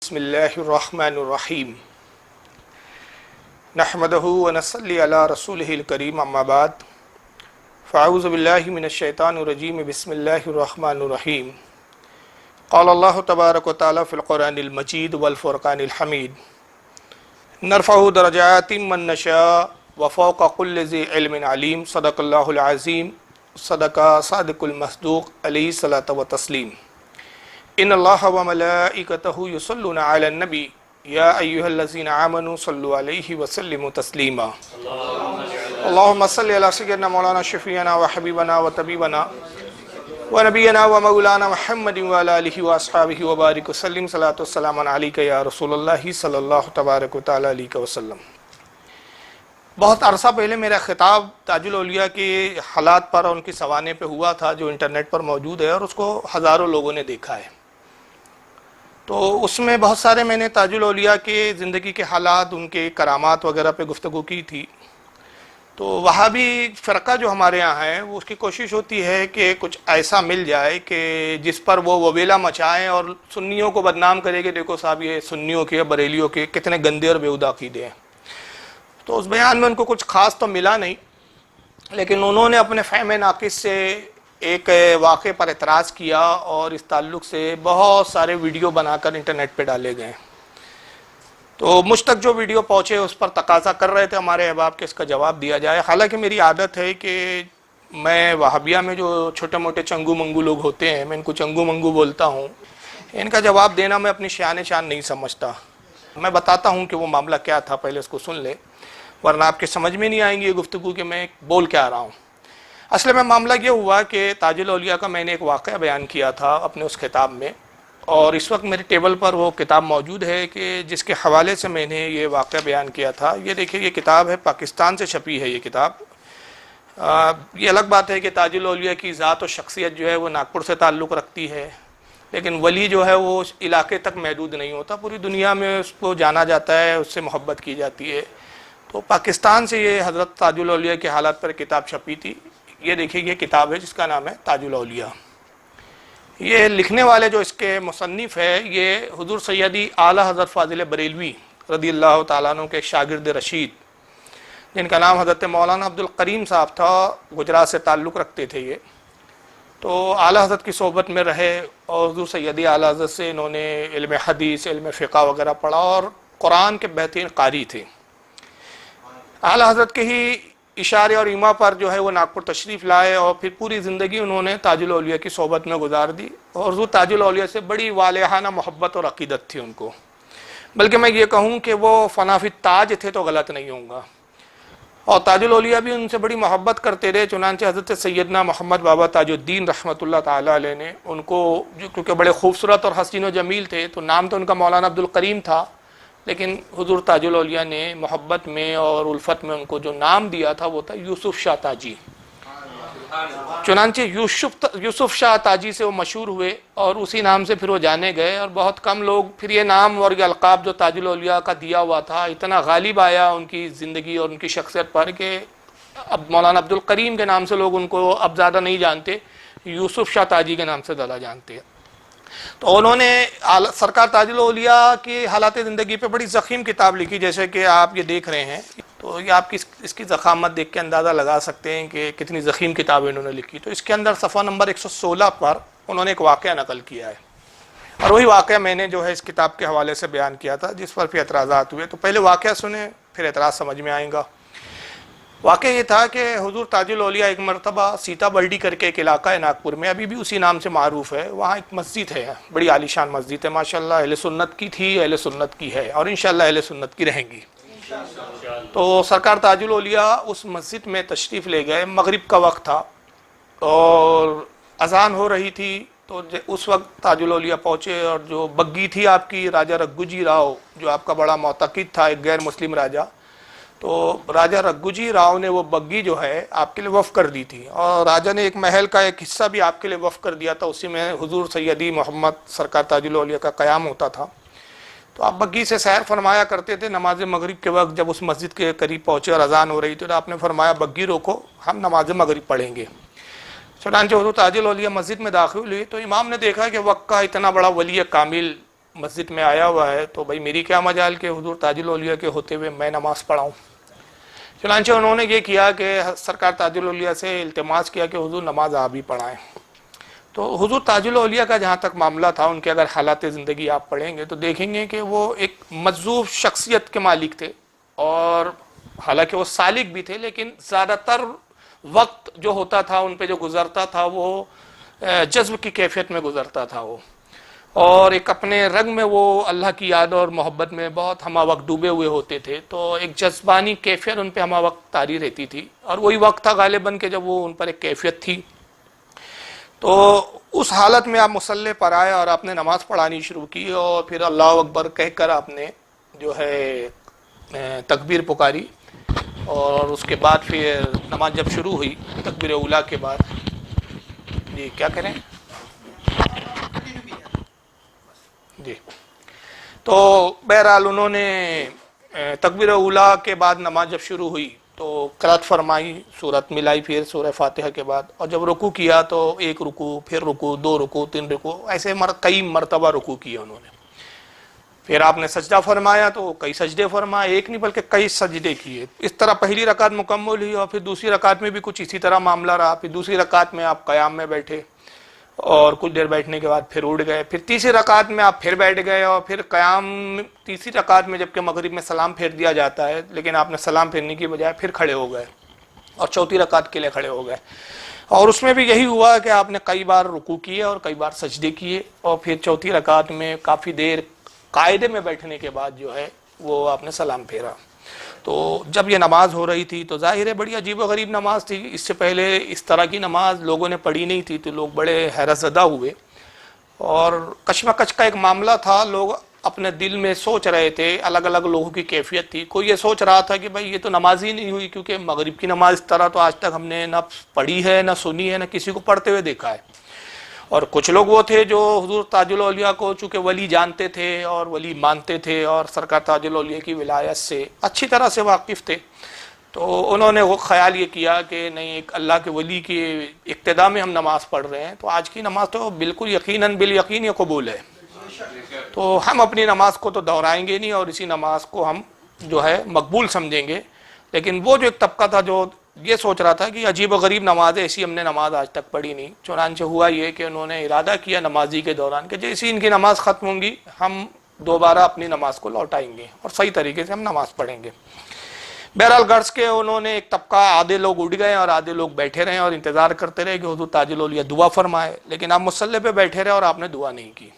بسم اللہ الرحمن الرحیم نحمدہ ونصلی علی رسولہ الکریم اما بعد فاعوذ باللہ من الشیطان الرجیم بسم اللہ الرحمن الرحیم قال اللہ تبارک و تعالی فی القرآن المجید والفرقان الحمید نرفع درجات من نشاء وفوق کل ذی علم علیم صدق اللہ العظیم صدق صادق المصدوق علیہ الصلاۃ والتسلیم ان اللہ وملائکتہ یصلون علی النبی یا ایہا الذین آمنوا صلوا علیہ وسلموا تسلیما اللہم صلی علی سیدنا مولانا شفیعنا وحبیبنا وطبیبنا ونبینا ومولانا محمد وعلی آلہ واصحابہ وبارک وسلم صلاۃ والسلام علیک یا رسول اللہ صلی اللہ تبارک و تعالی علیہ وسلم۔ بہت عرصہ پہلے میرا خطاب تاج الاولیاء کے حالات پر اور ان کی سوانح پہ ہوا تھا جو انٹرنیٹ پر موجود ہے اور اس کو ہزاروں لوگوں نے دیکھا ہے۔ تو اس میں بہت سارے میں نے تاج الاولیاء کے زندگی کے حالات، ان کے کرامات وغیرہ پہ گفتگو کی تھی۔ تو وہابی فرقہ جو ہمارے یہاں ہے وہ اس کی کوشش ہوتی ہے کہ کچھ ایسا مل جائے کہ جس پر وہ وبیلا مچائیں اور سنیوں کو بدنام کرے کہ دیکھو صاحب یہ سنیوں کے بریلیوں کے کتنے گندے اور بیہودہ عقیدے ہیں۔ تو اس بیان میں ان کو کچھ خاص تو ملا نہیں، لیکن انہوں نے اپنے فہم ناقص سے ایک واقعے پر اعتراض کیا اور اس تعلق سے بہت سارے ویڈیو بنا کر انٹرنیٹ پہ ڈالے گئے۔ تو مجھ تک جو ویڈیو پہنچے اس پر تقاضا کر رہے تھے ہمارے احباب کہ اس کا جواب دیا جائے۔ حالانکہ میری عادت ہے کہ میں وہابیہ میں جو چھوٹے موٹے چنگو منگو لوگ ہوتے ہیں میں ان کو چنگو منگو بولتا ہوں، ان کا جواب دینا میں اپنی شان نہیں سمجھتا۔ میں بتاتا ہوں کہ وہ معاملہ کیا تھا، پہلے اس کو سن لے ورنہ آپ کے سمجھ میں نہیں آئیں گی یہ گفتگو کہ میں بول کے آ رہا ہوں۔ اصل میں معاملہ یہ ہوا کہ تاج الاولیاء کا میں نے ایک واقعہ بیان کیا تھا اپنے اس خطاب میں، اور اس وقت میرے ٹیبل پر وہ کتاب موجود ہے کہ جس کے حوالے سے میں نے یہ واقعہ بیان کیا تھا۔ یہ دیکھیں، یہ کتاب ہے، پاکستان سے چھپی ہے یہ کتاب۔ یہ الگ بات ہے کہ تاج الاولیاء کی ذات و شخصیت جو ہے وہ ناگپور سے تعلق رکھتی ہے، لیکن ولی جو ہے وہ اس علاقے تک محدود نہیں ہوتا، پوری دنیا میں اس کو جانا جاتا ہے، اس سے محبت کی جاتی ہے۔ تو پاکستان سے یہ حضرت تاج الاولیاء کے حالات پر کتاب چھپی تھی۔ یہ دیکھیں، یہ کتاب ہے جس کا نام ہے تاج الاولیاء۔ یہ لکھنے والے جو اس کے مصنف ہے یہ حضور سیدی اعلیٰ حضرت فاضل بریلوی رضی اللہ تعالیٰ عنہ کے شاگرد رشید، جن کا نام حضرت مولانا عبد الکریم صاحب تھا، گجرات سے تعلق رکھتے تھے یہ۔ تو اعلیٰ حضرت کی صحبت میں رہے اور حضور سیدی اعلیٰ حضرت سے انہوں نے علم حدیث، علم فقہ وغیرہ پڑھا اور قرآن کے بہترین قاری تھے۔ اعلیٰ حضرت کے ہی اشارے اور ایما پر جو ہے وہ ناگپور تشریف لائے اور پھر پوری زندگی انہوں نے تاج الاولیاء کی صحبت میں گزار دی، اور حضور تاج الاولیاء سے بڑی والہانہ محبت اور عقیدت تھی ان کو۔ بلکہ میں یہ کہوں کہ وہ فنا فی تاج تھے تو غلط نہیں ہوں گا، اور تاج الاولیاء بھی ان سے بڑی محبت کرتے رہے۔ چنانچہ حضرت سیدنا محمد بابا تاج الدین رحمۃ اللہ تعالیٰ علیہ نے ان کو، کیونکہ بڑے خوبصورت اور حسین و جمیل تھے، تو نام تو ان کا مولانا عبد الکریم تھا، لیکن حضور تاج الاولیاء نے محبت میں اور الفت میں ان کو جو نام دیا تھا وہ تھا یوسف شاہ تاجی۔ چنانچہ یوسف شاہ تاجی سے وہ مشہور ہوئے اور اسی نام سے پھر وہ جانے گئے، اور بہت کم لوگ پھر یہ نام اور یہ القاب جو تاج الاولیاء کا دیا ہوا تھا اتنا غالب آیا ان کی زندگی اور ان کی شخصیت پر کہ اب مولانا عبد الکریم کے نام سے لوگ ان کو اب زیادہ نہیں جانتے، یوسف شاہ تاجی کے نام سے زیادہ جانتے ہیں۔ تو انہوں نے سرکار تاج الاولیاء کی حالات زندگی پہ بڑی ضخیم کتاب لکھی، جیسے کہ آپ یہ دیکھ رہے ہیں۔ تو یہ آپ اس کی ضخامت دیکھ کے اندازہ لگا سکتے ہیں کہ کتنی ضخیم کتاب انہوں نے لکھی۔ تو اس کے اندر صفحہ نمبر 116 پر انہوں نے ایک واقعہ نقل کیا ہے، اور وہی واقعہ میں نے جو ہے اس کتاب کے حوالے سے بیان کیا تھا، جس پر پھر اعتراضات ہوئے۔ تو پہلے واقعہ سنیں پھر اعتراض سمجھ میں آئے گا۔ واقعہ یہ تھا کہ حضور تاج الاولیاء ایک مرتبہ سیتا برڈی کر کے ایک علاقہ ہے ناگپور میں، ابھی بھی اسی نام سے معروف ہے، وہاں ایک مسجد ہے، بڑی عالیشان مسجد ہے، ماشاءاللہ اہل سنت کی تھی، اہل سنت کی ہے، اور انشاءاللہ اہل سنت کی رہیں گی۔ تو سرکار تاج الاولیاء اس مسجد میں تشریف لے گئے، مغرب کا وقت تھا اور اذان ہو رہی تھی۔ تو اس وقت تاج الاولیاء پہنچے، اور جو بگی تھی آپ کی راجہ رگھوجی راؤ، جو آپ کا بڑا معتقد تھا، ایک غیر مسلم راجہ، تو راجہ رگھوجی راؤ نے وہ بگی جو ہے آپ کے لیے وقف کر دی تھی، اور راجہ نے ایک محل کا ایک حصہ بھی آپ کے لیے وقف کر دیا تھا، اسی میں حضور سیدی محمد سرکار تاج الاولیاء کا قیام ہوتا تھا۔ تو آپ بگی سے سیر فرمایا کرتے تھے نماز مغرب کے وقت، جب اس مسجد کے قریب پہنچے اور اذان ہو رہی تھی تو آپ نے فرمایا بگی روکو، ہم نماز مغرب پڑھیں گے۔ چنانچہ حضور تاج الاولیاء مسجد میں داخل ہوئی تو امام نے دیکھا کہ وقت کا اتنا بڑا ولی کامل مسجد میں آیا ہوا ہے تو بھائی میری کیا مجال کہ حضور تاج الاولیاء کے ہوتے ہوئے میں نماز پڑھاؤں. چنانچہ انہوں نے یہ کیا کہ سرکار تاج الاولیاء سے التماس کیا کہ حضور نماز آپ ہی پڑھائیں. تو حضور تاج الاولیاء کا جہاں تک معاملہ تھا، ان کے اگر حالات زندگی آپ پڑھیں گے تو دیکھیں گے کہ وہ ایک مجذوب شخصیت کے مالک تھے، اور حالانکہ وہ سالک بھی تھے لیکن زیادہ تر وقت جو ہوتا تھا ان پہ جو گزرتا تھا وہ جذب کی کیفیت میں گزرتا تھا وہ، اور ایک اپنے رنگ میں وہ اللہ کی یاد اور محبت میں بہت ہمہ وقت ڈوبے ہوئے ہوتے تھے. تو ایک جذبانی کیفیت ان پہ ہمہ وقت طاری رہتی تھی، اور وہی وقت تھا غالباً کہ جب وہ ان پر ایک کیفیت تھی. تو اس حالت میں آپ مصلی پر آئے اور آپ نے نماز پڑھانی شروع کی، اور پھر اللہ اکبر کہہ کر آپ نے جو ہے تکبیر پکاری، اور اس کے بعد پھر نماز جب شروع ہوئی تکبیر اولیٰ کے بعد، جی کیا کریں جی، تو بہرحال انہوں نے تکبیر اولیٰ کے بعد نماز جب شروع ہوئی تو قرأت فرمائی، سورت ملائی پھر سورہ فاتحہ کے بعد، اور جب رکوع کیا تو ایک رکوع، پھر رکوع، دو رکوع، تین رکوع، ایسے کئی مرتبہ رکوع کیا انہوں نے. پھر آپ نے سجدہ فرمایا تو کئی سجدے فرمائے، ایک نہیں بلکہ کئی سجدے کیے. اس طرح پہلی رکعت مکمل ہوئی، اور پھر دوسری رکعت میں بھی کچھ اسی طرح معاملہ رہا. پھر دوسری رکعت میں آپ قیام میں بیٹھے، اور کچھ دیر بیٹھنے کے بعد پھر اٹھ گئے. پھر تیسری رکعت میں آپ پھر بیٹھ گئے، اور پھر قیام تیسری رکعت میں جبکہ مغرب میں سلام پھیر دیا جاتا ہے لیکن آپ نے سلام پھیرنے کی بجائے پھر کھڑے ہو گئے اور چوتھی رکعت کے لیے کھڑے ہو گئے. اور اس میں بھی یہی ہوا کہ آپ نے کئی بار رکوع کیے اور کئی بار سجدے کیے، اور پھر چوتھی رکعت میں کافی دیر قاعدے میں بیٹھنے کے بعد جو ہے وہ آپ نے سلام پھیرا. تو جب یہ نماز ہو رہی تھی تو ظاہر ہے بڑی عجیب و غریب نماز تھی، اس سے پہلے اس طرح کی نماز لوگوں نے پڑھی نہیں تھی، تو لوگ بڑے حیرت زدہ ہوئے، اور کشمکش کا ایک معاملہ تھا. لوگ اپنے دل میں سوچ رہے تھے، الگ الگ لوگوں کی کیفیت تھی. کوئی یہ سوچ رہا تھا کہ بھائی یہ تو نماز ہی نہیں ہوئی، کیونکہ مغرب کی نماز اس طرح تو آج تک ہم نے نہ پڑھی ہے، نہ سنی ہے، نہ کسی کو پڑھتے ہوئے دیکھا ہے. اور کچھ لوگ وہ تھے جو حضور تاج الاولیاء کو چونکہ ولی جانتے تھے اور ولی مانتے تھے، اور سرکار تاج الاولیاء کی ولایت سے اچھی طرح سے واقف تھے. تو انہوں نے وہ خیال یہ کیا کہ نہیں، ایک اللہ کے ولی کی اقتداء میں ہم نماز پڑھ رہے ہیں، تو آج کی نماز تو بالکل یقیناً بالیقین یہ قبول ہے، تو ہم اپنی نماز کو تو دہرائیں گے نہیں، اور اسی نماز کو ہم جو ہے مقبول سمجھیں گے. لیکن وہ جو ایک طبقہ تھا جو یہ سوچ رہا تھا کہ عجیب و غریب نماز ہے، ایسی ہم نے نماز آج تک پڑھی نہیں. چنانچہ ہوا یہ کہ انہوں نے ارادہ کیا نمازی کے دوران کہ جیسی ان کی نماز ختم ہوں گی ہم دوبارہ اپنی نماز کو لوٹائیں گے اور صحیح طریقے سے ہم نماز پڑھیں گے. بہرحال غرض کے انہوں نے ایک طبقہ، آدھے لوگ اٹھ گئے اور آدھے لوگ بیٹھے رہے اور انتظار کرتے رہے کہ حضور تاج الاولیاء دعا فرمائے، لیکن آپ مصلی پہ بیٹھے رہے اور آپ نے دعا نہیں کی.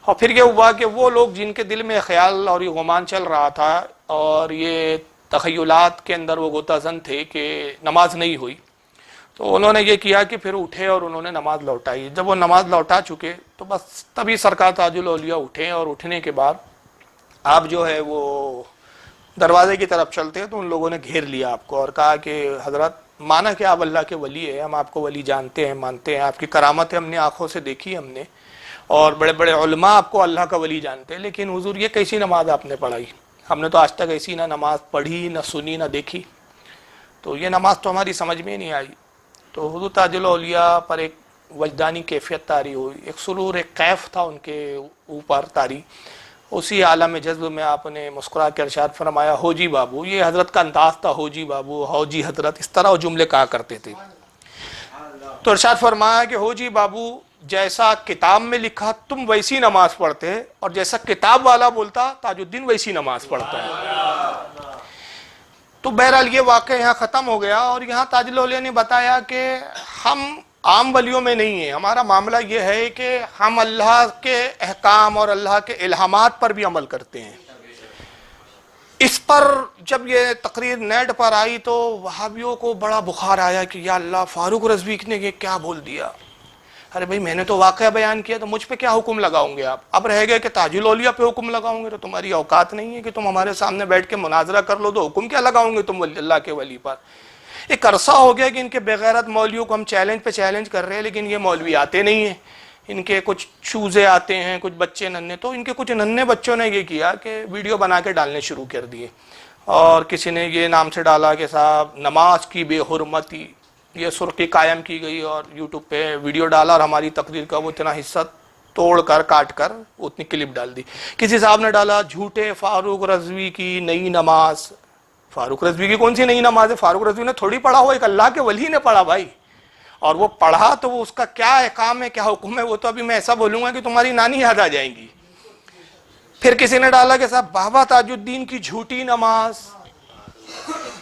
اور پھر یہ ہوا کہ وہ لوگ جن کے دل میں خیال اور یہ گمان چل رہا تھا اور یہ تخیلات کے اندر وہ غوطہ زن تھے کہ نماز نہیں ہوئی، تو انہوں نے یہ کیا کہ پھر اٹھے اور انہوں نے نماز لوٹائی. جب وہ نماز لوٹا چکے تو بس تبھی سرکار تاج الاولیاء اٹھے، اور اٹھنے کے بعد آپ جو ہے وہ دروازے کی طرف چلتے تو ان لوگوں نے گھیر لیا آپ کو اور کہا کہ حضرت مانا کہ آپ اللہ کے ولی ہیں، ہم آپ کو ولی جانتے ہیں، مانتے ہیں، آپ کی کرامت ہے ہم نے آنکھوں سے دیکھی ہم نے، اور بڑے بڑے علماء آپ کو اللہ کا ولی جانتے ہیں، لیکن حضور یہ کیسی نماز آپ نے پڑھائی؟ ہم نے تو آج تک ایسی نہ نماز پڑھی، نہ سنی، نہ دیکھی، تو یہ نماز تو ہماری سمجھ میں نہیں آئی. تو حضور تاج الاولیاء پر ایک وجدانی کیفیت طاری ہوئی، ایک سرور، ایک کیف تھا ان کے اوپر طاری. اسی عالم جذب میں آپ نے مسکرا کے ارشاد فرمایا ہو جی بابو. یہ حضرت کا انداز تھا، ہو جی بابو، ہو جی حضرت، اس طرح وہ جملے کہا کرتے تھے. تو ارشاد فرمایا کہ ہو جی بابو، جیسا کتاب میں لکھا تم ویسی نماز پڑھتے، اور جیسا کتاب والا بولتا تاج الدین ویسی نماز پڑھتا ہے. تو بہرحال یہ واقعہ یہاں ختم ہو گیا، اور یہاں تاج الاولیاء نے بتایا کہ ہم عام ولیوں میں نہیں ہیں، ہمارا معاملہ یہ ہے کہ ہم اللہ کے احکام اور اللہ کے الہامات پر بھی عمل کرتے ہیں. اس پر جب یہ تقریر نیٹ پر آئی تو وہابیوں کو بڑا بخار آیا کہ یا اللہ، فاروق رضوی نے یہ کیا بول دیا. ارے بھائی میں نے تو واقعہ بیان کیا، تو مجھ پہ کیا حکم لگاؤں گے آپ؟ اب رہ گئے کہ تاج الاولیاء پہ حکم لگاؤں گے، تو تمہاری اوقات نہیں ہے کہ تم ہمارے سامنے بیٹھ کے مناظرہ کر لو، تو حکم کیا لگاؤں گے تم اللہ کے ولی پر؟ ایک عرصہ ہو گیا کہ ان کے بغیرت مولویوں کو ہم چیلنج پہ چیلنج کر رہے ہیں، لیکن یہ مولوی آتے نہیں ہیں. ان کے کچھ چوزے آتے ہیں، کچھ بچے ننھے، تو ان کے کچھ ننھے بچوں نے یہ کیا کہ ویڈیو بنا کے ڈالنے شروع کر دیے، اور کسی نے یہ نام سے ڈالا کہ صاحب نماز کی بے حرمتی، یہ سرخی قائم کی گئی، اور یوٹیوب پہ ویڈیو ڈالا اور ہماری تقریر کا وہ اتنا حصہ توڑ کر کاٹ کر اتنی کلپ ڈال دی. کسی صاحب نے ڈالا جھوٹے فاروق رضوی کی نئی نماز. فاروق رضوی کی کون سی نئی نماز ہے؟ فاروق رضوی نے تھوڑی پڑھا ہوا، ایک اللہ کے ولی نے پڑھا بھائی. اور وہ پڑھا تو وہ اس کا کیا احکام ہے، کیا حکم ہے، وہ تو ابھی میں ایسا بولوں گا کہ تمہاری نانی یاد آ جائیں گی. پھر کسی نے ڈالا کہ صاحب بابا تاج الدین کی جھوٹی نماز.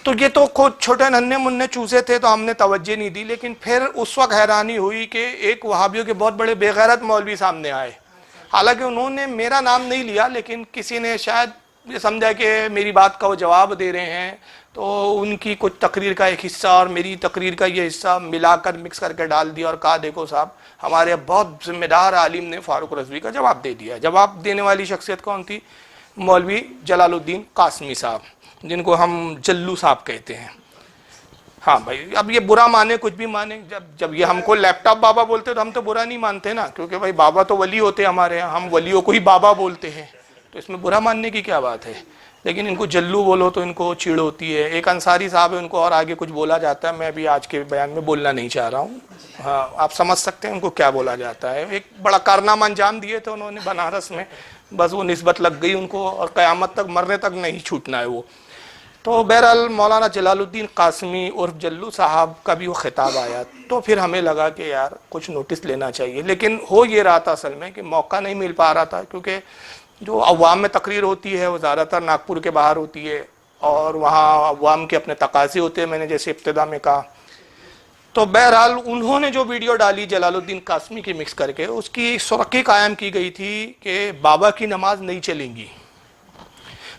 تو یہ تو خود چھوٹے ننھے منھے چوزے تھے تو ہم نے توجہ نہیں دی. لیکن پھر اس وقت حیرانی ہوئی کہ ایک وہابیوں کے بہت بڑے بے غیرت مولوی سامنے آئے. حالانکہ انہوں نے میرا نام نہیں لیا، لیکن کسی نے شاید یہ سمجھا کہ میری بات کا وہ جواب دے رہے ہیں، تو ان کی کچھ تقریر کا ایک حصہ اور میری تقریر کا یہ حصہ ملا کر مکس کر کے ڈال دیا اور کہا دیکھو صاحب ہمارے بہت ذمہ دار عالم نے فاروق رضوی کا جواب دے دیا. جواب دینے والی شخصیت کون تھی؟ مولوی جلال الدین قاسمی صاحب، جن کو ہم جلو صاحب کہتے ہیں. ہاں بھائی، اب یہ برا مانے کچھ بھی مانے، جب یہ ہم کو لیپ ٹاپ بابا بولتے تو ہم تو برا نہیں مانتے نا، کیونکہ بھائی بابا تو ولی ہوتے ہیں ہمارے یہاں، ہم ولیوں کو ہی بابا بولتے ہیں، تو اس میں برا ماننے کی کیا بات ہے. لیکن ان کو جلو بولو تو ان کو چڑ ہوتی ہے. ایک انصاری صاحب ہے، ان کو اور آگے کچھ بولا جاتا ہے، میں ابھی آج کے بیان میں بولنا نہیں چاہ رہا ہوں. ہاں آپ سمجھ سکتے ہیں ان کو کیا بولا جاتا ہے. ایک بڑا کارنامہ انجام دیے تھے انہوں نے بنارس میں، بس وہ نسبت لگ گئی ان کو اور قیامت تک مرنے تک نہیں چھوٹنا ہے وہ. تو بہرحال مولانا جلال الدین قاسمی عرف جلو صاحب کا بھی وہ خطاب آیا، تو پھر ہمیں لگا کہ یار کچھ نوٹس لینا چاہیے. لیکن ہو یہ رہا تھا اصل میں کہ موقع نہیں مل پا رہا تھا، کیونکہ جو عوام میں تقریر ہوتی ہے وہ زیادہ تر ناگپور کے باہر ہوتی ہے اور وہاں عوام کے اپنے تقاضے ہوتے ہیں، میں نے جیسے ابتدا میں کہا. تو بہرحال انہوں نے جو ویڈیو ڈالی جلال الدین قاسمی کی مکس کر کے، اس کی سرخی قائم کی گئی تھی کہ بابا کی نماز نہیں چلیں گی.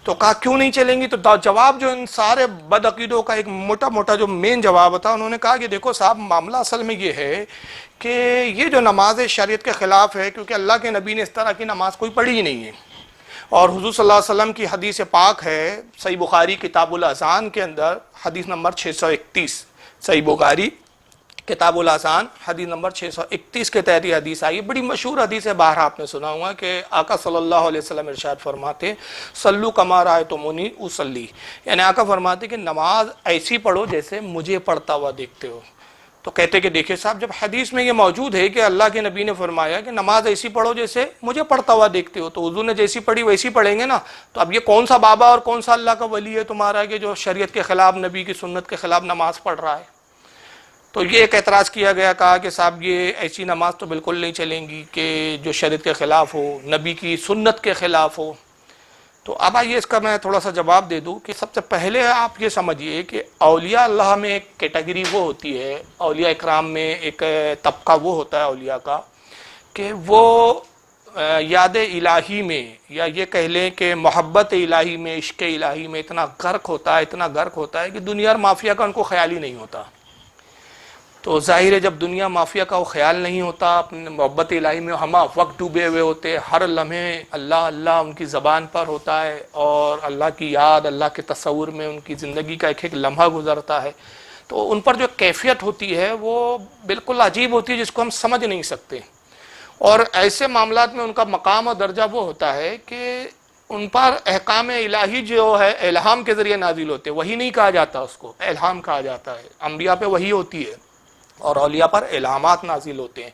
تو کہا کیوں نہیں چلیں گی؟ تو جواب جو ان سارے بدعقیدوں کا ایک موٹا موٹا جو مین جواب تھا، انہوں نے کہا کہ دیکھو صاحب معاملہ اصل میں یہ ہے کہ یہ جو نماز شریعت کے خلاف ہے، کیونکہ اللہ کے نبی نے اس طرح کی نماز کوئی پڑھی ہی نہیں ہے. اور حضور صلی اللہ علیہ وسلم کی حدیث پاک ہے صحیح بخاری کتاب الاذان کے اندر حدیث نمبر 631، صحیح بخاری کتاب الاذان حدیث نمبر 631 کے تحت یہ حدیث آئی. بڑی مشہور حدیث ہے، باہر آپ نے سنا ہوا کہ آقا صلی اللہ علیہ وسلم ارشاد فرماتے صلو کما رأیتمونی اصلی، یعنی آقا فرماتے کہ نماز ایسی پڑھو جیسے مجھے پڑھتا ہوا دیکھتے ہو. تو کہتے کہ دیکھیں صاحب جب حدیث میں یہ موجود ہے کہ اللہ کے نبی نے فرمایا کہ نماز ایسی پڑھو جیسے مجھے پڑھتا ہوا دیکھتے ہو، تو حضور نے جیسی پڑھی ویسی پڑھیں گے نا. تو اب یہ کون سا بابا اور کون سا اللہ کا ولی ہے تمہارا کہ جو شریعت کے خلاف، نبی کی سنت کے خلاف نماز پڑھ رہا ہے؟ تو یہ ایک اعتراض کیا گیا، کہا کہ صاحب یہ ایسی نماز تو بالکل نہیں چلیں گی کہ جو شریعت کے خلاف ہو، نبی کی سنت کے خلاف ہو. تو اب آئیے اس کا میں تھوڑا سا جواب دے دوں کہ سب سے پہلے آپ یہ سمجھیے کہ اولیاء اللہ میں ایک کیٹیگری وہ ہوتی ہے، اولیاء اکرام میں ایک طبقہ وہ ہوتا ہے اولیاء کا کہ وہ یاد الہی میں، یا یہ کہہ لیں کہ محبت الہی میں، عشق الہی میں اتنا غرق ہوتا ہے کہ دنیا اور مافیا کا ان کو خیال ہی نہیں ہوتا. تو ظاہر ہے جب دنیا مافیا کا وہ خیال نہیں ہوتا، اپنے محبت الہی میں ہم وقت ڈوبے ہوئے ہوتے، ہر لمحے اللہ اللہ ان کی زبان پر ہوتا ہے اور اللہ کی یاد، اللہ کے تصور میں ان کی زندگی کا ایک ایک لمحہ گزرتا ہے، تو ان پر جو کیفیت ہوتی ہے وہ بالکل عجیب ہوتی ہے جس کو ہم سمجھ نہیں سکتے. اور ایسے معاملات میں ان کا مقام اور درجہ وہ ہوتا ہے کہ ان پر احکام الہی جو ہے الہام کے ذریعے نازل ہوتے ہیں. وحی نہیں کہا جاتا اس کو، الہام کہا جاتا ہے. انبیاء پہ وحی ہوتی ہے اور اولیاء پر الہامات نازل ہوتے ہیں.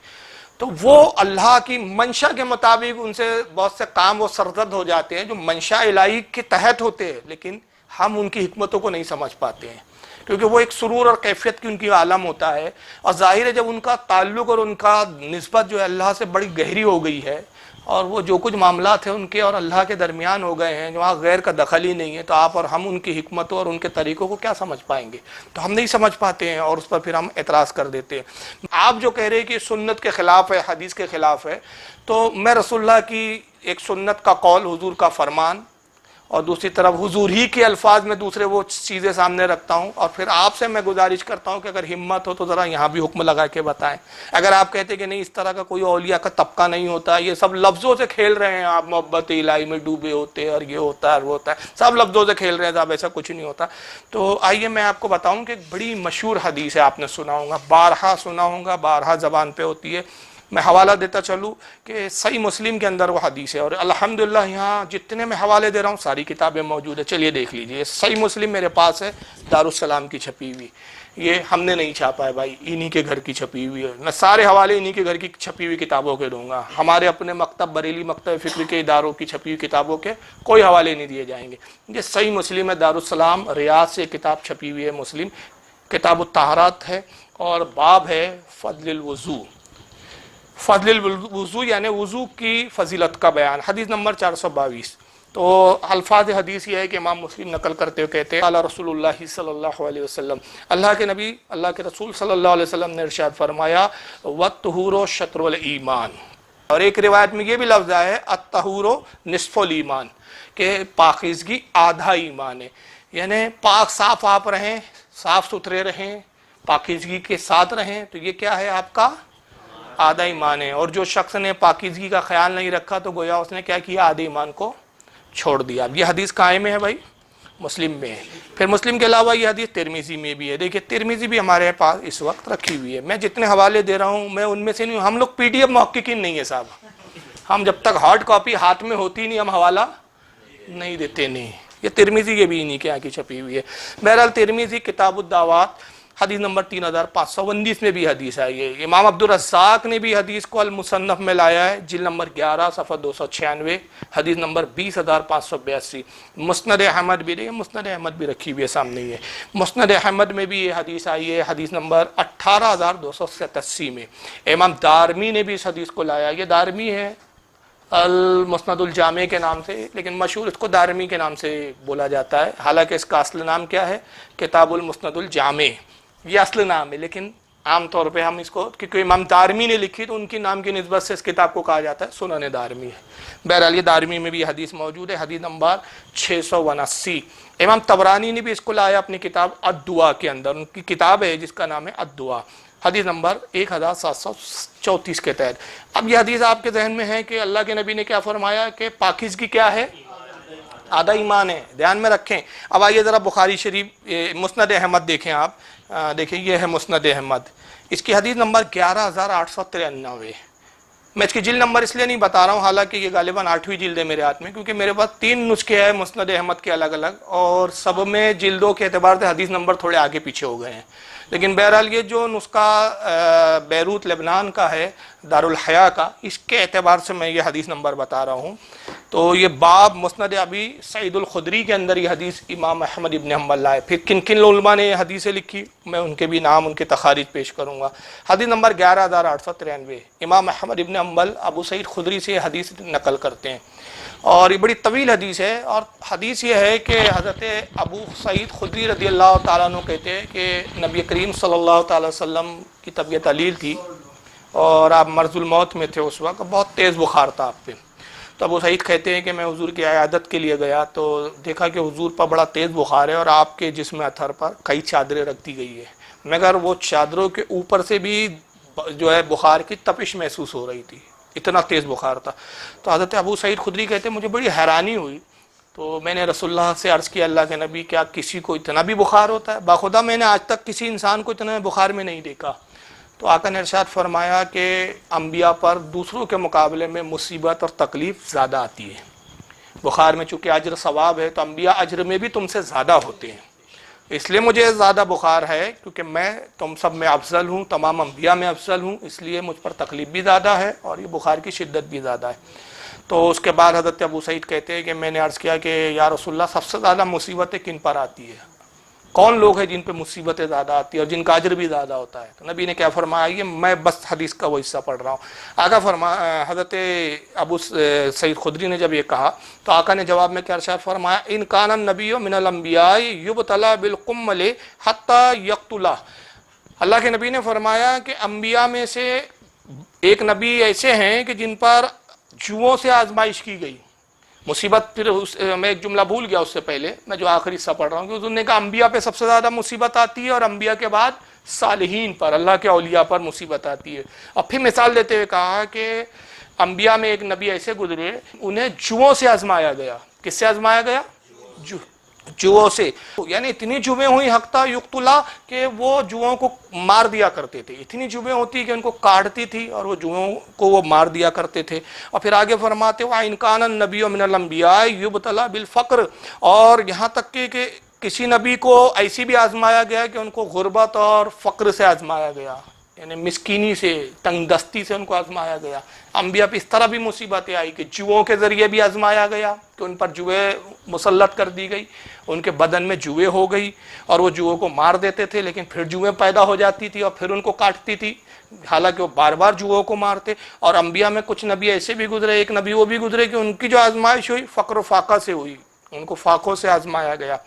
تو وہ اللہ کی منشا کے مطابق ان سے بہت سے کام وہ سرزد ہو جاتے ہیں جو منشا الہی کے تحت ہوتے ہیں، لیکن ہم ان کی حکمتوں کو نہیں سمجھ پاتے ہیں کیونکہ وہ ایک سرور اور کیفیت کی ان کی عالم ہوتا ہے. اور ظاہر ہے جب ان کا تعلق اور ان کا نسبت جو ہے اللہ سے بڑی گہری ہو گئی ہے اور وہ جو کچھ معاملات ہیں ان کے اور اللہ کے درمیان ہو گئے ہیں، وہاں غیر کا دخل ہی نہیں ہے، تو آپ اور ہم ان کی حکمتوں اور ان کے طریقوں کو کیا سمجھ پائیں گے؟ تو ہم نہیں سمجھ پاتے ہیں اور اس پر پھر ہم اعتراض کر دیتے ہیں. آپ جو کہہ رہے ہیں کہ سنت کے خلاف ہے، حدیث کے خلاف ہے، تو میں رسول اللہ کی ایک سنت کا قول، حضور کا فرمان، اور دوسری طرف حضور ہی کے الفاظ میں دوسرے وہ چیزیں سامنے رکھتا ہوں. اور پھر آپ سے میں گزارش کرتا ہوں کہ اگر ہمت ہو تو ذرا یہاں بھی حکم لگا کے بتائیں. اگر آپ کہتے کہ نہیں اس طرح کا کوئی اولیاء کا طبقہ نہیں ہوتا، یہ سب لفظوں سے کھیل رہے ہیں، آپ محبت الہی میں ڈوبے ہوتے اور یہ ہوتا ہے وہ ہوتا ہے، سب لفظوں سے کھیل رہے ہیں صاحب، ایسا کچھ نہیں ہوتا. تو آئیے میں آپ کو بتاؤں کہ ایک بڑی مشہور حدیث ہے، آپ نے سنا ہوگا، بارہا سنا ہوگا، بارہا زبان پہ ہوتی ہے. میں حوالہ دیتا چلوں کہ صحیح مسلم کے اندر وہ حدیث ہے، اور الحمدللہ یہاں جتنے میں حوالے دے رہا ہوں ساری کتابیں موجود ہیں، چلیے دیکھ لیجئے۔ صحیح مسلم میرے پاس ہے، دارالسلام کی چھپی ہوئی، یہ ہم نے نہیں چھاپا ہے بھائی، انہی کے گھر کی چھپی ہوئی ہے۔ میں سارے حوالے انہی کے گھر کی چھپی ہوئی کتابوں کے دوں گا، ہمارے اپنے مکتب بریلی مکتب فکر کے اداروں کی چھپی ہوئی کتابوں کے کوئی حوالے نہیں دیے جائیں گے۔ یہ صحیح مسلم ہے، دارالسلام ریاض سے کتاب چھپی ہوئی ہے مسلم، کتاب الطہارات ہے، اور باب ہے فضل الوضو، فضل الوضو یعنی وضو کی فضیلت کا بیان، حدیث نمبر 422۔ تو الفاظ حدیث یہ ہے کہ امام مسلم نقل کرتے ہوئے کہتے ہیں قال رسول اللہ صلی اللہ علیہ وسلم، اللہ کے نبی اللہ کے رسول صلی اللہ علیہ وسلم نے ارشاد فرمایا وَالطُّہُورُ شطر الایمان، اور ایک روایت میں یہ بھی لفظ آیا ہے الطہور نصف الایمان، کہ پاکیزگی آدھا ایمان ہے، یعنی پاک صاف آپ رہیں، صاف ستھرے رہیں، پاکیزگی کے ساتھ رہیں، تو یہ کیا ہے آپ کا آدھا ایمان ہے۔ اور جو شخص نے پاکیزگی کا خیال نہیں رکھا تو گویا اس نے کیا کیا، آدھے ایمان کو چھوڑ دیا۔ اب یہ حدیث قائم ہے بھائی، مسلم میں ہے، پھر مسلم کے علاوہ یہ حدیث ترمذی میں بھی ہے۔ دیکھیے ترمذی بھی ہمارے پاس اس وقت رکھی ہوئی ہے، میں جتنے حوالے دے رہا ہوں میں ان میں سے نہیں ہوں، ہم لوگ پی ڈی ایف محققین نہیں ہے صاحب، ہم جب تک ہارڈ کاپی ہاتھ میں ہوتی نہیں ہم حوالہ نہیں دیتے نہیں۔ یہ ترمذی کے بھی انہی کے یہاں کی چھپی ہوئی ہے۔ بہرحال ترمذی کتاب الدعوات حدیث نمبر 3519 میں بھی حدیث آئی ہے۔ امام عبدالرزاق نے بھی حدیث کو المصنف میں لایا ہے، جلد نمبر 11 صفحہ 296، حدیث نمبر 20582۔ مسند احمد بھی ہے، مسند احمد بھی رکھی ہوئی ہے سامنے ہی ہے، مسند احمد میں بھی یہ حدیث آئی ہے حدیث نمبر 18287 میں۔ امام دارمی نے بھی اس حدیث کو لایا، یہ دارمی ہے المسند الجامع کے نام سے، لیکن مشہور اس کو دارمی کے نام سے بولا جاتا ہے، حالانکہ اس کا اصل نام کیا ہے، کتاب المسند الجامع، یہ اصل نام ہے، لیکن عام طور پہ ہم اس کو کیونکہ امام دارمی نے لکھی تو ان کی نام کی نسبت سے اس کتاب کو کہا جاتا ہے سنن دارمی ہے۔ بہرحال یہ دارمی میں بھی حدیث موجود ہے، حدیث نمبر 679۔ امام طبرانی نے بھی اس کو لایا اپنی کتاب الدعا کے اندر، ان کی کتاب ہے جس کا نام ہے الدعا، حدیث نمبر 1734 کے تحت۔ اب یہ حدیث آپ کے ذہن میں ہے کہ اللہ کے نبی نے کیا فرمایا کہ پاکیزگی کیا ہے، آدھا ایمان ہے، دھیان میں رکھیں۔ اب آئیے ذرا بخاری شریف مسند احمد دیکھیں آپ، دیکھیں یہ ہے مسند احمد، اس کی حدیث نمبر 11893۔ میں اس کی جلد نمبر اس لیے نہیں بتا رہا ہوں، حالانکہ یہ غالباً 8ویں جلد ہے میرے ہاتھ میں، کیونکہ میرے پاس 3 نسخے ہیں مسند احمد کے الگ الگ، اور سب میں جلدوں کے اعتبار سے حدیث نمبر تھوڑے آگے پیچھے ہو گئے ہیں، لیکن بہرحال یہ جو نسخہ بیروت لبنان کا ہے دارالحیا کا، اس کے اعتبار سے میں یہ حدیث نمبر بتا رہا ہوں۔ تو یہ باب مسند ابی سعید الخدری کے اندر یہ حدیث امام احمد ابن حنبل لائے۔ پھر کن کن علماء نے یہ حدیثیں لکھی میں ان کے بھی نام ان کے تخارج پیش کروں گا۔ حدیث نمبر 11893، امام احمد ابن حنبل ابو سعید خدری سے یہ حدیث نقل کرتے ہیں، اور یہ بڑی طویل حدیث ہے، اور حدیث یہ ہے کہ حضرت ابو سعید خدری رضی اللہ تعالیٰ عنہ کہتے ہیں کہ نبی کریم صلی اللہ تعالیٰ وسلم کی طبیعت علیل تھی، اور آپ مرض الموت میں تھے اس وقت، بہت تیز بخار تھا آپ پہ۔ تو ابو سعید کہتے ہیں کہ میں حضور کی عیادت کے لیے گیا تو دیکھا کہ حضور پر بڑا تیز بخار ہے، اور آپ کے جسم اطہر پر کئی چادریں رکھ دی گئی ہے، مگر وہ چادروں کے اوپر سے بھی جو ہے بخار کی تپش محسوس ہو رہی تھی، اتنا تیز بخار تھا۔ تو حضرت ابو سعید خدری کہتے ہیں مجھے بڑی حیرانی ہوئی، تو میں نے رسول اللہ سے عرض کیا اللہ کے نبی کیا کسی کو اتنا بھی بخار ہوتا ہے؟ باخدا میں نے آج تک کسی انسان کو اتنا بخار میں نہیں دیکھا۔ تو آقا نے ارشاد فرمایا کہ انبیاء پر دوسروں کے مقابلے میں مصیبت اور تکلیف زیادہ آتی ہے، بخار میں چونکہ اجر ثواب ہے تو انبیاء اجر میں بھی تم سے زیادہ ہوتے ہیں، اس لیے مجھے زیادہ بخار ہے کیونکہ میں تم سب میں افضل ہوں، تمام انبیاء میں افضل ہوں، اس لیے مجھ پر تکلیف بھی زیادہ ہے اور یہ بخار کی شدت بھی زیادہ ہے۔ تو اس کے بعد حضرت ابو سعید کہتے ہیں کہ میں نے عرض کیا کہ یا رسول اللہ سب سے زیادہ مصیبتیں کن پر آتی ہے، کون لوگ ہیں جن پہ مصیبتیں زیادہ آتی ہیں اور جن کا اجر بھی زیادہ ہوتا ہے؟ تو نبی نے کیا فرمایا، یہ میں بس حدیث کا وہ حصہ پڑھ رہا ہوں۔ آقا حضرت ابو سعید خدری نے جب یہ کہا تو آقا نے جواب میں کیا ارشاد فرمایا، ان کان النبی من الانبیاء یبتلی بالقمل حتی یقتلہ۔ اللہ کے نبی نے فرمایا کہ انبیاء میں سے ایک نبی ایسے ہیں کہ جن پر جوؤں سے آزمائش کی گئی، مصیبت۔ پھر میں ایک جملہ بھول گیا اس سے پہلے، میں جو آخری حصہ پڑھ رہا ہوں کہ حضور نے کہا انبیاء پہ سب سے زیادہ مصیبت آتی ہے، اور انبیاء کے بعد صالحین پر، اللہ کے اولیاء پر مصیبت آتی ہے۔ اور پھر مثال دیتے ہوئے کہا کہ انبیاء میں ایک نبی ایسے گزرے انہیں جوؤں سے آزمایا گیا۔ کس سے آزمایا گیا؟ جو جوؤں سے، یعنی اتنی جویں ہوئی حقتا یقتلا کہ وہ جوؤں کو مار دیا کرتے تھے، اتنی جویں ہوتی کہ ان کو کاٹتی تھی اور وہ جوؤں کو وہ مار دیا کرتے تھے۔ اور پھر آگے فرماتے وَإِنْ كَانَ النَّبِيُّ مِنَ الْأَنْبِيَاءِ يُبْتَلَى بِالْفَقْرِ، اور یہاں تک کہ کسی نبی کو ایسی بھی آزمایا گیا کہ ان کو غربت اور فقر سے آزمایا گیا، یعنی مسکینی سے، تنگ دستی سے ان کو آزمایا گیا۔ انبیاء پہ اس طرح بھی مصیبتیں آئی کہ جوؤں کے ذریعے بھی آزمایا گیا کہ ان پر جوئیں مسلط کر دی گئی، ان کے بدن میں جوئیں ہو گئی اور وہ جوؤں کو مار دیتے تھے، لیکن پھر جوئیں پیدا ہو جاتی تھی اور پھر ان کو کاٹتی تھی، حالانکہ وہ بار بار جوؤں کو مارتے۔ اور انبیاء میں کچھ نبی ایسے بھی گزرے، ایک نبی وہ بھی گزرے کہ ان کی جو آزمائش ہوئی فقر و فاقہ سے ہوئی، ان کو فاقوں سے آزمایا گیا۔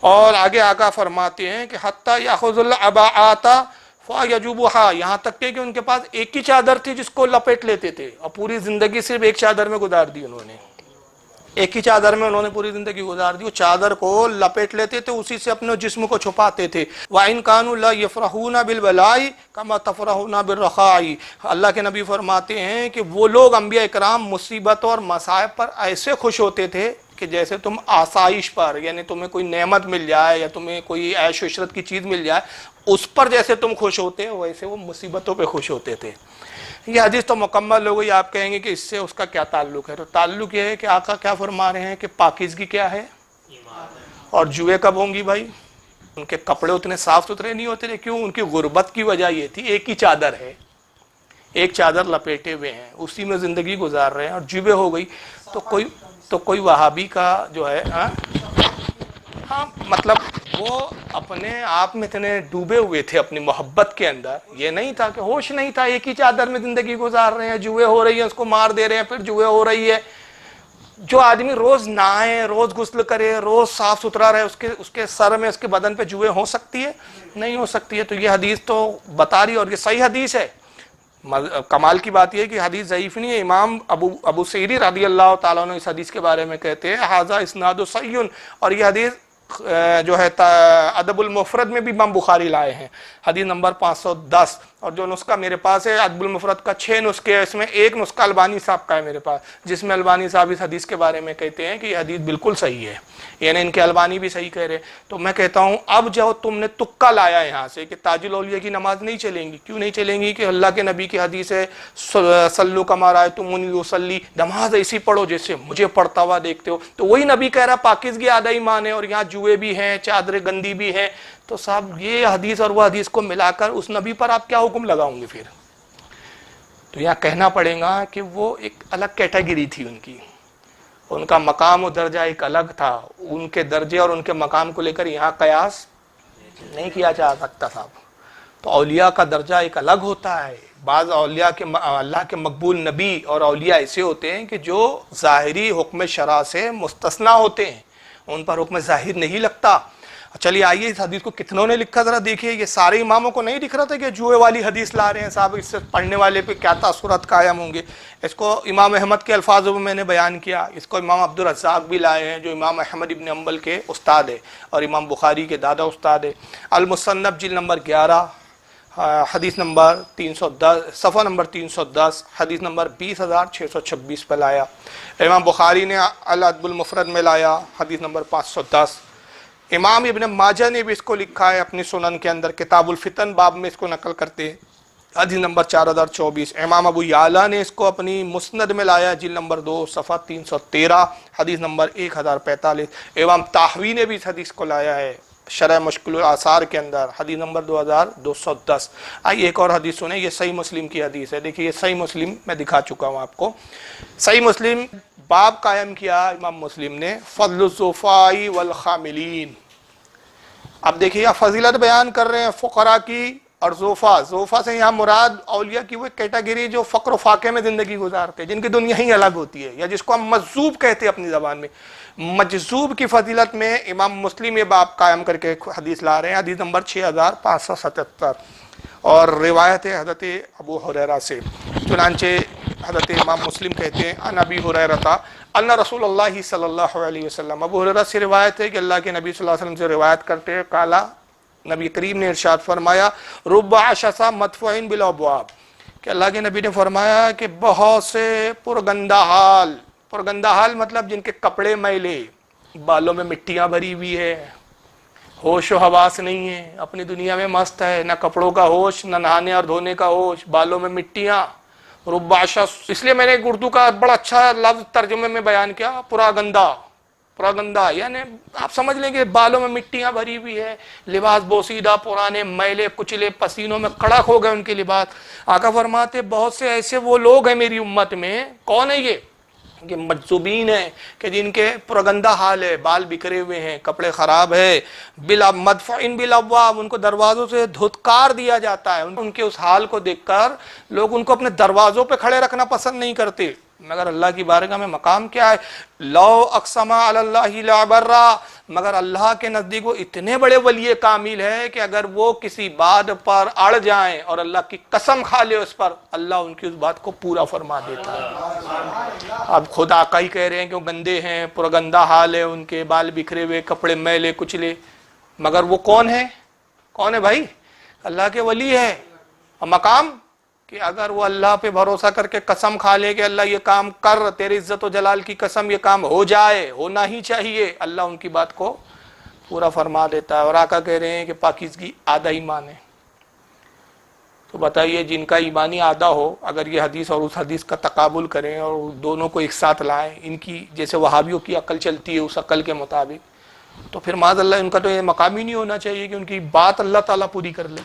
اور آگے آقا فرماتے ہیں کہ حتیٰ یاخذ العباءۃ فیجبھا، یہاں تک کہ ان کے پاس ایک ہی چادر تھی جس کو لپیٹ لیتے تھے اور پوری زندگی صرف ایک چادر میں گزار دی انہوں نے، ایک ہی چادر میں انہوں نے پوری زندگی گزار دی، وہ چادر کو لپیٹ لیتے تھے، اسی سے اپنے جسم کو چھپاتے تھے۔ وَإِنْ كَانُوا لَا يَفْرَحُونَ بِالْبَلَاءِ كَمَا تَفْرَحُونَ بِالرَّخَاءِ، اللہ کے نبی فرماتے ہیں کہ وہ لوگ انبیاء کرام مصیبتوں اور مصائب پر ایسے خوش ہوتے تھے کہ جیسے تم آسائش پر، یعنی تمہیں کوئی نعمت مل جائے یا تمہیں کوئی عیش و عشرت کی چیز مل جائے اس پر جیسے تم خوش ہوتے ہو ویسے وہ مصیبتوں پہ خوش ہوتے تھے۔ یہ حدیث تو مکمل ہو گئی، آپ کہیں گے کہ اس سے اس کا کیا تعلق ہے؟ تو تعلق یہ ہے کہ آقا کیا فرما رہے ہیں کہ پاکیزگی کیا ہے، اور جوئے کب ہوں گی بھائی؟ ان کے کپڑے اتنے صاف ستھرے نہیں ہوتے، کیوں؟ ان کی غربت کی وجہ یہ تھی، ایک ہی چادر ہے، ایک چادر لپیٹے ہوئے ہیں، اسی میں زندگی گزار رہے ہیں، اور جوئے ہو گئی تو کوئی وہابی کا جو ہے ہاں مطلب وہ اپنے آپ میں اتنے ڈوبے ہوئے تھے اپنی محبت کے اندر، یہ نہیں تھا کہ ہوش نہیں تھا، ایک ہی چادر میں زندگی گزار رہے ہیں، جوئے ہو رہی ہیں اس کو مار دے رہے ہیں، پھر جوئے ہو رہی ہے۔ جو آدمی روز نہائے، روز غسل کرے، روز صاف ستھرا رہے، اس کے سر میں، اس کے بدن پہ جوئے ہو سکتی ہے؟ نہیں ہو سکتی ہے۔ تو یہ حدیث تو بتا رہی، اور یہ صحیح حدیث ہے۔ کمال کی بات یہ ہے کہ حدیث ضعیف نہیں ہے، امام ابو سعید رضی اللہ تعالیٰ عنہ اس حدیث کے بارے میں کہتے ہیں ھذا اسناد صحیح، اور یہ حدیث جو ہے ادب المفرد میں بھی امام بخاری لائے ہیں، حدیث نمبر 510، اور جو نسخہ میرے پاس ہے ادب المفرد کا 6 نسخے ہیں، اس میں ایک نسخہ البانی صاحب کا ہے میرے پاس، جس میں البانی صاحب اس حدیث کے بارے میں کہتے ہیں کہ یہ حدیث بالکل صحیح ہے، یعنی ان کے البانی بھی صحیح کہہ رہے۔ تو میں کہتا ہوں اب جو تم نے تکا لایا یہاں سے کہ تاج الاولیاء کی نماز نہیں چلیں گی، کیوں نہیں چلیں گی؟ کہ اللہ کے نبی کی حدیث ہے صلو کما رأیتمونی اصلی، نماز ایسی پڑھو جیسے مجھے پڑھتا ہوا دیکھتے ہو۔ تو وہی نبی کہہ رہا پاکیزگی آدھا ایمان ہے، اور یہاں جوئے بھی ہیں، چادریں گندی بھی ہیں، تو صاحب یہ حدیث اور وہ حدیث کو ملا کر اس نبی پر آپ کیا حکم لگاؤں گے پھر؟ تو یہاں کہنا پڑے گا کہ وہ ایک الگ کیٹیگری تھی ان کی، ان کا مقام و درجہ ایک الگ تھا، ان کے درجے اور ان کے مقام کو لے کر یہاں قیاس نہیں کیا جا سکتا صاحب۔ تو اولیاء کا درجہ ایک الگ ہوتا ہے، بعض اولیاء کے اللہ کے مقبول نبی اور اولیاء ایسے ہوتے ہیں کہ جو ظاہری حکم شرع سے مستثنا ہوتے ہیں، ان پر حکم ظاہر نہیں لگتا۔ چلیے آئیے اس حدیث کو کتنوں نے لکھا ذرا دیکھیے، یہ سارے اماموں کو نہیں دکھ رہا تھا کہ جوئے والی حدیث لا رہے ہیں صاحب، اس سے پڑھنے والے پہ کیا تاثرات قائم ہوں گے۔ اس کو امام احمد کے الفاظوں میں نے بیان کیا، اس کو امام عبدالرزاق بھی لائے ہیں جو امام احمد ابن حنبل کے استاد ہے اور امام بخاری کے دادا استاد ہے۔ المصنف جلد نمبر 11 حدیث نمبر 310، صفحہ نمبر 310، حدیث نمبر 20,626 پہ لایا۔ امام بخاری نے الادب المفرد میں لایا، حدیث نمبر 510۔ امام ابن ماجہ نے بھی اس کو لکھا ہے اپنی سنن کے اندر، کتاب الفتن باب میں اس کو نقل کرتے ہیں، حدیث نمبر 4024۔ امام ابو یعلا نے اس کو اپنی مسند میں لایا، جلد نمبر 2 صفحہ 313، حدیث نمبر 1045۔ امام طاحوی نے بھی اس حدیث کو لایا ہے شرح مشکل الآثار کے اندر، حدیث نمبر 2210۔ آئیے ایک اور حدیث سنیں، یہ صحیح مسلم کی حدیث ہے، دیکھیے یہ صحیح مسلم میں دکھا چکا ہوں آپ کو۔ صحیح مسلم باب قائم کیا امام مسلم نے، فضل الضعفاء والخاملین۔ اب دیکھیے آپ فضیلت بیان کر رہے ہیں فقراء کی اور ضعفاء سے یہاں مراد اولیاء کی وہ کیٹیگری جو فقر و فاقے میں زندگی گزارتے ہیں، جن کی دنیا ہی الگ ہوتی ہے، یا جس کو ہم مجذوب کہتے ہیں اپنی زبان میں۔ مجذوب کی فضیلت میں امام مسلم یہ باب قائم کر کے حدیث لا رہے ہیں، حدیث نمبر 6577، اور روایت ہے حضرت ابو ہریرہ سے۔ چنانچہ حضرت امام مسلم کہتے ہیں عن ابی ہریرہ ان رسول اللہ صلی اللہ علیہ وسلم، ابو ہریرہ سے روایت ہے کہ اللہ کے نبی صلی اللہ علیہ وسلم سے روایت کرتے ہیں، قالا، نبی کریم نے ارشاد فرمایا، رب عشص مدفوع بالابواب، کہ اللہ کے نبی نے فرمایا کہ بہت سے پرگندہ حال مطلب جن کے کپڑے میلے، بالوں میں مٹیاں بھری ہوئی ہے، ہوش و حواس نہیں ہے، اپنی دنیا میں مست ہے، نہ کپڑوں کا ہوش، نہ نہانے اور دھونے کا ہوش، بالوں میں مٹیاں. رباشا، اس لیے میں نے ایک اردو کا بڑا اچھا لفظ ترجمے میں بیان کیا، پراگندہ. پراگندہ یعنی آپ سمجھ لیں کہ بالوں میں مٹیاں بھری ہوئی ہے، لباس بوسیدہ، پرانے، میلے کچلے، پسینوں میں کڑک ہو گئے ان کے لباس. آقا فرماتے بہت سے ایسے وہ لوگ ہیں میری امت میں. کون ہے یہ؟ کہ مجذوبین ہیں، کہ جن کے پرگندہ حال ہے، بال بکھرے ہوئے ہیں، کپڑے خراب ہے، بلا مدفعن بالابواب، ان کو دروازوں سے دھتکار دیا جاتا ہے. ان کے اس حال کو دیکھ کر لوگ ان کو اپنے دروازوں پہ کھڑے رکھنا پسند نہیں کرتے. مگر اللہ کی بارگاہ میں مقام کیا ہے؟ لو اقسم علی اللہ لابرہ، مگر اللہ کے نزدیک وہ اتنے بڑے ولی کامل ہے کہ اگر وہ کسی بات پر اڑ جائیں اور اللہ کی قسم کھا لے اس پر، اللہ ان کی اس بات کو پورا فرما دیتا ہے. اب خود آقا ہی کہہ رہے ہیں کہ وہ گندے ہیں، پرگندہ حال ہے ان کے، بال بکھرے ہوئے، کپڑے میلے کچلے، مگر وہ کون ہے؟ کون ہے بھائی؟ اللہ کے ولی ہے. اور مقام کہ اگر وہ اللہ پہ بھروسہ کر کے قسم کھا لے کہ اللہ یہ کام کر، تیری عزت و جلال کی قسم یہ کام ہو جائے، ہونا ہی چاہیے، اللہ ان کی بات کو پورا فرما دیتا ہے. اور آقا کہہ رہے ہیں کہ پاکیزگی آدھا ایمان ہے. تو بتائیے جن کا ایمانی آدھا ہو، اگر یہ حدیث اور اس حدیث کا تقابل کریں اور دونوں کو ایک ساتھ لائیں، ان کی جیسے وہابیوں کی عقل چلتی ہے اس عقل کے مطابق، تو پھر معاذ اللہ ان کا تو یہ مقام ہی نہیں ہونا چاہیے کہ ان کی بات اللہ تعالیٰ پوری کر لے.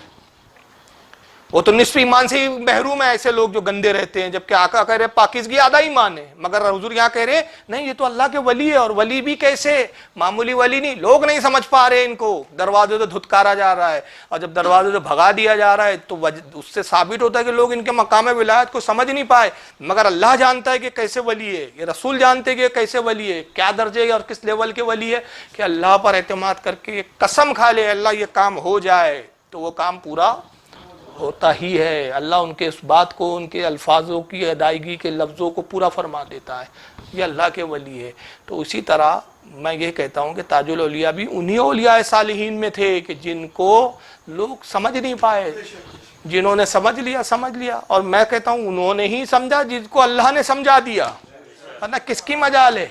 وہ تو نصف ایمان سے ہی محروم ہے ایسے لوگ جو گندے رہتے ہیں، جبکہ آقا کہہ رہے پاکیزگی آدھا ایمان ہے. مگر حضور یہاں کہہ رہے نہیں، یہ تو اللہ کے ولی ہے، اور ولی بھی کیسے؟ معمولی ولی نہیں. لوگ نہیں سمجھ پا رہے ان کو، دروازے سے دھتکارا جا رہا ہے، اور جب دروازے سے بھگا دیا جا رہا ہے تو اس سے ثابت ہوتا ہے کہ لوگ ان کے مقام ولایت کو سمجھ نہیں پائے. مگر اللہ جانتا ہے کہ کیسے ولی ہے، یہ رسول جانتے ہیں کہ کیسے ولی ہے، کیا درجے اور کس لیول کے ولی ہے، کہ اللہ پر اعتماد کر کے قسم کھا لے اللہ یہ کام ہو جائے تو وہ کام پورا ہوتا ہی ہے. اللہ ان کے اس بات کو، ان کے الفاظوں کی ادائیگی کے لفظوں کو پورا فرما دیتا ہے. یہ اللہ کے ولی ہے. تو اسی طرح میں یہ کہتا ہوں کہ تاج الاولیاء بھی انہی اولیاء صالحین میں تھے کہ جن کو لوگ سمجھ نہیں پائے، جنہوں نے سمجھ لیا. اور میں کہتا ہوں انہوں نے ہی سمجھا جس کو اللہ نے سمجھا دیا، ورنہ کس کی مجال ہے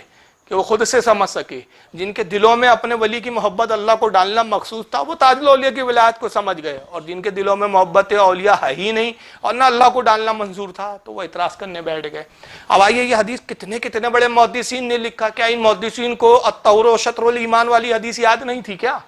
کہ وہ خود سے سمجھ سکے. جن کے دلوں میں اپنے ولی کی محبت اللہ کو ڈالنا مخصوص تھا، وہ تاج الاولیاء کی ولایت کو سمجھ گئے. اور جن کے دلوں میں محبت اولیاء ہے ہی نہیں اور نہ اللہ کو ڈالنا منظور تھا، تو وہ اعتراض کرنے بیٹھ گئے. اب آئیے یہ حدیث کتنے بڑے محدثین نے لکھا. کیا ان محدثین کو الطہور و شطر الایمان والی حدیث یاد نہیں تھی کیا؟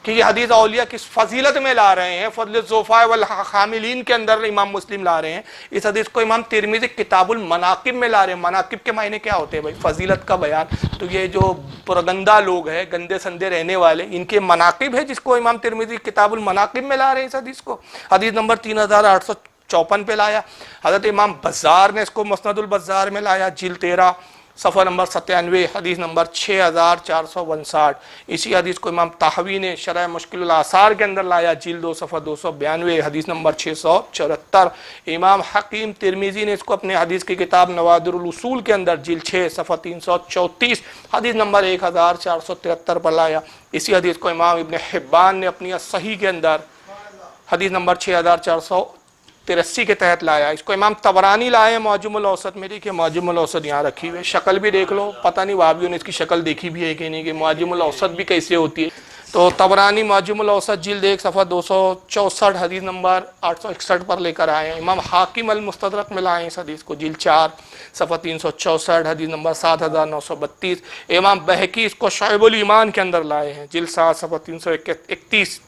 کہ یہ حدیث اولیاء کس فضیلت میں لا رہے ہیں، فضل الضعفاء والحاملین کے اندر امام مسلم لا رہے ہیں. اس حدیث کو امام ترمذی کتاب المناقب میں لا رہے ہیں. مناقب کے معنی کیا ہوتے ہیں بھائی؟ فضیلت کا بیان. تو یہ جو پرگندہ لوگ ہیں، گندے سندے رہنے والے، ان کے مناقب ہے جس کو امام ترمذی کتاب المناقب میں لا رہے ہیں اس حدیث کو. حدیث نمبر 3854 پہ لایا. حضرت امام بزار نے اس کو مسند البزار میں لایا، جلد 13 صفحہ نمبر 97، حدیث نمبر 6459. اسی حدیث کو امام طحاوی نے شرح مشکل الاثار کے اندر لایا، جلد 2 صفحہ 292، حدیث نمبر 674. امام حکیم ترمذی نے اس کو اپنے حدیث کی کتاب نوادر الاصول کے اندر جلد 6 صفحہ 334، حدیث نمبر 1473 پر لایا. اسی حدیث کو امام ابن حبان نے اپنی صحیح کے اندر حدیث نمبر 6483 کے تحت لایا. اس کو امام طبرانی لائے معجم الاوسط میں. دیکھیے معجم الاوسط یہاں رکھی ہوئی ہے، شکل بھی دیکھ لو، پتہ نہیں وہابیوں نے اس کی شکل دیکھی بھی ہے کہ نہیں، کہ معجم الاوسط بھی کیسے ہوتی ہے. تو طبرانی معجم الاوسط جلد 1 صفحہ 264 حدیث نمبر 861 پر لے کر آئے ہیں. امام حاکم المستدرک میں لائے اس حدیث کو، جلد 4 صفحہ 364 حدیث نمبر 7932. امام بہقی اس کو شعب الایمان کے اندر لائے ہیں، جلد 7 صفحہ 331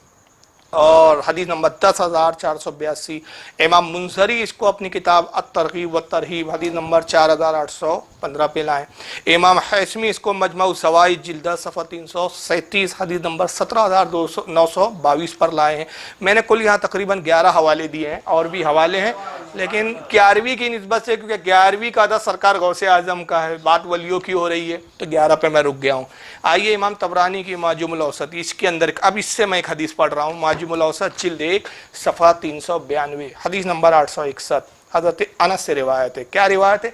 اور حدیث نمبر 10482. امام منذری اس کو اپنی کتاب الترغیب والترہیب حدیث نمبر 4815 پہ لائیں. امام حیثمی اس کو مجمع الزوائد جلد 10 صفحہ 337 حدیث نمبر 17922 پر لائے ہیں. میں نے کل یہاں تقریباً 11 حوالے دیے ہیں، اور بھی حوالے ہیں، لیکن 11ویں کی نسبت سے، کیونکہ 11ویں کا عدد سرکار غوث اعظم کا ہے، بات ولیوں کی ہو رہی ہے، تو 11 پہ میں رک گیا ہوں. آئیے امام طبرانی کی معجم الاوسط، اس کے اندر اب اس سے میں ایک حدیث پڑھ رہا ہوں. معجم الاوسط جلد 1 صفحہ 392 حدیث نمبر 861. حضرت انس سے روایت ہے. کیا روایت ہے؟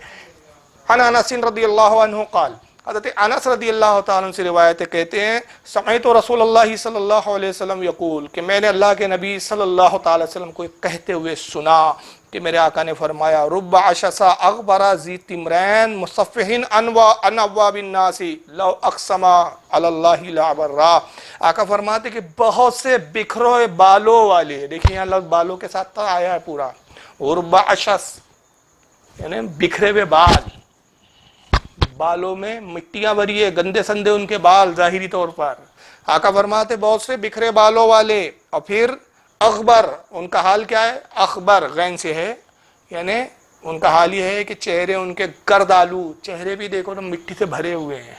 عن انس رضی اللہ عنہ قال حضرت انس رضی اللہ تعالیٰ عنہ سے روایت ہے، کہتے ہیں سمعت رسول اللہ صلی اللہ علیہ وسلم یقول، کہ میں نے اللہ کے نبی صلی اللہ تعالی وسلم کو کہتے ہوئے سنا کہ میرے آقا نے فرمایا رب عشسا اغبر ذی تمرین مصفحن عن ابواب الناس لو اقسم علی اللہ لابرا۔ آقا فرماتے کہ بہت سے بکھروئے بالوں والے، دیکھیں یہاں لفظ بالوں کے ساتھ آیا ہے پورا، رب عشس یعنی بکھرے ہوئے بال، بالوں میں مٹیاں بھری ہے، گندے سندے ان کے بال ظاہری طور پر۔ آقا فرماتے بہت سے بکھرے بالوں والے، اور پھر اخبر، ان کا حال کیا ہے؟ اخبر غین سے ہے، یعنی ان کا حال یہ ہے کہ چہرے ان کے گرد آلو، چہرے بھی دیکھو تو مٹی سے بھرے ہوئے ہیں،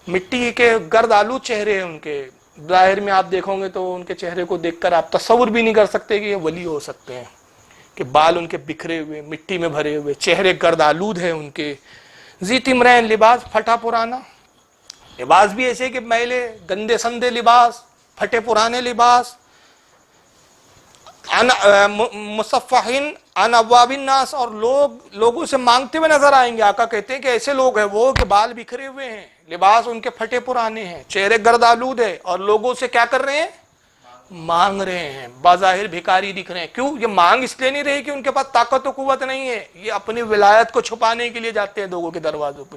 مٹی کے گرد آلو چہرے ہیں ان کے۔ ظاہر میں آپ دیکھو گے تو ان کے چہرے کو دیکھ کر آپ تصور بھی نہیں کر سکتے کہ یہ ولی ہو سکتے ہیں، کہ بال ان کے بکھرے ہوئے، مٹی میں بھرے ہوئے، چہرے گرد آلود ہیں ان کے۔ ذی تمرین، لباس پھٹا پرانا، لباس بھی ایسے کہ میلے گندے سندے لباس، پھٹے پرانے لباس، مصفحین عن ابواب الناس، اور لوگوں سے مانگتے ہوئے نظر آئیں گے۔ آقا کہتے ہیں کہ ایسے لوگ ہیں وہ کہ بال بکھرے ہوئے ہیں، لباس ان کے پھٹے پرانے ہیں، چہرے گرد آلود ہے، اور لوگوں سے کیا کر رہے ہیں؟ مانگ رہے ہیں، بظاہر بھکاری دکھ رہے ہیں۔ کیوں؟ یہ مانگ اس لیے نہیں رہی کہ ان کے پاس طاقت و قوت نہیں ہے، یہ اپنی ولایت کو چھپانے کے لیے جاتے ہیں لوگوں کے دروازوں پہ،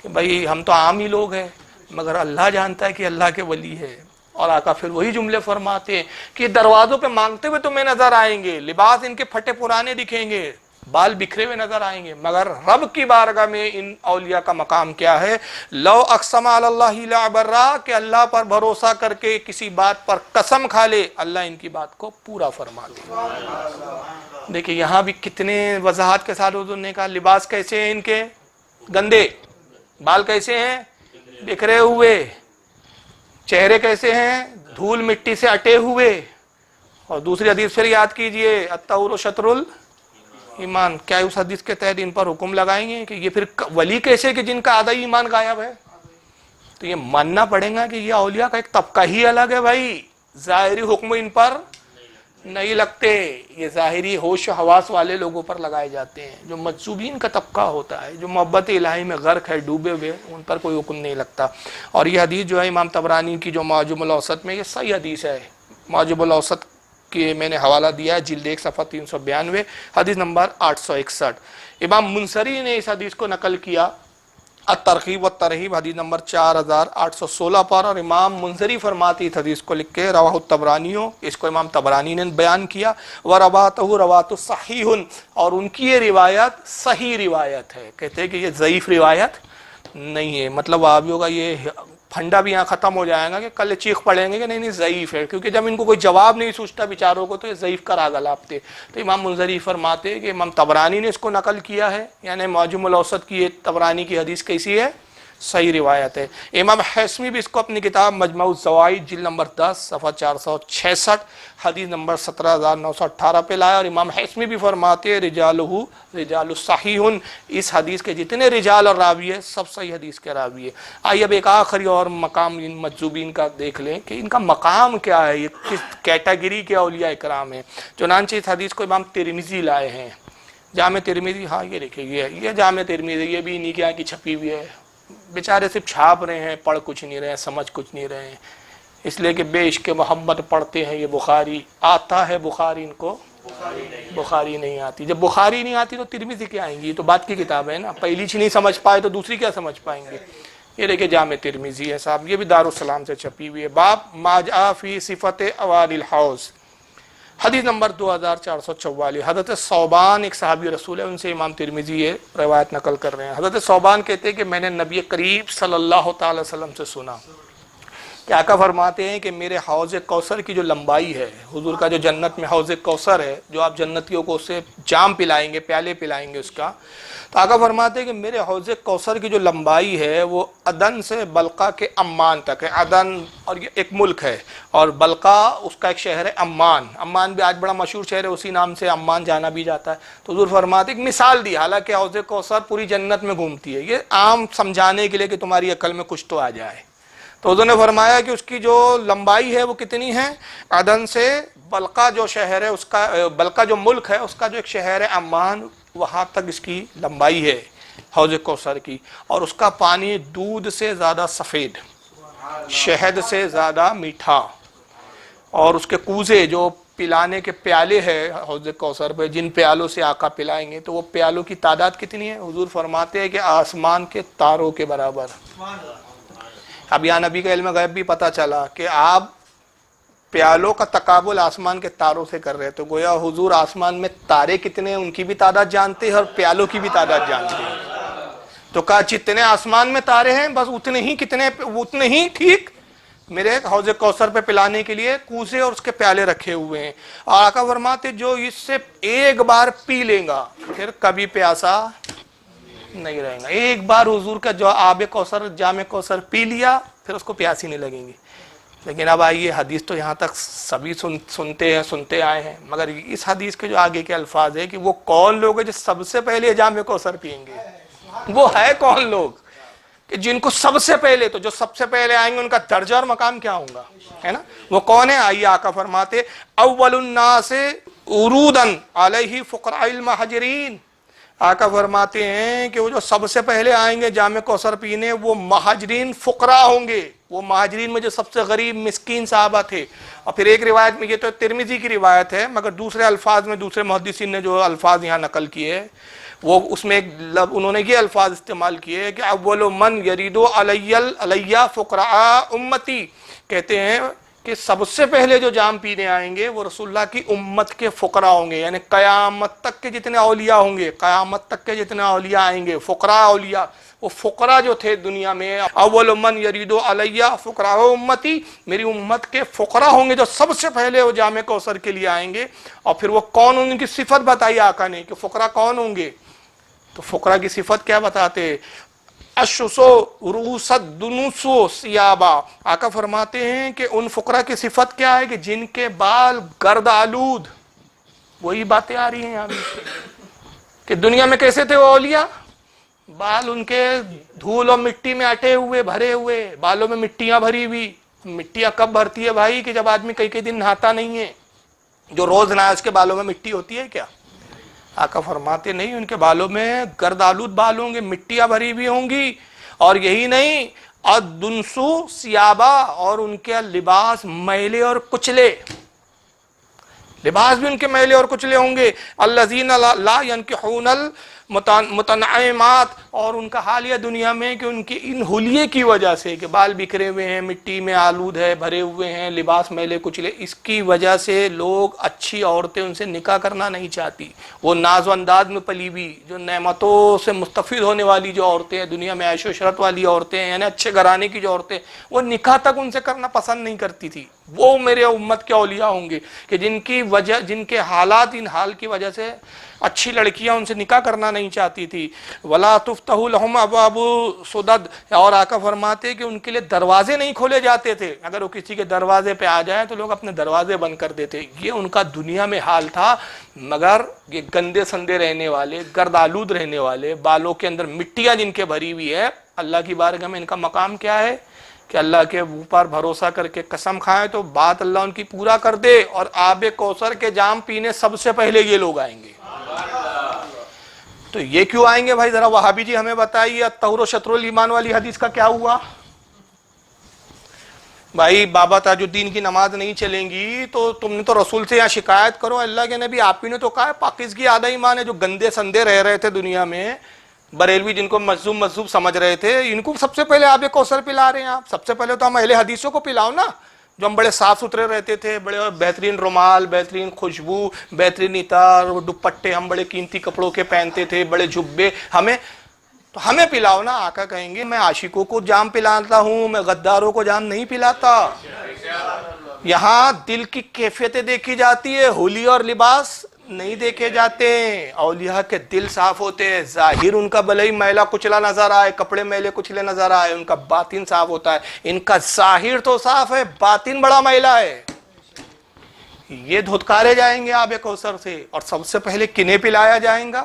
کہ بھائی ہم تو عام ہی لوگ ہیں، مگر اللہ جانتا ہے کہ اللہ کے ولی ہے۔ اور آقا پھر وہی جملے فرماتے ہیں کہ دروازوں پہ مانگتے ہوئے تمہیں نظر آئیں گے، لباس ان کے پھٹے پرانے دکھیں گے، بال بکھرے ہوئے نظر آئیں گے، مگر رب کی بارگاہ میں ان اولیاء کا مقام کیا ہے؟ لو اقسم علی اللہ لابرا، کہ اللہ پر بھروسہ کر کے کسی بات پر قسم کھا لے، اللہ ان کی بات کو پورا فرما دے۔ دیکھیں یہاں بھی کتنے وضاحت کے ساتھ حضور نے کہا لباس کیسے ہیں ان کے؟ گندے، بال کیسے ہیں؟ بکھرے ہوئے، چہرے کیسے ہیں؟ دھول مٹی سے اٹے ہوئے۔ اور دوسری حدیث پھر یاد کیجئے، الطہور شطر ایمان، کیا اس حدیث کے تحت ان پر حکم لگائیں گے کہ یہ پھر ولی کیسے کہ جن کا آدھا ایمان غائب ہے؟ تو یہ ماننا پڑے گا کہ یہ اولیاء کا ایک طبقہ ہی الگ ہے بھائی، ظاہری حکم ان پر نہیں لگتے، یہ ظاہری ہوش و حواس والے لوگوں پر لگائے جاتے ہیں۔ جو مجذوبین کا طبقہ ہوتا ہے، جو محبت الہی میں غرق ہے، ڈوبے ہوئے، ان پر کوئی حکم نہیں لگتا۔ اور یہ حدیث جو ہے امام طبرانی کی جو معجم الاوسط میں، یہ صحیح حدیث ہے۔ معجم الاوسط کہ میں نے حوالہ دیا ہے، جلد 1 صفحہ 392، حدیث نمبر 861۔ امام منصری نے اس حدیث کو نقل کیا الترغیب والترہیب حدیث نمبر 4816 پر، اور امام منذری فرماتی اس حدیث کو لکھ کے رواہ الطبرانیوں، اس کو امام طبرانی نے بیان کیا، ورواۃہ رواۃ صحیح، اور ان کی یہ روایت صحیح روایت ہے۔ کہتے ہیں کہ یہ ضعیف روایت نہیں ہے، مطلب وہابیوں کا یہ پھنڈا بھی یہاں ختم ہو جائے گا کہ کل چیخ پڑیں گے کہ نہیں ضعیف ہے، کیونکہ جب ان کو کوئی جواب نہیں سوچتا بیچاروں کو تو یہ ضعیف کرا گلاپتے۔ تو امام منذری فرماتے کہ امام طبرانی نے اس کو نقل کیا ہے، یعنی معجم الاوسط کی یہ طبرانی کی حدیث کیسی ہے؟ صحیح روایت ہے۔ امام حیثمی بھی اس کو اپنی کتاب مجمع الزوائد جلد نمبر 10 صفحہ 466 حدیث نمبر 17918 پہ لایا، اور امام حیثمی بھی فرماتے ہیں رجالہ رجال صحیح، اس حدیث کے جتنے رجال اور راوی ہیں سب صحیح حدیث کے راوی ہیں۔ آئیے اب ایک آخری اور مقام ان مجذوبین کا دیکھ لیں کہ ان کا مقام کیا ہے، یہ کس کیٹیگری کے اولیاء اکرام ہیں۔ چنانچہ اس حدیث کو امام ترمذی لائے ہیں، جامع ترمذی، ہاں یہ دیکھیں یہ جامع ترمذی، یہ بھی انہی کے یہاں کی چھپی ہوئی ہے، بیچارے صرف چھاپ رہے ہیں، پڑھ کچھ نہیں رہے ہیں، سمجھ کچھ نہیں رہے ہیں، اس لیے کہ بے عشق محمد پڑھتے ہیں۔ یہ بخاری آتا ہے، بخاری ان کو بخاری نہیں آتی، جب بخاری نہیں آتی تو ترمذی کیا آئیں گی؟ یہ تو بات کی کتاب ہے نا، پہلی چیز نہیں سمجھ پائے تو دوسری کیا سمجھ پائیں گے؟ یہ دیکھیں جامع ترمذی ہے صاحب، یہ بھی دارالسلام سے چھپی ہوئی ہے۔ باب ما جاء فی صفت اوار الحوض، حدیث نمبر 2444۔ حضرت ثوبان ایک صحابی رسول ہے، ان سے امام ترمذی یہ روایت نقل کر رہے ہیں۔ حضرت ثوبان کہتے ہیں کہ میں نے نبی کریم صلی اللہ تعالی وسلم سے سنا کہ آقا فرماتے ہیں کہ میرے حوض کوثر کی جو لمبائی ہے، حضور کا جو جنت میں حوض کوثر ہے، جو آپ جنتیوں کو اسے جام پلائیں گے، پیالے پلائیں گے اس کا، تو آقا فرماتے ہیں کہ میرے حوض کوثر کی جو لمبائی ہے وہ عدن سے بلقا کے عمان تک ہے۔ عدن اور یہ ایک ملک ہے، اور بلقا اس کا ایک شہر ہے عمان۔ عمان بھی آج بڑا مشہور شہر ہے، اسی نام سے عمان جانا بھی جاتا ہے۔ تو حضور فرماتے ہیں ایک مثال دی، حالانکہ حوض کوثر پوری جنت میں گھومتی ہے، یہ عام سمجھانے کے لیے کہ تمہاری عقل میں کچھ تو آ جائے۔ تو حضور نے فرمایا کہ اس کی جو لمبائی ہے وہ کتنی ہے؟ عدن سے بلقا جو شہر ہے، اس کا بلقا جو ملک ہے، اس کا جو ایک شہر ہے عمان، وہاں تک اس کی لمبائی ہے۔ حوض کوثر کی، اور اس کا پانی دودھ سے زیادہ سفید، شہد سے زیادہ میٹھا، اور اس کے کوزے جو پلانے کے پیالے ہیں حوض کوثر پہ، جن پیالوں سے آقا پلائیں گے، تو وہ پیالوں کی تعداد کتنی ہے؟ حضور فرماتے ہیں کہ آسمان کے تاروں کے برابر۔ اب یہاں نبی کا علم غیب بھی پتہ چلا کہ آپ پیالوں کا تقابل آسمان کے تاروں سے کر رہے، تو گویا حضور آسمان میں تارے کتنے ہیں ان کی بھی تعداد جانتے ہیں اور پیالوں کی بھی تعداد جانتے ہیں۔ تو کہا جتنے آسمان میں تارے ہیں بس اتنے ہی ٹھیک میرے حوض کوثر پہ پلانے کے لیے کوزے اور اس کے پیالے رکھے ہوئے ہیں۔ اور آقا فرماتے جو اس سے ایک بار پی لیں گا پھر کبھی پیاسا نہیں رہے گا۔ ایک بار حضور کا جو آب کوثر، جام کوثر پی لیا پھر اس کو پیاسی نہیں لگیں گی۔ لیکن اب آئیے، حدیث تو یہاں تک سبھی سنتے آئے ہیں، مگر اس حدیث کے جو آگے کے الفاظ ہے کہ وہ کون لوگ ہیں جو سب سے پہلے جام کوثر پئیں گے؟ وہ ہے کون لوگ کہ جن کو سب سے پہلے، تو جو سب سے پہلے آئیں گے ان کا درجہ اور مقام کیا ہوگا، ہے نا؟ وہ کون ہے؟ آئیے آقا فرماتے اول الناس عرودا علیہ فقراء المہاجرین۔ آقا فرماتے ہیں کہ وہ جو سب سے پہلے آئیں گے جام کوثر پینے وہ مہاجرین فقراء ہوں گے۔ وہ مہاجرین میں جو سب سے غریب مسکین صحابہ تھے۔ اور پھر ایک روایت میں، یہ تو ترمذی کی روایت ہے مگر دوسرے الفاظ میں دوسرے محدثین نے جو الفاظ یہاں نقل کیے وہ اس میں انہوں نے یہ الفاظ استعمال کیے کہ اول من یرید علی فقراء امتی، کہتے ہیں کہ سب سے پہلے جو جام پینے آئیں گے وہ رسول اللہ کی امت کے فقراء ہوں گے، یعنی قیامت تک کے جتنے اولیاء ہوں گے، قیامت تک کے جتنے اولیاء آئیں گے فقراء اولیاء، وہ فقراء جو تھے دنیا میں، اول من یرید علی فقراء امتی، میری امت کے فقراء ہوں گے جو سب سے پہلے وہ جام کوثر کے لیے آئیں گے۔ اور پھر وہ کون، ان کی صفت بتائی آقا نے کہ فقراء کون ہوں گے، تو فقراء کی صفت کیا بتاتے؟ اشسو روسد دنوسو سیابا۔ آقا فرماتے ہیں کہ ان فقراء کی صفت کیا ہے کہ جن کے بال گرد آلود، وہی باتیں آ رہی ہیں یہاں بھی کہ دنیا میں کیسے تھے وہ اولیاء، بال ان کے دھول اور مٹی میں اٹے ہوئے، بھرے ہوئے، بالوں میں مٹیاں بھری ہوئی۔ مٹیاں کب بھرتی ہے بھائی کہ جب آدمی کئی دن نہاتا نہیں ہے، جو روز نہائے اس کے بالوں میں مٹی ہوتی ہے کیا؟ آقا فرماتے نہیں، ان کے بالوں میں گرد آلود بال ہوں گے، مٹیاں بھری ہوئی ہوں گی۔ اور یہی نہیں، الدنسو سیابا، اور ان کے لباس میلے اور کچلے، لباس بھی ان کے میلے اور کچلے ہوں گے۔ الذین لا ینکحون المتنعمات، اور ان کا حال یہ دنیا میں کہ ان کی ان حلیے کی وجہ سے کہ بال بکھرے ہوئے ہیں، مٹی میں آلود ہے، بھرے ہوئے ہیں، لباس میلے کچلے، اس کی وجہ سے لوگ اچھی عورتیں ان سے نکاح کرنا نہیں چاہتی۔ وہ ناز و انداز میں پلی ہوئی جو نعمتوں سے مستفید ہونے والی جو عورتیں ہیں دنیا میں، عیش و عشرت والی عورتیں ہیں، یعنی اچھے گھرانے کی جو عورتیں، وہ نکاح تک ان سے کرنا پسند نہیں کرتی تھی۔ وہ میرے امت کے اولیاء ہوں گے کہ جن کے حالات، ان حال کی وجہ سے اچھی لڑکیاں ان سے نکاح کرنا نہیں چاہتی تھی۔ وَلَا تُفْتَحُ لَهُمْ أَبْوَابُ سُدَدٍ، اور آقا فرماتے کہ ان کے لیے دروازے نہیں کھولے جاتے تھے، اگر وہ کسی کے دروازے پہ آ جائیں تو لوگ اپنے دروازے بند کر دیتے۔ یہ ان کا دنیا میں حال تھا، مگر یہ گندے سندے رہنے والے، گرد آلود رہنے والے، بالوں کے اندر مٹیاں جن کے بھری ہوئی ہے، اللہ کی بارگاہ میں ان کا مقام کیا ہے کہ اللہ کے اوپر بھروسہ کر کے قسم کھائیں تو بات اللہ ان کی پورا کر دے، اور آب کوثر کے جام پینے سب سے پہلے یہ لوگ آئیں گے۔ تو یہ کیوں آئیں گے بھائی؟ ذرا وہابی جی ہمیں بتائیے، الطہور شطر الایمان والی حدیث کا کیا ہوا؟ بھائی بابا تاج الدین کی نماز نہیں چلیں گی تو تم نے تو رسول سے یہاں شکایت کرو، اللہ کے نبی آپ ہی نے تو کہا ہے پاکیزگی آدھا ایمان ہے۔ جو گندے سندے رہ رہے تھے دنیا میں، بریلوی جن کو مذہوب سمجھ رہے تھے، ان کو سب سے پہلے آب کوثر پلا رہے ہیں آپ۔ سب سے پہلے تو ہم اہل حدیثوں کو پلاؤ نا، جو ہم بڑے صاف ستھرے رہتے تھے، بڑے بہترین رومال، بہترین خوشبو، بہترین عطر، دوپٹے ہم بڑے قیمتی کپڑوں کے پہنتے تھے، بڑے جبے، ہمیں پلاؤ نا۔ آقا کہیں گے میں عاشقوں کو جام پلاتا ہوں، میں غداروں کو جام نہیں پلاتا۔ یہاں دل کی کیفیتیں دیکھی جاتی ہے، حلی اور لباس نہیں دیکھے جاتے ہیں۔ اولیاء کے دل صاف ہوتے ہیں، ظاہر ان کا بھلے ہی میلا کچلا نظر آئے، کپڑے میلے کچلے نظر آئے، ان کا باطن صاف ہوتا ہے۔ ان کا ظاہر تو صاف ہے، باطن بڑا میلا ہے۔ یہ دھتکارے جائیں گے آب کوثر سے، اور سب سے پہلے کنہیں پلایا جائیں گا؟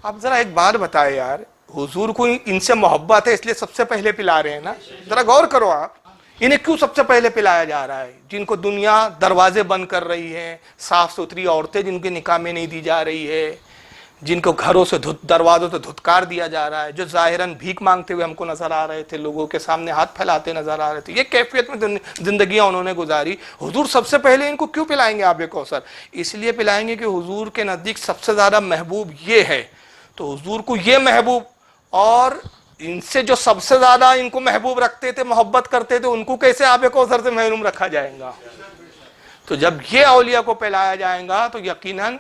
آپ ذرا ایک بات بتائے یار، حضور کو ان سے محبت ہے اس لیے سب سے پہلے پلا رہے ہیں نا؟ ذرا غور کرو آپ، انہیں کیوں سب سے پہلے پلایا جا رہا ہے؟ جن کو دنیا دروازے بند کر رہی ہے، صاف ستھری عورتیں جن کے نکاح میں نہیں دی جا رہی ہے، جن کو گھروں سے دروازوں سے دھتکار دیا جا رہا ہے، جو ظاہراً بھیک مانگتے ہوئے ہم کو نظر آ رہے تھے، لوگوں کے سامنے ہاتھ پھیلاتے نظر آ رہے تھے، یہ کیفیت میں زندگیاں انہوں نے گزاری. حضور سب سے پہلے ان کو کیوں پلائیں گے آب کوثر؟ اس لیے پلائیں گے کہ حضور کے نزدیک سب سے زیادہ محبوب یہ ہے. تو حضور کو یہ محبوب، اور ان سے جو سب سے زیادہ ان کو محبوب رکھتے تھے، محبت کرتے تھے، ان کو کیسے آب کوثر سے محروم رکھا جائے گا؟ تو جب یہ اولیاء کو پلایا جائے گا تو یقیناً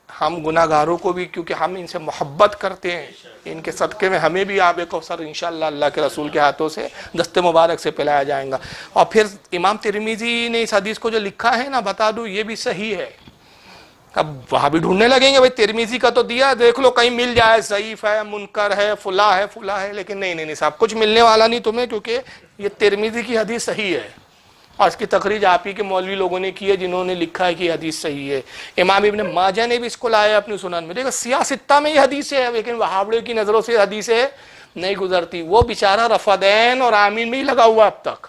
ہم گناہ گاروں کو بھی، کیونکہ ہم ان سے محبت کرتے ہیں، ان کے صدقے میں ہمیں بھی آب کوثر انشاءاللہ اللہ کے رسول کے ہاتھوں سے دست مبارک سے پلایا جائے گا. اور پھر امام ترمذی نے اس حدیث کو جو لکھا ہے نا، بتا دوں یہ بھی صحیح ہے. اب وہاں بھی ڈھونڈنے لگیں گے بھائی ترمذی کا تو دیا، دیکھ لو کہیں مل جائے، ضعیف ہے، منکر ہے، فلاں ہے، لیکن نہیں صاحب، کچھ ملنے والا نہیں تمہیں، کیونکہ یہ ترمذی کی حدیث صحیح ہے. اور اس کی تخریج آپ ہی کے مولوی لوگوں نے کی ہے جنہوں نے لکھا ہے کہ یہ حدیث صحیح ہے. امام ابن ماجہ نے بھی اس کو لایا اپنی سنن میں. دیکھو سیاہ ستہ میں یہ حدیث ہے، لیکن وہابڑے کی نظروں سے حدیثیں نہیں گزرتی. وہ بیچارہ رفدین اور آمین میں ہی لگا ہوا اب تک،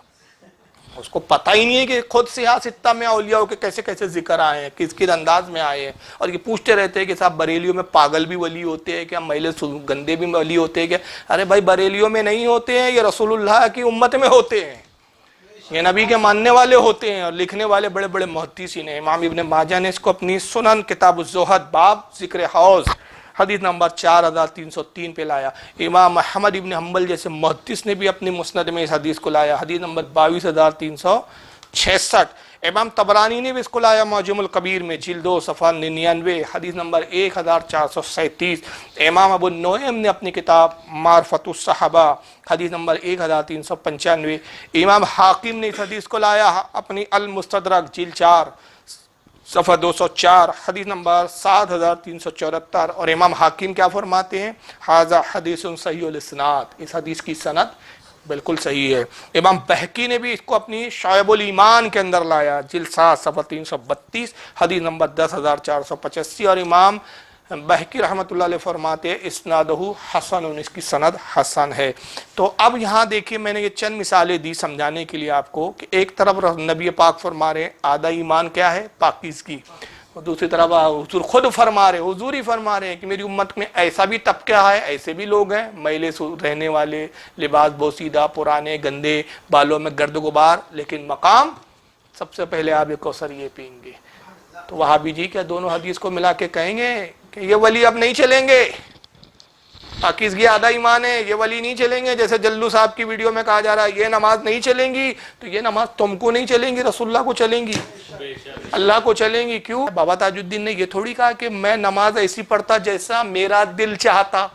اس کو پتہ ہی نہیں ہے کہ خود سیاہ ستہ میں اولیاء کے کیسے کیسے ذکر آئے ہیں، کس کس انداز میں آئے ہیں. اور یہ پوچھتے رہتے ہیں کہ صاحب بریلیوں میں پاگل بھی ولی ہوتے ہیں کیا، میلے گندے بھی ولی ہوتے ہیں کیا؟ ارے بھائی بریلیوں میں نہیں ہوتے ہیں، یہ رسول اللہ کی امت میں ہوتے ہیں، یہ نبی کے ماننے والے ہوتے ہیں. اور لکھنے والے بڑے بڑے محدثین ہیں. امام ابن ماجہ نے اس کو اپنی سنن کتاب الزہد باب ذکر حوض حدیث نمبر 4303 پہ لایا. امام احمد ابن حنبل جیسے محدث نے بھی اپنی مسند میں اس حدیث کو لایا، حدیث نمبر 22366. امام طبرانی نے بھی اس کو لایا معجم الکبیر میں جلد 2 صفحہ 99، حدیث نمبر 1437. امام ابو نعیم نے اپنی کتاب معرفت الصحابہ حدیث نمبر 1395. امام حاکم نے اس حدیث کو لایا اپنی المستدرک جلد 4 صفحہ 204، حدیث نمبر 7374. اور امام حاکم کیا فرماتے ہیں؟ ھذا حدیث صحیح الاسناد، اس حدیث کی سند بالکل صحیح ہے. امام بہقی نے بھی اس کو اپنی شعب الایمان کے اندر لایا جلد 7 صفحہ 332، حدیث نمبر 10485. اور امام بہقی رحمۃ اللہ علیہ فرماتے ہیں اسنادہ حسن، اس کی سند حسن ہے. تو اب یہاں دیکھیے میں نے یہ چند مثالیں دی سمجھانے کے لیے آپ کو کہ ایک طرف نبی پاک فرما رہے ہیں آدھا ایمان کیا ہے؟ پاکیزگی، اور دوسری طرف حضور خود فرما رہے، حضور ہی فرما رہے ہیں کہ میری امت میں ایسا بھی طبقہ ہے، ایسے بھی لوگ ہیں میلے رہنے والے، لباس بوسیدہ، پرانے گندے، بالوں میں گرد غبار، لیکن مقام سب سے پہلے آب کوثر یہ پئیں گے. تو وہابی جی کیا دونوں حدیث کو ملا کے کہیں گے کہ یہ ولی اب نہیں چلیں گے، پاکیزگی آدھا ایمان ہے، یہ ولی نہیں چلیں گے؟ جیسے جلو صاحب کی ویڈیو میں کہا جا رہا ہے یہ نماز نہیں چلیں گی، تو یہ نماز تم کو نہیں چلیں گی، رسول اللہ کو چلیں گی، اللہ کو چلیں گی. کیوں؟ بابا تاج الدین نے یہ تھوڑی کہا کہ میں نماز ایسی پڑھتا جیسا میرا دل چاہتا.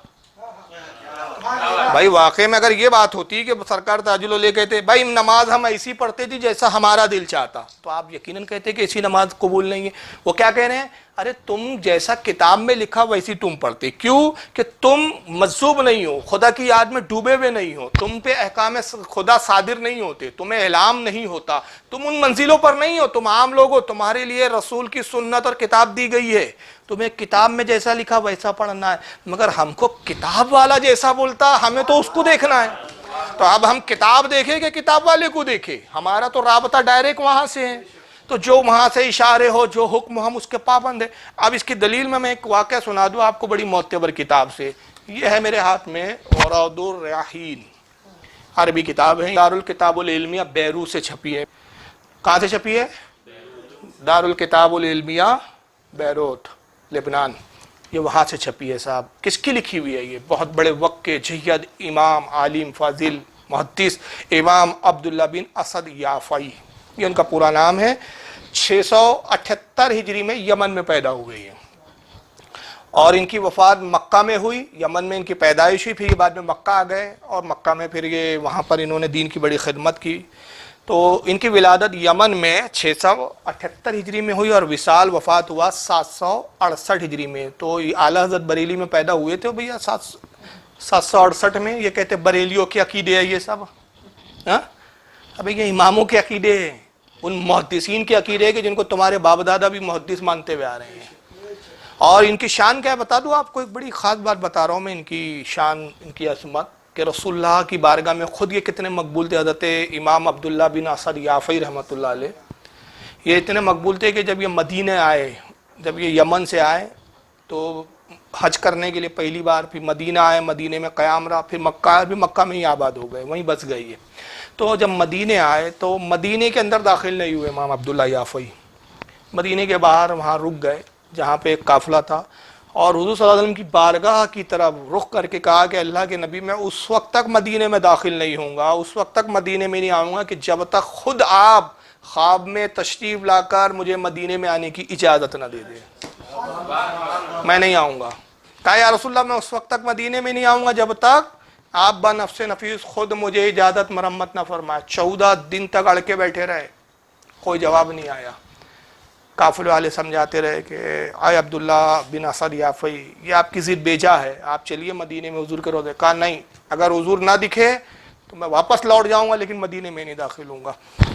بھائی واقعی میں اگر یہ بات ہوتی کہ سرکار تاج العلوم کہتے بھائی نماز ہم ایسی پڑھتے تھی جیسا ہمارا دل چاہتا، تو آپ یقیناً کہتے کہ ایسی نماز قبول نہیں ہے. وہ کیا کہہ رہے ہیں؟ ارے تم جیسا کتاب میں لکھا ویسی تم پڑھتے. کیوں؟ کہ تم مجذوب نہیں ہو، خدا کی یاد میں ڈوبے ہوئے نہیں ہو، تم پہ احکام خدا صادر نہیں ہوتے، تمہیں اعلام نہیں ہوتا، تم ان منزلوں پر نہیں ہو، تم عام لوگ ہو. تمہارے لیے رسول کی سنت اور کتاب دی گئی ہے، تمہیں کتاب میں جیسا لکھا ویسا پڑھنا ہے. مگر ہم کو کتاب والا جیسا بولتا ہمیں تو اس کو دیکھنا ہے. تو اب ہم کتاب دیکھیں کہ کتاب والے کو دیکھیں؟ ہمارا تو رابطہ ڈائریکٹ وہاں سے ہے. تو جو وہاں سے اشارے ہو، جو حکم ہم اس کے پابند ہیں. اب اس کی دلیل میں ایک واقعہ سنا دوں آپ کو بڑی معتبر کتاب سے. یہ ہے میرے ہاتھ میں روض الریاحین، عربی کتاب ہے، دارالکتاب العلمیہ بیروت سے چھپی ہے. کہاں سے چھپی ہے؟ دارالکتاب العلمیہ بیروت، لبنان. یہ وہاں سے چھپی ہے صاحب. کس کی لکھی ہوئی ہے؟ یہ بہت بڑے وقت کے جید امام عالم فاضل محدث امام عبداللہ بن اسد یافعی، یہ ان کا پورا نام ہے. 678 ہجری میں یمن میں پیدا ہوئے ہیں، اور ان کی وفات مکہ میں ہوئی. یمن میں ان کی پیدائش ہوئی، پھر یہ بعد میں مکہ آ گئے، اور مکہ میں پھر یہ وہاں پر انہوں نے دین کی بڑی خدمت کی. تو ان کی ولادت یمن میں 678 ہجری میں ہوئی، اور وصال وفات ہوا 768 ہجری میں. تو اعلیٰ حضرت بریلی میں پیدا ہوئے تھے بھیا 768 میں. یہ کہتے بریلیوں کے عقیدے ہیں یہ سب. ابھی یہ اماموں کے عقیدے ہیں، ان محدثین کے عقیدے ہیں کہ جن کو تمہارے باپ دادا بھی محدث مانتے ہوئے آ رہے ہیں. اور ان کی شان کیا ہے بتا دوں آپ کو، ایک بڑی خاص بات بتا رہا ہوں میں ان کی شان، ان کی عظمت، کہ رسول اللہ کی بارگاہ میں خود یہ کتنے مقبول تھے. حضرت امام عبداللہ بن اسد یافعی رحمۃ اللہ علیہ یہ اتنے مقبول تھے کہ جب یہ مدینہ آئے، جب یہ یمن سے آئے تو حج کرنے کے لیے پہلی بار، پھر مدینہ آئے، مدینے میں قیام رہا، پھر مکہ آئے، بھی مکہ میں ہی آباد ہو گئے، وہیں بس گئی ہے۔ تو جب مدینے آئے تو مدینے کے اندر داخل نہیں ہوئے امام عبداللہ یافعی، مدینے کے باہر وہاں رک گئے جہاں پہ ایک قافلہ تھا، اور حضور صلی اللہ علیہ وسلم کی بارگاہ کی طرف رخ کر کے کہا کہ اللہ کے نبی میں اس وقت تک مدینے میں داخل نہیں ہوں گا، اس وقت تک مدینے میں نہیں آؤں گا کہ جب تک خود آپ خواب میں تشریف لا کر مجھے مدینے میں آنے کی اجازت نہ دے دیں، میں نہیں آؤں گا۔ کہا یا رسول اللہ میں اس وقت تک مدینے میں نہیں آؤں گا جب تک آپ بنفس نفیس خود مجھے اجازت مرمت نہ فرمائے۔ 14 دن تک اڑ کے بیٹھے رہے، کوئی جواب نہیں آیا۔ قافلے والے سمجھاتے رہے کہ آئے عبداللہ بن اسد یافعی، یہ آپ کی ضد بیجا ہے، آپ چلیے مدینے میں حضور کے روضے۔ کہا نہیں، اگر حضور نہ دکھے تو میں واپس لوٹ جاؤں گا لیکن مدینے میں نہیں داخل ہوں گا۔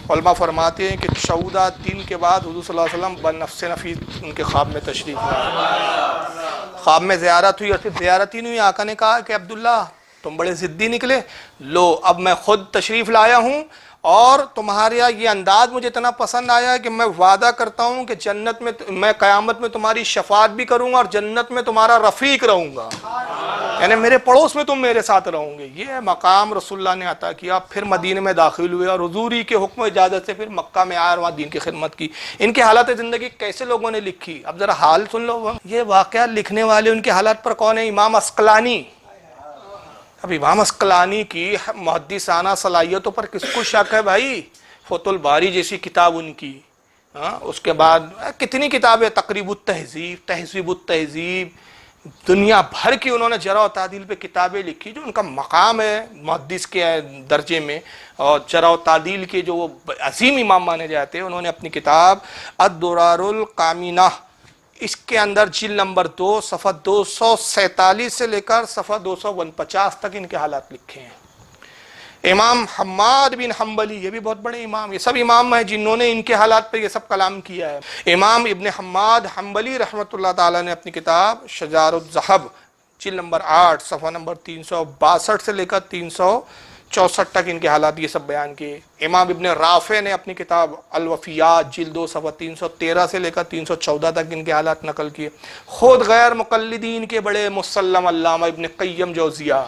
علماء فرماتے ہیں کہ 14 دن کے بعد حضور صلی اللہ علیہ وسلم بنفس نفیس ان کے خواب میں تشریف لائے، خواب میں زیارت ہوئی، اور صرف زیارت ہی نہیں ہوئی، آقا نے کہا کہ عبداللہ تم بڑے ضدی نکلے، لو اب میں خود تشریف لایا ہوں، اور تمہارا یہ انداز مجھے اتنا پسند آیا کہ میں وعدہ کرتا ہوں کہ جنت میں میں قیامت میں تمہاری شفاعت بھی کروں گا اور جنت میں تمہارا رفیق رہوں گا، یعنی میرے پڑوس میں تم میرے ساتھ رہوں گے۔ یہ مقام رسول اللہ نے عطا کیا۔ پھر مدینے میں داخل ہوئے اور حضور ہی کے حکم و اجازت سے پھر مکہ میں آئے اور وہاں دین کی خدمت کی۔ ان کے حالات زندگی کیسے لوگوں نے لکھی، اب ذرا حال سن لو۔ یہ واقعہ لکھنے والے ان کے حالات پر کون ہے؟ امام عسقلانی۔ اب امام عسقلانی کی محدثانہ صلاحیتوں پر کس کو شک ہے بھائی؟ فتح الباری جیسی کتاب ان کی، اس کے بعد کتنی کتابیں، تقریب التہذیب، تہذیب التہذیب، دنیا بھر کی انہوں نے جرح و تعدیل پہ کتابیں لکھی۔ جو ان کا مقام ہے محدث کے درجے میں اور جرح و تعدیل کے جو عظیم امام مانے جاتے ہیں، انہوں نے اپنی کتاب الدرار الکامنہ، اس کے اندر جلد نمبر 2 صفحہ 247 سے لے کر صفحہ 249 تک ان کے حالات لکھے ہیں۔ امام حماد بن حنبلی، یہ بھی بہت بڑے امام، یہ سب امام ہیں جنہوں نے ان کے حالات پہ یہ سب کلام کیا ہے۔ امام ابن حماد حنبلی رحمۃ اللہ تعالیٰ نے اپنی کتاب شجار الذہب جلد نمبر 8 صفحہ نمبر 362 سے لے کر 364 تک ان کے حالات یہ سب بیان کیے۔ امام ابن رافع نے اپنی کتاب الوفیات جلد 2 صفحہ 313 سے لے کر 314 تک ان کے حالات نقل کیے۔ خود غیر مقلدین کے بڑے مسلم علامہ ابن قیم جوزیہ،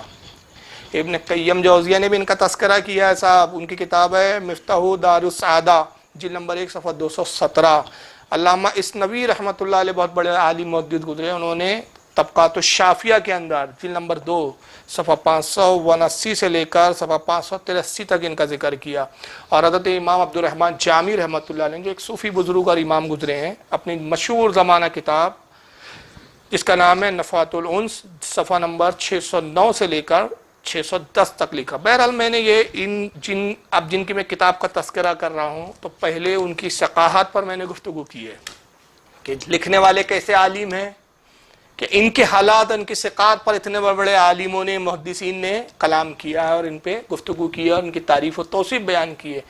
ابن قیم جوزیہ نے بھی ان کا تذکرہ کیا ہے صاحب، ان کی کتاب ہے مفتاح دار السعادہ جلد نمبر 1 صفحہ 217۔ علامہ اسنوی رحمۃ اللہ علیہ بہت بڑے عالم محدث گزرے، انہوں نے طبقات الشافیہ کے اندر جلد نمبر 2 صفحہ 579 سے لے کر صفحہ 583 تک ان کا ذکر کیا۔ اور حضرت امام عبد الرحمن جامی رحمۃ اللہ علیہ جو ایک صوفی بزرگ اور امام گزرے ہیں، اپنی مشہور زمانہ کتاب جس کا نام ہے نفحات الانس صفحہ نمبر 609 سے لے کر 610 تک لکھا۔ بہرحال میں نے یہ اب جن کی میں کتاب کا تذکرہ کر رہا ہوں تو پہلے ان کی ثقافت پر میں نے گفتگو کی ہے کہ لکھنے والے کیسے عالم ہیں، کہ ان کے حالات، ان کی ثقافت پر اتنے بڑے عالموں نے، محدثین نے کلام کیا ہے اور ان پہ گفتگو کی ہے اور ان کی تعریف و توصیف بیان کی ہے۔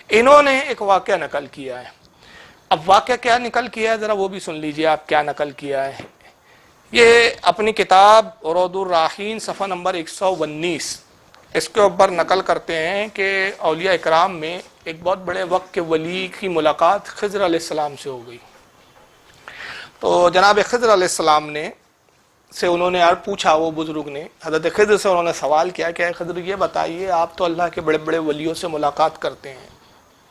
انہوں نے ایک واقعہ نقل کیا ہے۔ اب واقعہ کیا نقل کیا ہے ذرا وہ بھی سن لیجئے آپ، کیا نقل کیا ہے۔ یہ اپنی کتاب روض الراحین صفحہ نمبر 119 اس کے اوپر نقل کرتے ہیں کہ اولیاء اکرام میں ایک بہت بڑے وقت کے ولی کی ملاقات خضر علیہ السلام سے ہو گئی۔ تو جناب خضر علیہ السلام نے سے انہوں نے پوچھا، وہ بزرگ نے حضرت خضر سے انہوں نے سوال کیا کہ اے خضر یہ بتائیے آپ تو اللہ کے بڑے بڑے ولیوں سے ملاقات کرتے ہیں،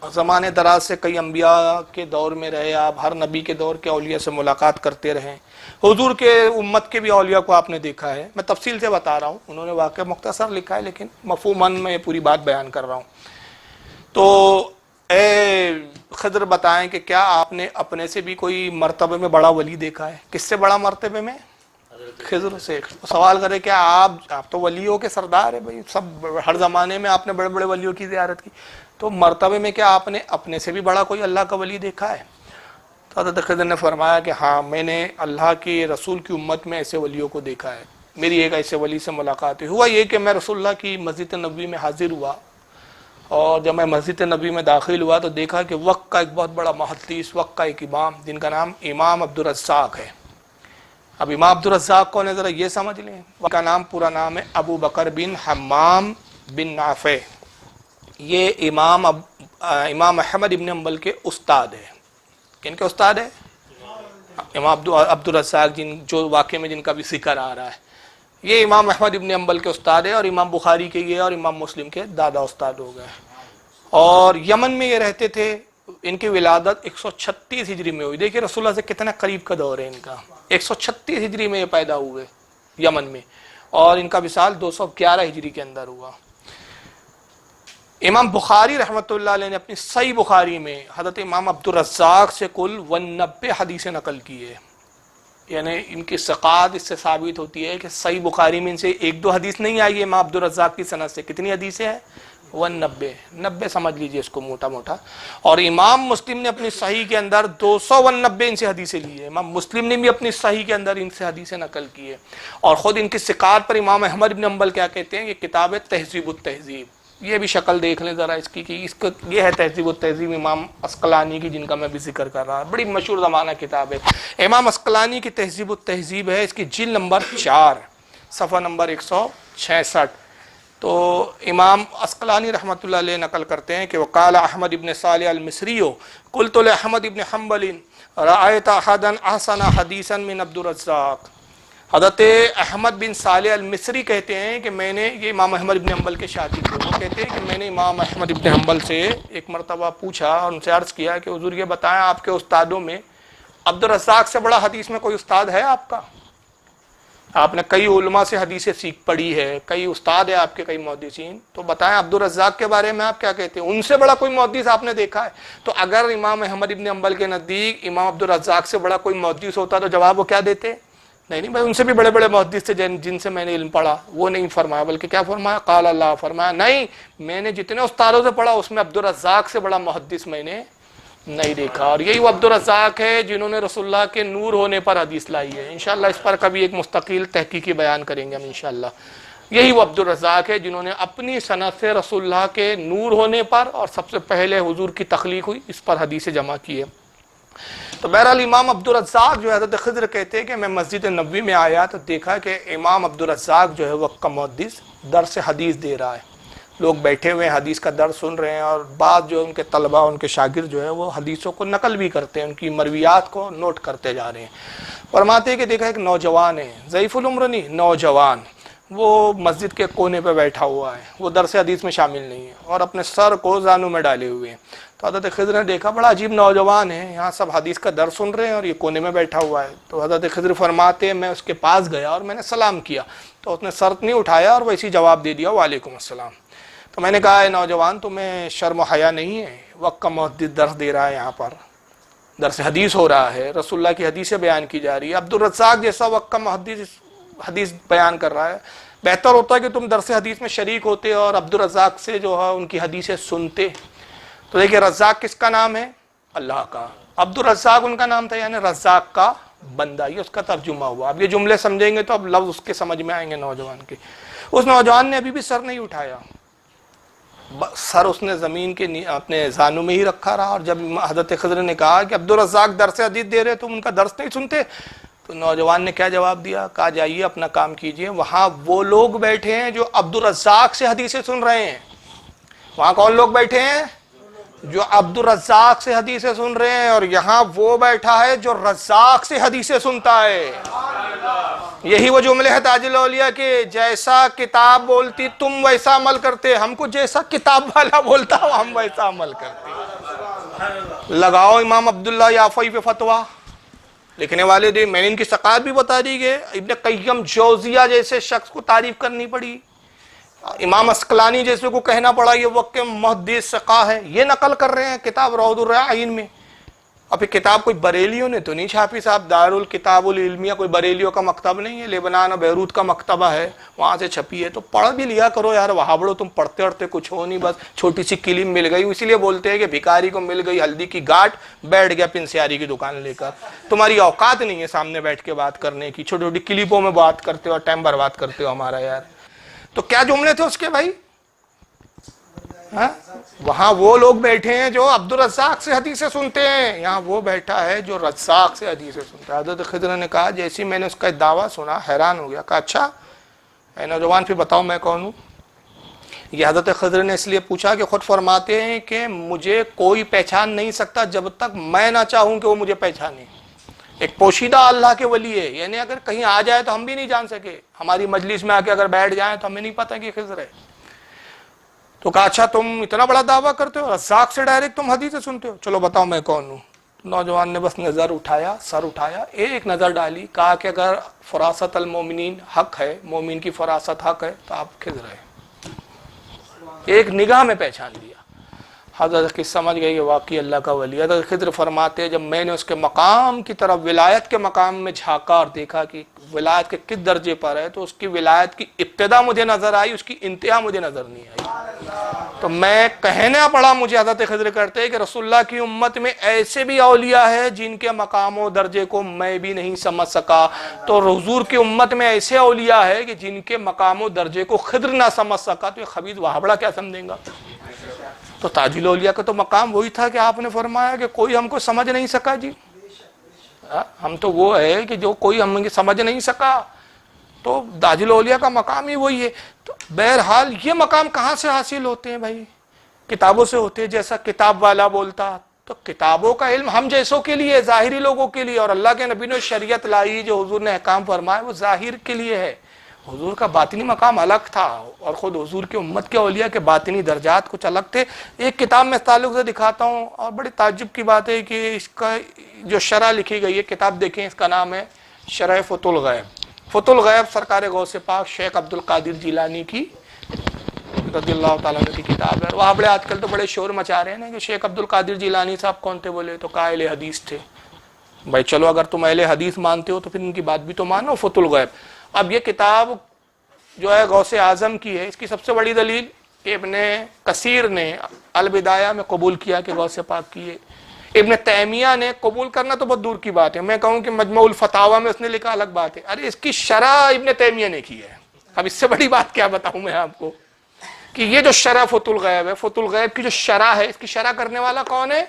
زمانے دراز سے کئی انبیاء کے دور میں رہے، آپ ہر نبی کے دور کے اولیاء سے ملاقات کرتے رہے، حضور کے امت کے بھی اولیاء کو آپ نے دیکھا ہے، میں تفصیل سے بتا رہا ہوں، انہوں نے واقعہ مختصر لکھا ہے لیکن مفہوماً میں یہ پوری بات بیان کر رہا ہوں۔ تو اے خضر بتائیں کہ کیا آپ نے اپنے سے بھی کوئی مرتبے میں بڑا ولی دیکھا ہے؟ کس سے بڑا مرتبے میں؟ خضر سے۔ سوال کرے کہ آپ تو ولیوں کے سردار ہیں بھائی، سب ہر زمانے میں آپ نے بڑے بڑے ولیوں کی زیارت کی، تو مرتبے میں کیا آپ نے اپنے سے بھی بڑا کوئی اللہ کا ولی دیکھا ہے؟ تو حضرت خضر نے فرمایا کہ ہاں میں نے اللہ کے رسول کی امت میں ایسے ولیوں کو دیکھا ہے، میری ایک ایسے ولی سے ملاقات ہوئی۔ ہوا یہ کہ میں رسول اللہ کی مسجد نبوی میں حاضر ہوا، اور جب میں مسجد نبی میں داخل ہوا تو دیکھا کہ وقت کا ایک بہت بڑا محدث، وقت کا ایک امام جن کا نام امام عبد الرزاق ہے۔ اب امام عبد الرزاق کون ہے ذرا یہ سمجھ لیں، ان کا نام پورا نام ہے ابو بکر بن حمام بن نافع، یہ امام احمد ابن حنبل کے استاد ہے۔ کن کے استاد ہے؟ امام عبد الرزاق جو واقعے میں جن کا بھی ذکر آ رہا ہے، یہ امام احمد ابن حنبل کے استاد ہے، اور امام بخاری کے یہ اور امام مسلم کے دادا استاد ہو گئے، اور یمن میں یہ رہتے تھے۔ ان کی ولادت 136 ہجری میں ہوئی۔ دیکھیے رسول اللہ سے کتنا قریب کا دور ہے ان کا، 136 ہجری میں یہ پیدا ہوئے یمن میں، اور ان کا وصال 211 ہجری کے اندر ہوا۔ امام بخاری رحمۃ اللہ علیہ نے اپنی صحیح بخاری میں حضرت امام عبد الرزاق سے کل 90 حدیثیں نقل کی ہے، یعنی ان کی ثقات اس سے ثابت ہوتی ہے کہ صحیح بخاری میں ان سے ایک دو حدیث نہیں آئی ہے امام عبد الرزاق کی سند سے، کتنی حدیثیں ہیں؟ 90 سمجھ لیجئے اس کو موٹا موٹا۔ اور امام مسلم نے اپنی صحیح کے اندر 299 ان سے حدیثیں لی ہے، امام مسلم نے بھی اپنی صحیح کے اندر ان سے حدیثیں نقل کی ہے۔ اور خود ان کی ثقات پر امام احمد بن حنبل کیا کہتے ہیں؟ یہ کتاب ہے تہذیب التہذیب، یہ بھی شکل دیکھ لیں ذرا اس کی، کہ اس کو یہ ہے تہذیب التہذیب امام عسقلانی کی، جن کا میں بھی ذکر کر رہا، بڑی مشہور زمانہ کتاب ہے۔ امام عسقلانی کی تہذیب التہذیب ہے، اس کی جلد نمبر 4 صفحہ نمبر 166۔ تو امام عسقلانی رحمۃ اللہ علیہ نقل کرتے ہیں کہ وقال احمد ابن صالح المصری قلت لاحمد ابن حنبل رأيت احدا احسن حدیثا من عبد الرزاق۔ حضرت احمد بن صالح المصری کہتے ہیں کہ میں نے، یہ امام احمد بن حنبل کے شاگرد تھے، وہ کہتے ہیں کہ میں نے امام احمد بن حنبل سے ایک مرتبہ پوچھا اور ان سے عرض کیا کہ حضور یہ بتائیں آپ کے استادوں میں عبد الرزاق سے بڑا حدیث میں کوئی استاد ہے آپ کا؟ آپ نے کئی علماء سے حدیثیں سیکھ پڑھی ہے، کئی استاد ہیں آپ کے، کئی محدثین، تو بتائیں عبد الرزاق کے بارے میں آپ کیا کہتے ہیں؟ ان سے بڑا کوئی محدث آپ نے دیکھا ہے؟ تو اگر امام احمد بن حنبل کے نزدیک امام عبد الرزاق سے بڑا کوئی محدث ہوتا تو جواب وہ کیا دیتے؟ نہیں بھائی، ان سے بھی بڑے بڑے محدث تھے جن سے میں نے علم پڑھا۔ وہ نہیں فرمایا، بلکہ کیا فرمایا؟ قال اللہ، فرمایا نہیں، میں نے جتنے استادوں سے پڑھا اس میں عبد الرزاق سے بڑا محدث میں نے نہیں دیکھا۔ اور یہی وہ عبد الرزاق ہے جنہوں نے رسول اللہ کے نور ہونے پر حدیث لائی ہے۔ انشاءاللہ اس پر کبھی ایک مستقل تحقیقی بیان کریں گے ہم انشاءاللہ۔ یہی وہ عبد الرزاق ہے جنہوں نے اپنی سند سے رسول اللہ کے نور ہونے پر، اور سب سے پہلے حضور کی تخلیق ہوئی، اس پر حدیثیں جمع کی ہے۔ تو بہرحال امام عبد الرزاق جو حضرت خضر کہتے ہیں کہ میں مسجد نبوی میں آیا تو دیکھا کہ امام عبد الرزاق جو ہے وقت کا محدث درس حدیث دے رہا ہے، لوگ بیٹھے ہوئے ہیں حدیث کا درس سن رہے ہیں، اور بعض جو ان کے طلبہ، ان کے شاگرد جو ہے وہ حدیثوں کو نقل بھی کرتے ہیں، ان کی مرویات کو نوٹ کرتے جا رہے ہیں۔ فرماتے ہیں کہ دیکھا ایک نوجوان ہے، ضعیف العمر نہیں، نوجوان، وہ مسجد کے کونے پہ بیٹھا ہوا ہے، وہ درس حدیث میں شامل نہیں ہے، اور اپنے سر کو زانوں میں ڈالے ہوئے ہیں۔ تو حضرت خضر نے دیکھا بڑا عجیب نوجوان ہے، یہاں سب حدیث کا درس سن رہے ہیں اور یہ کونے میں بیٹھا ہوا ہے۔ تو حضرت خضر فرماتے ہیں میں اس کے پاس گیا اور میں نے سلام کیا، تو اس نے سر نہیں اٹھایا اور ویسے ہی جواب دے دیا وعلیکم السلام۔ تو میں نے کہا اے نوجوان، تمہیں شرم و حیا نہیں ہے؟ وقت کا محدث درس دے رہا ہے، یہاں پر درس حدیث ہو رہا ہے، رسول اللہ کی حدیثیں بیان کی جا رہی ہے، عبد الرزاق جیسا وقت کا محدث حدیث بیان کر رہا ہے، بہتر ہوتا ہے کہ تم درس حدیث میں شریک ہوتے اور عبد الرزاق سے جو ہے ان کی حدیثیں سنتے۔ تو دیکھیں رزاق کس کا نام ہے؟ اللہ کا۔ عبد الرزاق ان کا نام تھا، یعنی رزاق کا بندہ، یہ اس کا ترجمہ ہوا۔ اب یہ جملے سمجھیں گے تو اب لفظ اس کے سمجھ میں آئیں گے نوجوان کے۔ اس نوجوان نے ابھی بھی سر نہیں اٹھایا، سر اس نے زمین کے اپنے زانوں میں ہی رکھا رہا، اور جب حضرت خضر نے کہا کہ عبد الرزاق درس حدیث دے رہے تم ان کا درس نہیں سنتے، تو نوجوان نے کیا جواب دیا؟ کہا جائیے اپنا کام کیجئے، وہاں وہ لوگ بیٹھے ہیں جو عبد الرزاق سے حدیثیں سن رہے ہیں۔ وہاں کون لوگ بیٹھے ہیں؟ جو عبد الرزاق سے حدیثیں سن رہے ہیں، اور یہاں وہ بیٹھا ہے جو رزاق سے حدیثیں سنتا ہے۔ یہی وہ جملے ہیں تاج الاولیاء کے، جیسا کتاب بولتی تم ویسا عمل کرتے، ہم کو جیسا کتاب والا بولتا ہم ویسا عمل کرتے۔ لگاؤ امام عبداللہ یافعی پہ فتویٰ لکھنے والے دے، میں نے ان کی ثقات بھی بتا دی گئے، ابن قیم جوزیہ جیسے شخص کو تعریف کرنی پڑی، امام عسقلانی جیسے کو کہنا پڑا یہ وقت کے محدث ثقہ ہے، یہ نقل کر رہے ہیں کتاب روض الرياحین میں۔ اب یہ کتاب کوئی بریلیوں نے تو نہیں چھاپی صاحب، دارالکتاب العلمیہ کوئی بریلیوں کا مکتب نہیں ہے، لیبنان اور بیروت کا مکتبہ ہے، وہاں سے چھپی ہے، تو پڑھ بھی لیا کرو یار، وہابڑو تم پڑھتے پڑھتے کچھ ہو نہیں، بس چھوٹی سی کلیم مل گئی، اسی لیے بولتے ہیں کہ بھکاری کو مل گئی ہلدی کی گاٹ، بیٹھ گیا پنسیاری کی دکان لے کر، تمہاری اوقات نہیں ہے سامنے بیٹھ کے بات کرنے کی، چھوٹی چھوٹی کلپوں میں بات کرتے ہو اور ٹائم برباد کرتے ہو ہمارا یار۔ تو کیا جملے تھے اس کے بھائی؟ وہاں وہ لوگ بیٹھے ہیں جو عبد الرزاق سے حدیثیں سنتے ہیں، یہاں وہ بیٹھا ہے جو رزاق سے حدیثیں سنتا ہے۔ حضرت خضر نے کہا جیسی میں نے اس کا دعویٰ سنا حیران ہو گیا، کہا اچھا اے نوجوان پھر بتاؤ میں کون ہوں؟ یہ حضرت خضر نے اس لیے پوچھا کہ خود فرماتے ہیں کہ مجھے کوئی پہچان نہیں سکتا جب تک میں نہ چاہوں کہ وہ مجھے پہچانے۔ ایک پوشیدہ اللہ کے ولی ہے، یعنی اگر کہیں آ جائے تو ہم بھی نہیں جان سکے، ہماری مجلس میں آ کے اگر بیٹھ جائیں تو ہمیں نہیں پتہ کہ خضر ہے۔ تو کہا اچھا تم اتنا بڑا دعویٰ کرتے ہو، رزاق سے ڈائریکٹ تم حدیثیں سنتے ہو، چلو بتاؤ میں کون ہوں۔ نوجوان نے بس نظر اٹھایا، سر اٹھایا، ایک نظر ڈالی، کہا کہ اگر فراست المومنین حق ہے، مومن کی فراست حق ہے تو آپ خضر ہے۔ ایک نگاہ میں پہچان لیا۔ حضرت کی سمجھ گئی کہ واقعی اللہ کا ولی۔ حضرت خضر فرماتے جب میں نے اس کے مقام کی طرف، ولایت کے مقام میں جھانکا اور دیکھا کہ ولایت کے کس درجے پر ہے، تو اس کی ولایت کی ابتدا مجھے نظر آئی، اس کی انتہا مجھے نظر نہیں آئی۔ تو میں کہنا پڑا مجھے، حضرت خضر کرتے کہ رسول اللہ کی امت میں ایسے بھی اولیاء ہیں جن کے مقام و درجے کو میں بھی نہیں سمجھ سکا، تو حضور کی امت میں ایسے اولیاء ہیں کہ جن کے مقام و درجے کو خضر نہ سمجھ سکا، تو یہ خبیث وہابڑا کیا سمجھیں گا؟ تو تاج الاولیاء کا تو مقام وہی تھا کہ آپ نے فرمایا کہ کوئی ہم کو سمجھ نہیں سکا جی، ہم تو وہ ہے کہ جو کوئی ہم سمجھ نہیں سکا، تو تاج الاولیاء کا مقام ہی وہی ہے۔ تو بہرحال یہ مقام کہاں سے حاصل ہوتے ہیں بھائی؟ کتابوں سے ہوتے ہیں، جیسا کتاب والا بولتا۔ تو کتابوں کا علم ہم جیسوں کے لیے، ظاہری لوگوں کے لیے، اور اللہ کے نبی نے شریعت لائی جو حضور نے احکام فرمائے وہ ظاہر کے لیے ہے۔ حضور کا باطنی مقام الگ تھا، اور خود حضور کی امت کے اولیاء کے باطنی درجات کچھ الگ تھے۔ ایک کتاب میں اس تعلق سے دکھاتا ہوں، اور بڑی تعجب کی بات ہے کہ اس کا جو شرح لکھی گئی ہے، کتاب دیکھیں، اس کا نام ہے شرح فتح الغیب۔ فتح الغیب سرکار غوث پاک شیخ عبد القادر جیلانی کی رضی اللہ تعالیٰ عنہ کی کتاب ہے۔ وہاں بڑے آج کل تو بڑے شور مچا رہے ہیں کہ شیخ عبد القادر جیلانی صاحب کون تھے؟ بولے تو کہا اہل حدیث تھے۔ بھائی چلو اگر تم اہل حدیث مانتے ہو تو پھر ان کی بات بھی تو مانو۔ فتح الغیب، اب یہ کتاب جو ہے غوث اعظم کی ہے، اس کی سب سے بڑی دلیل کہ ابن کثیر نے البدایہ میں قبول کیا کہ غوث پاک کی ہے۔ ابن تیمیہ نے قبول کرنا تو بہت دور کی بات ہے، میں کہوں کہ مجموع الفتاوی میں اس نے لکھا الگ بات ہے، ارے اس کی شرح ابن تیمیہ نے کی ہے۔ اب اس سے بڑی بات کیا بتاؤں میں آپ کو کہ یہ جو شرح فتح الغیب ہے، فتح الغیب کی جو شرح ہے، اس کی شرح کرنے والا کون ہے؟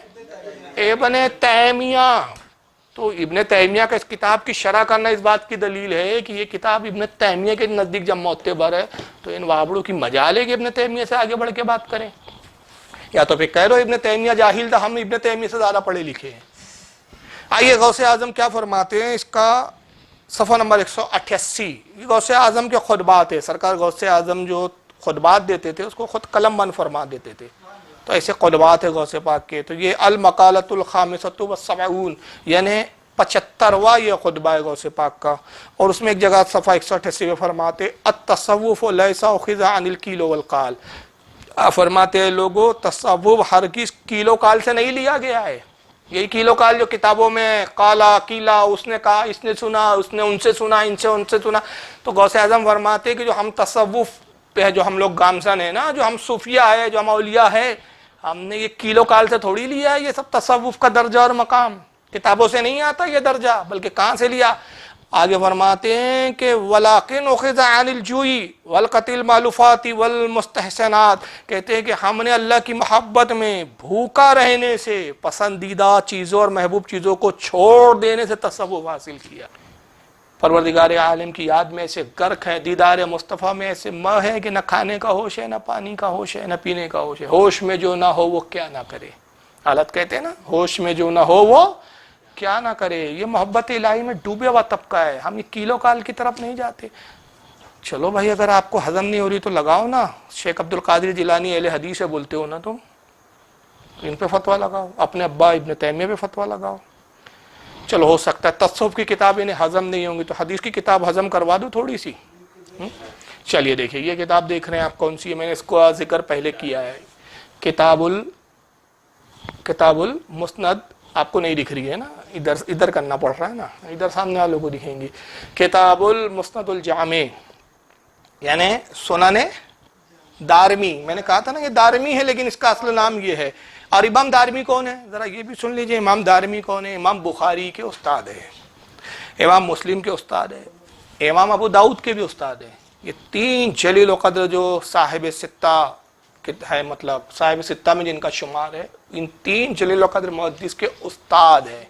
ابن تیمیہ۔ تو ابن تیمیہ کا اس کتاب کی شرح کرنا اس بات کی دلیل ہے کہ یہ کتاب ابن تیمیہ کے نزدیک جب معتبر ہے، تو ان وابڑوں کی مجال ہے کہ ابن تیمیہ سے آگے بڑھ کے بات کریں، یا تو پھر کہہ رہو ابن تیمیہ جاہل تھا، ہم ابن تیمیہ سے زیادہ پڑھے لکھے ہیں۔ آئیے غوث اعظم کیا فرماتے ہیں، اس کا صفحہ نمبر 188۔ یہ غوث اعظم کے خطبات ہے، سرکار غوث اعظم جو خطبات دیتے تھے اس کو خود قلم بند فرما دیتے تھے، تو ایسے خطبات ہے غوث پاک کے۔ تو یہ المقالۃ الخامسۃ والسبعون، یعنی 75واں یہ خطبہ ہے غوث پاک کا، اور اس میں ایک جگہ صفحہ 188 میں فرماتے التصوف لیس اخذ عن الکیل والقال، فرماتے ہیں لوگوں تصوف ہرگز کیلو کال سے نہیں لیا گیا ہے۔ یہی کیلو کال جو کتابوں میں قالا کیلا، اس نے کہا، اس نے سنا، اس نے ان سے سنا، ان سے سنا، تو غوث اعظم فرماتے کہ جو ہم تصوف پہ جو ہم لوگ گامزن ہیں نا، جو ہم صوفیہ ہے، جو ہم اولیاء ہے، ہم نے یہ کیلو کال سے تھوڑی لیا ہے، یہ سب تصوف کا درجہ اور مقام، کتابوں سے نہیں آتا یہ درجہ، بلکہ کہاں سے لیا؟ آگے فرماتے ہیں کہ وَلَٰكِنْ أُخِذَ عَنِ الْجُوعِ وَالْقَتْلِ الْمَأْلُوفَاتِ وَالْمُسْتَحْسَنَاتِ، کہتے ہیں کہ ہم نے اللہ کی محبت میں بھوکا رہنے سے، پسندیدہ چیزوں اور محبوب چیزوں کو چھوڑ دینے سے تصوف حاصل کیا۔ پروردگار عالم کی یاد میں ایسے غرق ہے، دیدار مصطفیٰ میں ایسے ماں ہے کہ نہ کھانے کا ہوش ہے، نہ پانی کا ہوش ہے، نہ پینے کا ہوش ہے۔ ہوش میں جو نہ ہو وہ کیا نہ کرے، حالت کہتے ہیں نا، ہوش میں جو نہ ہو وہ کیا نہ کرے۔ یہ محبت الہی میں ڈوبے ہوا طبقہ ہے، ہم یہ کیلو کال کی طرف نہیں جاتے۔ چلو بھائی اگر آپ کو ہضم نہیں ہو رہی تو لگاؤ نا، شیخ عبد القادر جیلانی اہل حدیث ہے بولتے ہو نا، تم ان پہ فتویٰ لگاؤ، اپنے ابا ابن تیمیہ پہ فتویٰ لگاؤ۔ چلو ہو سکتا ہے تصوف کی کتاب انہیں ہضم نہیں ہوں گی، تو حدیث کی کتاب ہضم کروا دو تھوڑی سی۔ چلیے دیکھیے یہ کتاب دیکھ رہے ہیں آپ کون سی ہے، میں نے اس کو ذکر پہلے کیا ہے، کتاب المسند، آپ کو نہیں دکھ رہی ہے نا، ادھر کرنا پڑ رہا ہے نا، ادھر سامنے والوں کو دکھیں گی۔ کتاب المسند الجامع، یعنی سنن دارمی، میں نے کہا تھا نا یہ دارمی ہے لیکن اس کا اصل نام یہ ہے۔ اور امام دارمی کون ہے؟ ذرا یہ بھی سن لیجئے، امام دارمی کون ہے؟ امام بخاری کے استاد ہے، امام مسلم کے استاد ہے، امام ابو داؤد کے بھی استاد ہے۔ یہ تین جلیل و قدر جو صاحب ستہ ہے، مطلب صاحب ستہ میں جن کا شمار ہے، ان تین جلیل و قدر محدث کے استاد ہے۔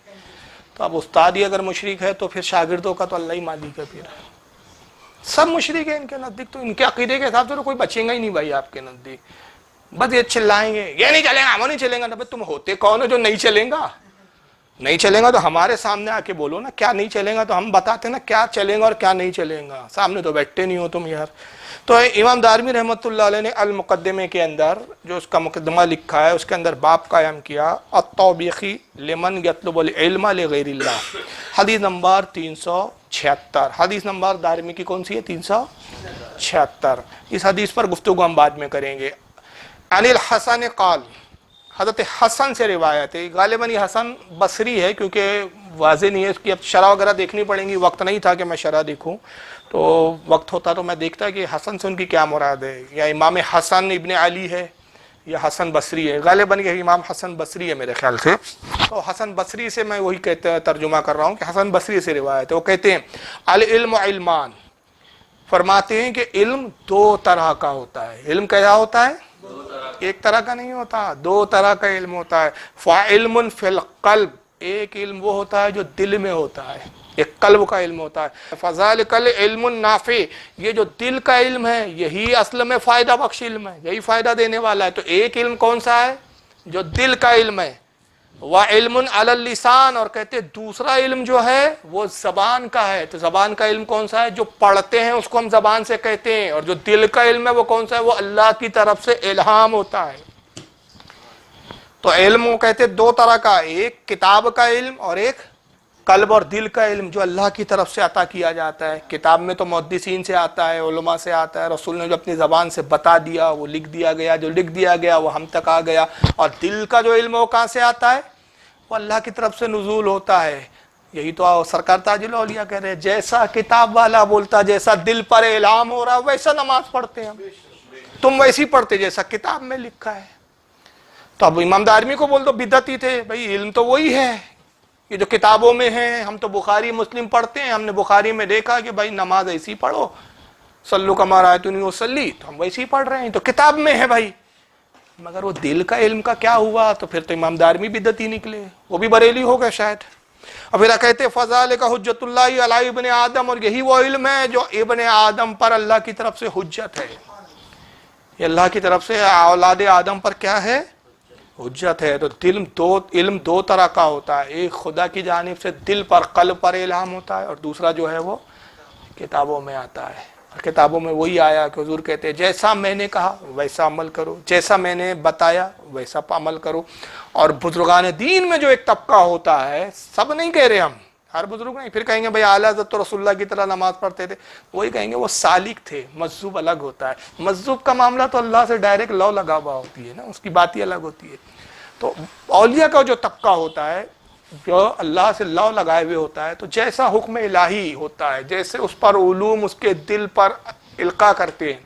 تو اب استاد ہی اگر مشرک ہے تو پھر شاگردوں کا تو اللہ ہی مالک ہے، پھر سب مشرک ہیں ان کے نزدیک، تو ان کے عقیدے کے حساب سے تو کوئی بچے گا ہی نہیں بھائی آپ کے نزدیک۔ بس یہ چلائیں گے یہ نہیں چلیں گا، وہ نہیں چلیں گا، تم ہوتے کون ہو جو نہیں چلیں گا؟ نہیں چلیں گا تو ہمارے سامنے آ کے بولو نا، کیا نہیں چلیں گا تو ہم بتاتے نا کیا چلیں گا اور کیا نہیں چلیں گا، سامنے تو بیٹھتے نہیں ہو تم یار۔ تو امام دارمی رحمۃ اللہ علیہ نے المقدمے کے اندر جو اس کا مقدمہ لکھا ہے اس کے اندر باب قائم کیا التوبیخی لمن یطلب العلم لغیر اللہ، حدیث نمبر 376، حدیث نمبر دارمی کی کون سی ہے؟ 376۔ اس حدیث پر گفتگو ہم بعد میں کریں گے۔ عن الحسن قال، حضرت حسن سے روایت ہے، غالباً یہ حسن بصری ہے کیونکہ واضح نہیں ہے، اس کی اب شرح وغیرہ دیکھنی پڑیں گی، وقت نہیں تھا کہ میں شرح دیکھوں، تو وقت ہوتا تو میں دیکھتا کہ حسن سے ان کی کیا مراد ہے، یا امام حسن ابن علی ہے یا حسن بصری ہے، غالباً یہ امام حسن بصری ہے میرے خیال سے۔ تو حسن بصری سے میں وہی ترجمہ کر رہا ہوں کہ حسن بصری سے روایت ہے، وہ کہتے ہیں العلم علمان، فرماتے ہیں کہ علم دو طرح کا ہوتا ہے۔ علم کیا ہوتا ہے؟ ایک طرح کا نہیں ہوتا، دو طرح کا علم ہوتا ہے۔ فعلم فی القلب، ایک علم وہ ہوتا ہے جو دل میں ہوتا ہے، ایک قلب کا علم ہوتا ہے۔ فذالک العلم النافع، یہ جو دل کا علم ہے یہی اصل میں فائدہ بخش علم ہے، یہی فائدہ دینے والا ہے۔ تو ایک علم کون سا ہے؟ جو دل کا علم ہے۔ وعلم علی اللسان، اور کہتے دوسرا علم جو ہے وہ زبان کا ہے۔ تو زبان کا علم کون سا ہے؟ جو پڑھتے ہیں اس کو ہم زبان سے کہتے ہیں، اور جو دل کا علم ہے وہ کون سا ہے؟ وہ اللہ کی طرف سے الہام ہوتا ہے۔ تو علم وہ کہتے دو طرح کا، ایک کتاب کا علم اور ایک قلب اور دل کا علم جو اللہ کی طرف سے عطا کیا جاتا ہے۔ کتاب میں تو محدثین سے آتا ہے، علماء سے آتا ہے، رسول نے جو اپنی زبان سے بتا دیا وہ لکھ دیا گیا، جو لکھ دیا گیا وہ ہم تک آ گیا۔ اور دل کا جو علم ہے وہ کہاں سے آتا ہے؟ وہ اللہ کی طرف سے نزول ہوتا ہے۔ یہی تو سرکار تاج الاولیاء کہہ رہے ہیں، جیسا کتاب والا بولتا، جیسا دل پر الہام ہو رہا ویسا نماز پڑھتے ہیں ہم، تم ویسی پڑھتے جیسا کتاب میں لکھا ہے۔ تو اب امام دارمی کو بول دو بدعتی تھے، بھائی علم تو وہی ہے یہ جو کتابوں میں ہے، ہم تو بخاری مسلم پڑھتے ہیں، ہم نے بخاری میں دیکھا کہ بھائی نماز ایسی پڑھو، صلو کما رأیتمونی اصلی، تو ہم ویسی پڑھ رہے ہیں، تو کتاب میں ہے بھائی، مگر وہ دل کا علم کا کیا ہوا؟ تو پھر تو امام دارمی بدعتی نکلے، وہ بھی بریلی ہو گئے شاید۔ اور پھر کہتے فذالک حجت اللہ علی ابن آدم، اور یہی وہ علم ہے جو ابن آدم پر اللہ کی طرف سے حجت ہے، یہ اللہ کی طرف سے اولاد آدم پر کیا ہے؟ حجت ہے۔ تو علم دو طرح کا ہوتا ہے، ایک خدا کی جانب سے دل پر قلب پر الہام ہوتا ہے، اور دوسرا جو ہے وہ کتابوں میں آتا ہے۔ اور کتابوں میں وہی آیا کہ حضور کہتے ہیں جیسا میں نے کہا ویسا عمل کرو، جیسا میں نے بتایا ویسا عمل کرو۔ اور بزرگان دین میں جو ایک طبقہ ہوتا ہے، سب نہیں کہہ رہے ہم، ہر بزرگ نہیں، پھر کہیں گے بھائی اعلیٰ حضرت تو رسول اللہ کی طرح نماز پڑھتے تھے، وہی کہیں گے وہ سالک تھے، مجذوب الگ ہوتا ہے۔ مجذوب کا معاملہ تو اللہ سے ڈائریکٹ لو لگا ہوا ہوتی ہے نا، اس کی بات ہی الگ ہوتی ہے۔ تو اولیاء کا جو طبقہ ہوتا ہے جو اللہ سے لو لگائے ہوئے ہوتا ہے، تو جیسا حکم الہی ہوتا ہے، جیسے اس پر علوم اس کے دل پر القاء کرتے ہیں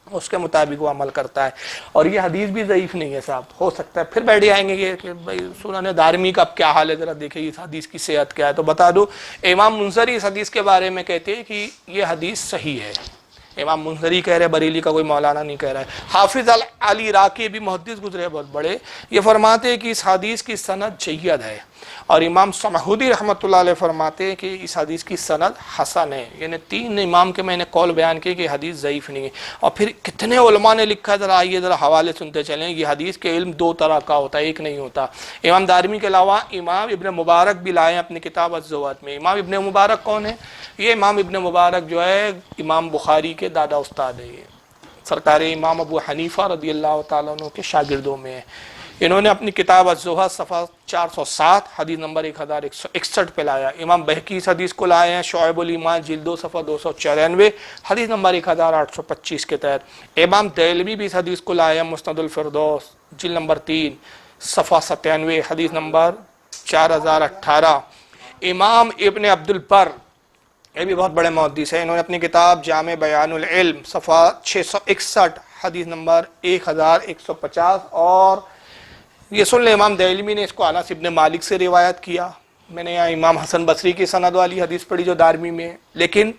اس کے مطابق وہ عمل کرتا ہے۔ اور یہ حدیث بھی ضعیف نہیں ہے صاحب، ہو سکتا ہے پھر بیٹھ جائیں گے کہ بھائی سنن دارمی کا اب کیا حال ہے، ذرا دیکھیں اس حدیث کی صحت کیا ہے۔ تو بتا دو امام منذری اس حدیث کے بارے میں کہتے ہیں کہ یہ حدیث صحیح ہے۔ امام منذری کہہ رہے، بریلی کا کوئی مولانا نہیں کہہ رہا ہے۔ حافظ علی راکی بھی محدث گزرے بہت بڑے، یہ فرماتے ہیں کہ اس حدیث کی سند جید ہے، اور امام سمحودی رحمۃ اللہ علیہ فرماتے ہیں کہ اس حدیث کی سند حسن ہے۔ یعنی تین امام کے میں نے قول بیان کیے کہ حدیث ضعیف نہیں ہے۔ اور پھر کتنے علماء نے لکھا ہے، ذرا آئیے ذرا حوالے سنتے چلیں۔ یہ حدیث کے علم دو طرح کا ہوتا ہے، ایک نہیں ہوتا۔ امام دارمی کے علاوہ امام ابن مبارک بھی لائے اپنی کتاب الزہد میں۔ امام ابن مبارک کون ہے؟ یہ امام ابن مبارک جو ہے امام بخاری کے دادا استاد ہے، یہ سرکار امام ابو حنیفہ رضی اللہ تعالیٰ عنہ کے شاگردوں میں ہے۔ انہوں نے اپنی کتاب الزہد صفحہ 407 حدیث نمبر 1161 پہ لایا۔ امام بہقی اس حدیث کو لائے ہیں شعب الایمان جلد 2 صفحہ 294 حدیث نمبر 1825 کے تحت۔ امام دیلمی بھی اس حدیث کو لائے ہیں مسند الفردوس جلد نمبر 3 صفحہ 97 حدیث نمبر 4018۔ امام ابن عبد البر، یہ بھی بہت بڑے محدث ہیں، انہوں نے اپنی کتاب جامع بیان العلم صفحہ 661 حدیث نمبر 1150، اور یہ سن لیں امام دیلمی نے اس کو انس ابن مالک سے روایت کیا۔ میں نے یہاں امام حسن بصری کی سند والی حدیث پڑھی جو دارمی میں ہے، لیکن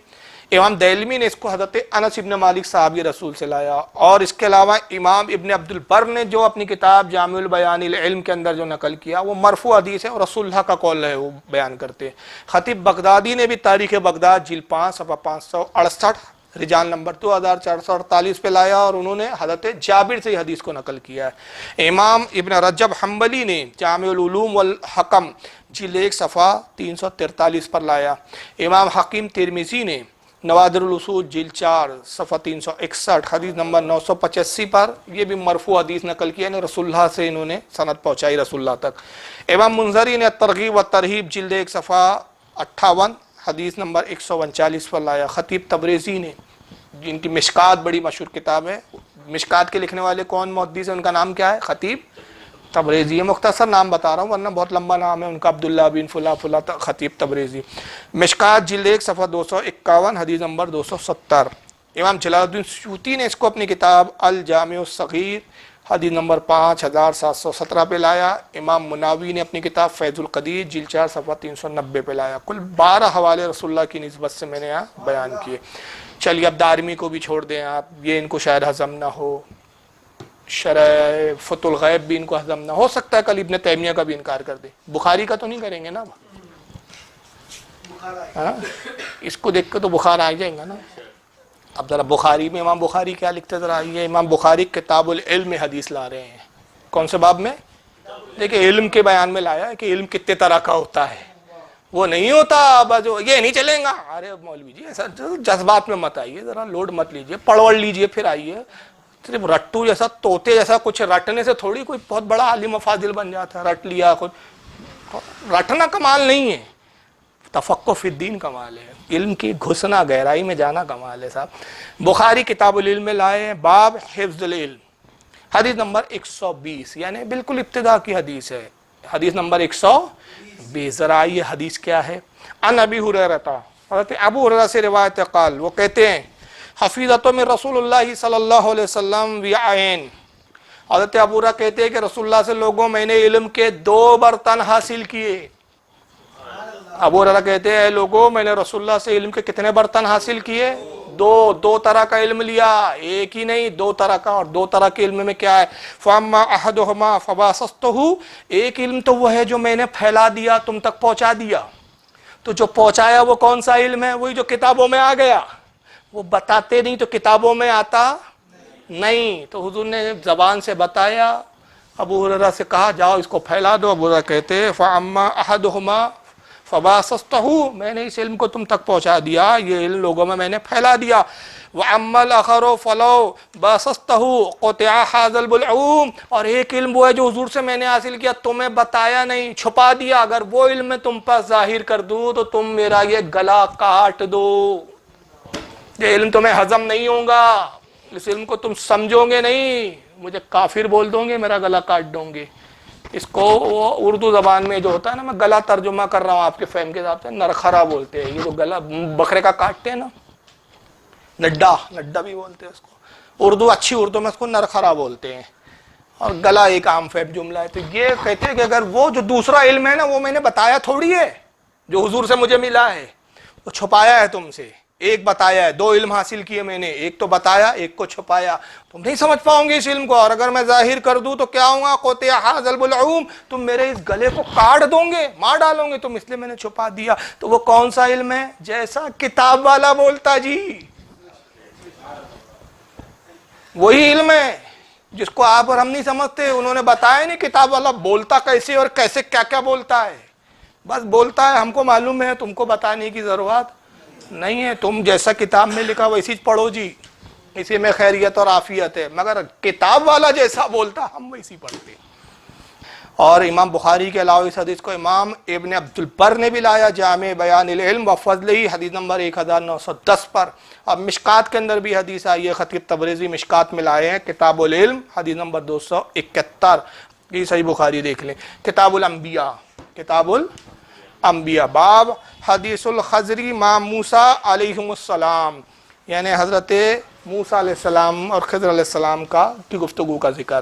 امام دیلمی نے اس کو حضرت انس ابن مالک صحابی رسول سے لایا۔ اور اس کے علاوہ امام ابن عبد البر نے جو اپنی کتاب جامع البیان العلم کے اندر جو نقل کیا وہ مرفوع حدیث ہے، اور رسول اللہ کا قول ہے وہ بیان کرتے ہیں۔ خطیب بغدادی نے بھی تاریخ بغداد جلد 5 صفحہ 568 رجال نمبر 2448 پہ لایا، اور انہوں نے حضرت جابر سے حدیث کو نقل کیا ہے۔ امام ابن رجب حنبلی نے جامع العلوم والحکم جلد 1 صفحہ 343 پر لایا۔ امام حکیم ترمذی نے نوادر الاصول جلد 4 صفحہ 361 حدیث نمبر 985 پر یہ بھی مرفوع حدیث نقل کیا، یعنی رسول اللہ سے انہوں نے سند پہنچائی رسول اللہ تک۔ امام منذری نے ترغیب و ترہیب جلد 1 صفحہ 58 حدیث نمبر 139 پر لایا۔ خطیب تبریزی نے، جن کی مشکات بڑی مشہور کتاب ہے، مشکات کے لکھنے والے کون محدث ہیں، ان کا نام کیا ہے؟ خطیب تبریزی۔ یہ مختصر نام بتا رہا ہوں ورنہ بہت لمبا نام ہے ان کا، عبداللہ بن فلاں فلاں خطیب تبریزی۔ مشکات جلد 1 صفحہ 251 حدیث نمبر 270۔ امام جلال الدین سیوطی نے اس کو اپنی کتاب الجامع الصغیر حدیث نمبر 5717 پہ لایا۔ امام مناوی نے اپنی کتاب فیض القدیر جلد 4 صفحہ 390 پہ لایا۔ کل 12 حوالے رسول اللہ کی نسبت سے میں نے یہاں بیان کیے۔ چلیے اب دارمی کو بھی چھوڑ دیں آپ، یہ ان کو شاید ہضم نہ ہو، شرح فتح الغیب بھی ان کو ہضم نہ ہو سکتا ہے، کل ابن تیمیہ کا بھی انکار کر دیں۔ بخاری کا تو نہیں کریں گے نا؟ ہاں، اس کو دیکھ کے تو بخار آ جائیں گا نا۔ اب ذرا بخاری میں امام بخاری کیا لکھتے ذرا آئیے۔ امام بخاری کتاب العلم میں حدیث لا رہے ہیں، کون سے باب میں؟ دیکھیں علم کے بیان میں لایا ہے کہ علم کتنے طرح کا ہوتا ہے، وہ نہیں ہوتا بس یہ نہیں چلیں گا۔ ارے مولوی جی ایسا جذبات میں مت آئیے، ذرا لوڈ مت لیجیے، پڑھ لیجیے پھر آئیے۔ صرف رٹو جیسا طوطے جیسا کچھ رٹنے سے تھوڑی کوئی بہت بڑا عالم و فاضل بن جاتا ہے، رٹ لیا کچھ، رٹنا کمال نہیں ہے، تفقہ فی الدین کمال ہے، علم کی گھسنا گہرائی میں جانا کمال ہے صاحب۔ بخاری کتاب العلم میں لائے ہیں باب حفظ العلم حدیث نمبر 120، یعنی بالکل ابتدا کی حدیث ہے، حدیث نمبر 120۔ ذرا یہ حدیث کیا ہے؟ ان ابی ہریرہ، حضرت ابو ہریرہ سے روایت قال، وہ کہتے ہیں حفیظۃ من رسول اللہ صلی اللہ علیہ وسلم وعین، حضرت ابو ہریرہ کہتے ہیں کہ رسول اللہ سے لوگوں میں نے علم کے 2 برتن حاصل کیے۔ ابو ہریرہ کہتے ہیں اے لوگوں میں نے رسول اللہ سے علم کے کتنے برتن حاصل کیے؟ 2 طرح کا علم لیا، ایک ہی نہیں 2 طرح کا۔ اور 2 طرح کے علم میں کیا ہے؟ فاما احدہما فباسطہ، ایک علم تو وہ ہے جو میں نے پھیلا دیا، تم تک پہنچا دیا۔ تو جو پہنچایا وہ کون سا علم ہے؟ وہی جو کتابوں میں آ گیا، وہ بتاتے نہیں تو کتابوں میں آتا نہیں، تو حضور نے زبان سے بتایا۔ ابو ہریرہ سے کہا جاؤ اس کو پھیلا دو۔ ابو ہریرہ کہتے ہیں فاما احدہما فباسطہ، میں نے اس علم کو تم تک پہنچا دیا، یہ علم لوگوں میں نے پھیلا دیا۔ وَأَمَّا الْآخَرُ فَلَوْ بَاسَطْتَهُ قُطِعَ هَذَا الْعُلْمُ، اور ایک علم وہ ہے جو حضور سے میں نے حاصل کیا، تمہیں بتایا نہیں، چھپا دیا، اگر وہ علم میں تم پر ظاہر کر دوں تو تم میرا یہ گلا کاٹ دو، یہ علم تمہیں ہضم نہیں ہوگا، اس علم کو تم سمجھو گے نہیں، مجھے کافر بول دو گے، میرا گلا کاٹ دو گے۔ اس کو اردو زبان میں جو ہوتا ہے نا، میں گلا ترجمہ کر رہا ہوں آپ کے فہم کے حساب سے، نرخرا بولتے ہیں، یہ جو گلا بکرے کا کاٹتے ہیں نا، نڈا بھی بولتے ہیں اس کو، اردو اچھی اردو میں اس کو نرخرا بولتے ہیں، اور گلا ایک عام فہم جملہ ہے۔ تو یہ کہتے ہیں کہ اگر وہ جو دوسرا علم ہے نا، وہ میں نے بتایا تھوڑی ہے، جو حضور سے مجھے ملا ہے، وہ چھپایا ہے تم سے، ایک بتایا ہے، 2 علم حاصل کیے میں نے، ایک تو بتایا، ایک کو چھپایا، تم نہیں سمجھ پاؤں گے اس علم کو، اور اگر میں ظاہر کر دوں تو کیا ہوگا؟ قطع ھذا العلم، تم میرے اس گلے کو کاٹ دو گے، مار ڈالو گے تم، اس لیے میں نے چھپا دیا۔ تو وہ کون سا علم ہے؟ جیسا کتاب والا بولتا جی، وہی علم ہے جس کو آپ اور ہم نہیں سمجھتے، انہوں نے بتایا نہیں کتاب والا بولتا کیسے اور کیسے کیا کیا بولتا ہے، بس بولتا ہے، ہم کو معلوم ہے، تم کو بتانے کی ضرورت نہیں ہے، تم جیسا کتاب میں لکھا ویسی پڑھو جی، اسی میں خیریت اور عافیت ہے، مگر کتاب والا جیسا بولتا ہم ویسی پڑھتے۔ اور امام بخاری کے علاوہ اس حدیث کو امام ابن عبد البر نے بھی لایا جامع بیان العلم و فضلہ حدیث نمبر 1910 پر۔ اب مشکات کے اندر بھی حدیث آئی ہے، خطیب تبریزی مشکات میں لائے ہیں کتاب العلم حدیث نمبر 271، یہ صحیح بخاری دیکھ لیں۔ کتاب الانبیاء، کتاب الانبیاء باب حدیث الخضری مع موسیٰ علیہ السلام، یعنی حضرت موسیٰ علیہ السلام اور خضر علیہ السلام کی گفتگو کا ذکر،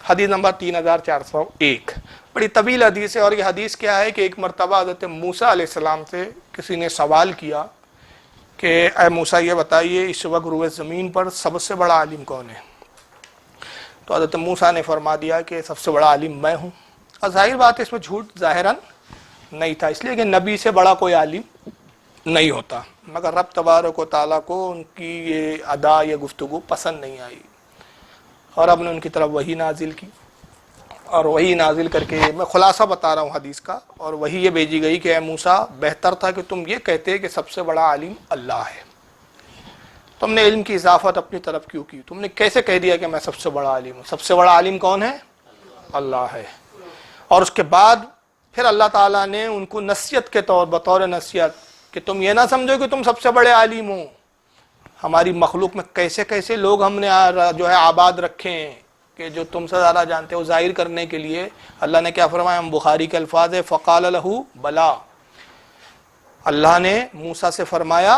حدیث نمبر 3401، بڑی طویل حدیث ہے۔ اور یہ حدیث کیا ہے کہ ایک مرتبہ حضرت موسیٰ علیہ السلام سے کسی نے سوال کیا کہ اے موسیٰ یہ بتائیے اس وقت روئے زمین پر سب سے بڑا عالم کون ہے؟ تو حضرت موسیٰ نے فرما دیا کہ سب سے بڑا عالم میں ہوں، اور ظاہر بات ہے اس میں جھوٹ ظاہراً نہیں تھا، اس لیے کہ نبی سے بڑا کوئی عالم نہیں ہوتا، مگر رب تبارک و تعالیٰ کو ان کی یہ ادا یہ گفتگو پسند نہیں آئی، اور اب نے ان کی طرف وحی نازل کی، اور وہی نازل کر کے میں خلاصہ بتا رہا ہوں حدیث کا، اور وہی یہ بھیجی گئی کہ اے موسیٰ بہتر تھا کہ تم یہ کہتے کہ سب سے بڑا عالم اللہ ہے، تم نے علم کی اضافت اپنی طرف کیوں کی؟ تم نے کیسے کہہ دیا کہ میں سب سے بڑا عالم ہوں؟ سب سے بڑا عالم کون ہے؟ اللہ ہے۔ اور اس کے بعد پھر اللہ تعالیٰ نے ان کو نصیحت کے طور بطور نصیحت کہ تم یہ نہ سمجھو کہ تم سب سے بڑے عالم ہو، ہماری مخلوق میں کیسے کیسے لوگ ہم نے جو ہے آباد رکھے ہیں کہ جو تم سے زیادہ جانتے ہو، ظاہر کرنے کے لیے اللہ نے کیا فرمایا؟ ہم بخاری کے الفاظ ہے فقال له بلا، اللہ نے موسیٰ سے فرمایا،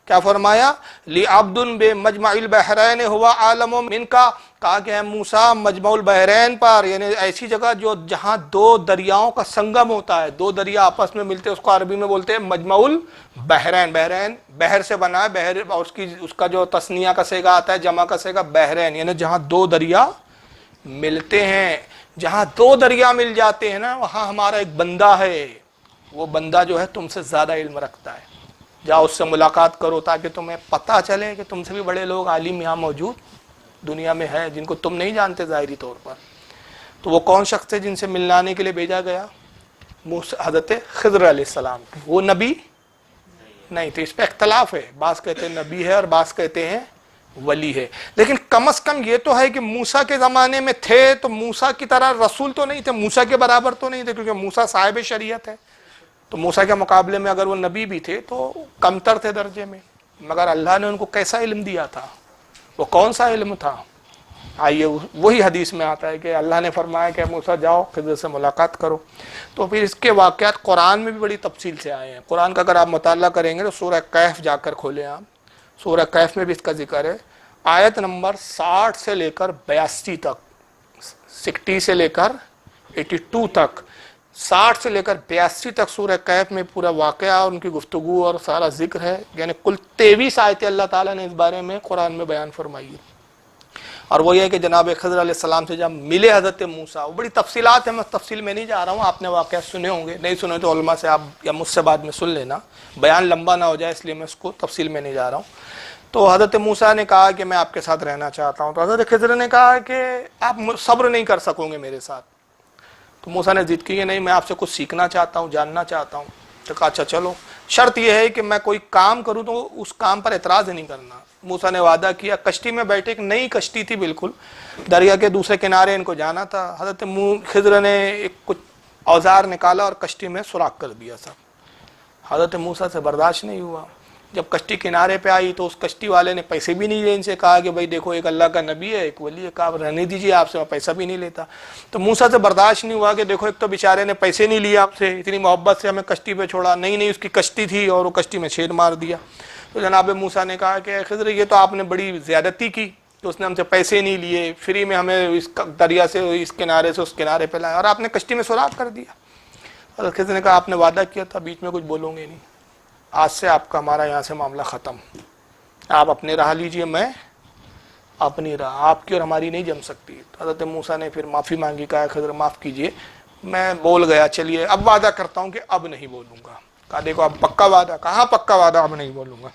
کیا فرمایا؟ لعبد بمجمع البحرین ہوا عالم من کا، کہا کہ اے موسیٰ مجمع البحرین پر، یعنی ایسی جگہ جو جہاں دو دریاؤں کا سنگم ہوتا ہے، دو دریا آپس میں ملتے ہیں، اس کو عربی میں بولتے ہیں مجمع البحرین۔ بحرین بحر سے بنا ہے، بحر اور اس کا جو تثنیہ کا صیغہ آتا ہے، جمع کا صیغہ بحرین، یعنی جہاں دو دریا ملتے ہیں، جہاں دو دریا مل جاتے ہیں نا، وہاں ہمارا ایک بندہ ہے، وہ بندہ جو ہے تم سے زیادہ علم رکھتا ہے، جاؤ اس سے ملاقات کرو تاکہ تمہیں پتہ چلے کہ تم سے بھی بڑے لوگ عالم یہاں موجود دنیا میں ہے جن کو تم نہیں جانتے ظاہری طور پر۔ تو وہ کون شخص تھے جن سے ملانے کے لیے بھیجا گیا؟ حضرت خضر علیہ السلام۔ وہ نبی نہیں تھے، اس پہ اختلاف ہے، بعض کہتے ہیں نبی ہے اور بعض کہتے ہیں ولی ہے، لیکن کم از کم یہ تو ہے کہ موسیٰ کے زمانے میں تھے تو موسیٰ کی طرح رسول تو نہیں تھے، موسیٰ کے برابر تو نہیں تھے، کیونکہ موسیٰ صاحب شریعت ہے، تو موسیٰ کے مقابلے میں اگر وہ نبی بھی تھے تو کمتر تھے درجے میں، مگر اللہ نے ان کو کیسا علم دیا تھا؟ وہ کون سا علم تھا؟ آئیے وہی حدیث میں آتا ہے کہ اللہ نے فرمایا کہ موسیٰ جاؤ خضر سے ملاقات کرو، تو پھر اس کے واقعات قرآن میں بھی بڑی تفصیل سے آئے ہیں۔ قرآن کا اگر آپ مطالعہ کریں گے تو سورہ کہف جا کر کھولیں آپ، سورہ کہف میں بھی اس کا ذکر ہے، آیت نمبر 60 سے لے کر 82 تک، 60 سے لے کر 82 تک، 60 سے لے کر 82 تک سورہ کہف میں پورا واقعہ اور ان کی گفتگو اور سارا ذکر ہے، یعنی کل 23 آیتیں اللہ تعالیٰ نے اس بارے میں قرآن میں بیان فرمائی ہے۔ اور وہ یہ ہے کہ جناب خضر علیہ السلام سے جب ملے حضرت موسیٰ، وہ بڑی تفصیلات ہیں، میں تفصیل میں نہیں جا رہا ہوں، آپ نے واقعات سنے ہوں گے، نہیں سنے تو علماء سے آپ یا مجھ سے بعد میں سن لینا، بیان لمبا نہ ہو جائے اس لیے میں اس کو تفصیل میں نہیں جا رہا ہوں۔ تو حضرت موسیٰ نے کہا کہ میں آپ کے ساتھ رہنا چاہتا ہوں، تو حضرت خضر نے کہا کہ آپ صبر نہیں کر سکو گے میرے ساتھ، تو موسیٰ نے ضد کی کہ نہیں میں آپ سے کچھ سیکھنا چاہتا ہوں، جاننا چاہتا ہوں، تو کہا اچھا چلو، شرط یہ ہے کہ میں کوئی کام کروں تو اس کام پر اعتراض نہیں کرنا۔ موسیٰ نے وعدہ کیا، کشتی میں بیٹھے، ایک نئی کشتی تھی بالکل، دریا کے دوسرے کنارے ان کو جانا تھا، حضرت خضر نے ایک کچھ اوزار نکالا اور کشتی میں سوراخ کر دیا سب، حضرت موسیٰ سے برداشت نہیں ہوا، جب کشتی کنارے پہ آئی تو اس کشتی والے نے پیسے بھی نہیں لیے، ان سے کہا کہ بھائی دیکھو ایک اللہ کا نبی ہے ایک ولی ہے، کہا رہنے دیجیے آپ سے، میں پیسہ بھی نہیں لیتا، تو موسیٰ سے برداشت نہیں ہوا کہ دیکھو ایک تو بیچارے نے پیسے نہیں لیے آپ سے، اتنی محبت سے ہمیں کشتی پہ چھوڑا، نہیں اس کی کشتی تھی اور وہ کشتی میں چھید مار دیا، تو جناب موسیٰ نے کہا کہ خضر یہ تو آپ نے بڑی زیادتی کی، تو اس نے ہم سے پیسے نہیں لیے، فری میں ہمیں اس دریا سے اس کنارے سے اس کنارے پہ لایا اور آپ نے کشتی میں سوراخ کر دیا۔ حضرت خضر نے کہا آپ نے وعدہ کیا تھا، بیچ میں کچھ بولوں گے نہیں، آج سے آپ کا ہمارا یہاں سے معاملہ ختم، آپ اپنی راہ لیجئے، میں اپنی راہ، آپ کی اور ہماری نہیں جم سکتی۔ حضرت موسیٰ نے پھر معافی مانگی، کہا خضر معاف کیجئے، میں بول گیا، چلیے اب وعدہ کرتا ہوں کہ اب نہیں بولوں گا۔ کہا دیکھو اب پکا وعدہ، کہاں پکا وعدہ، اب نہیں بولوں گا۔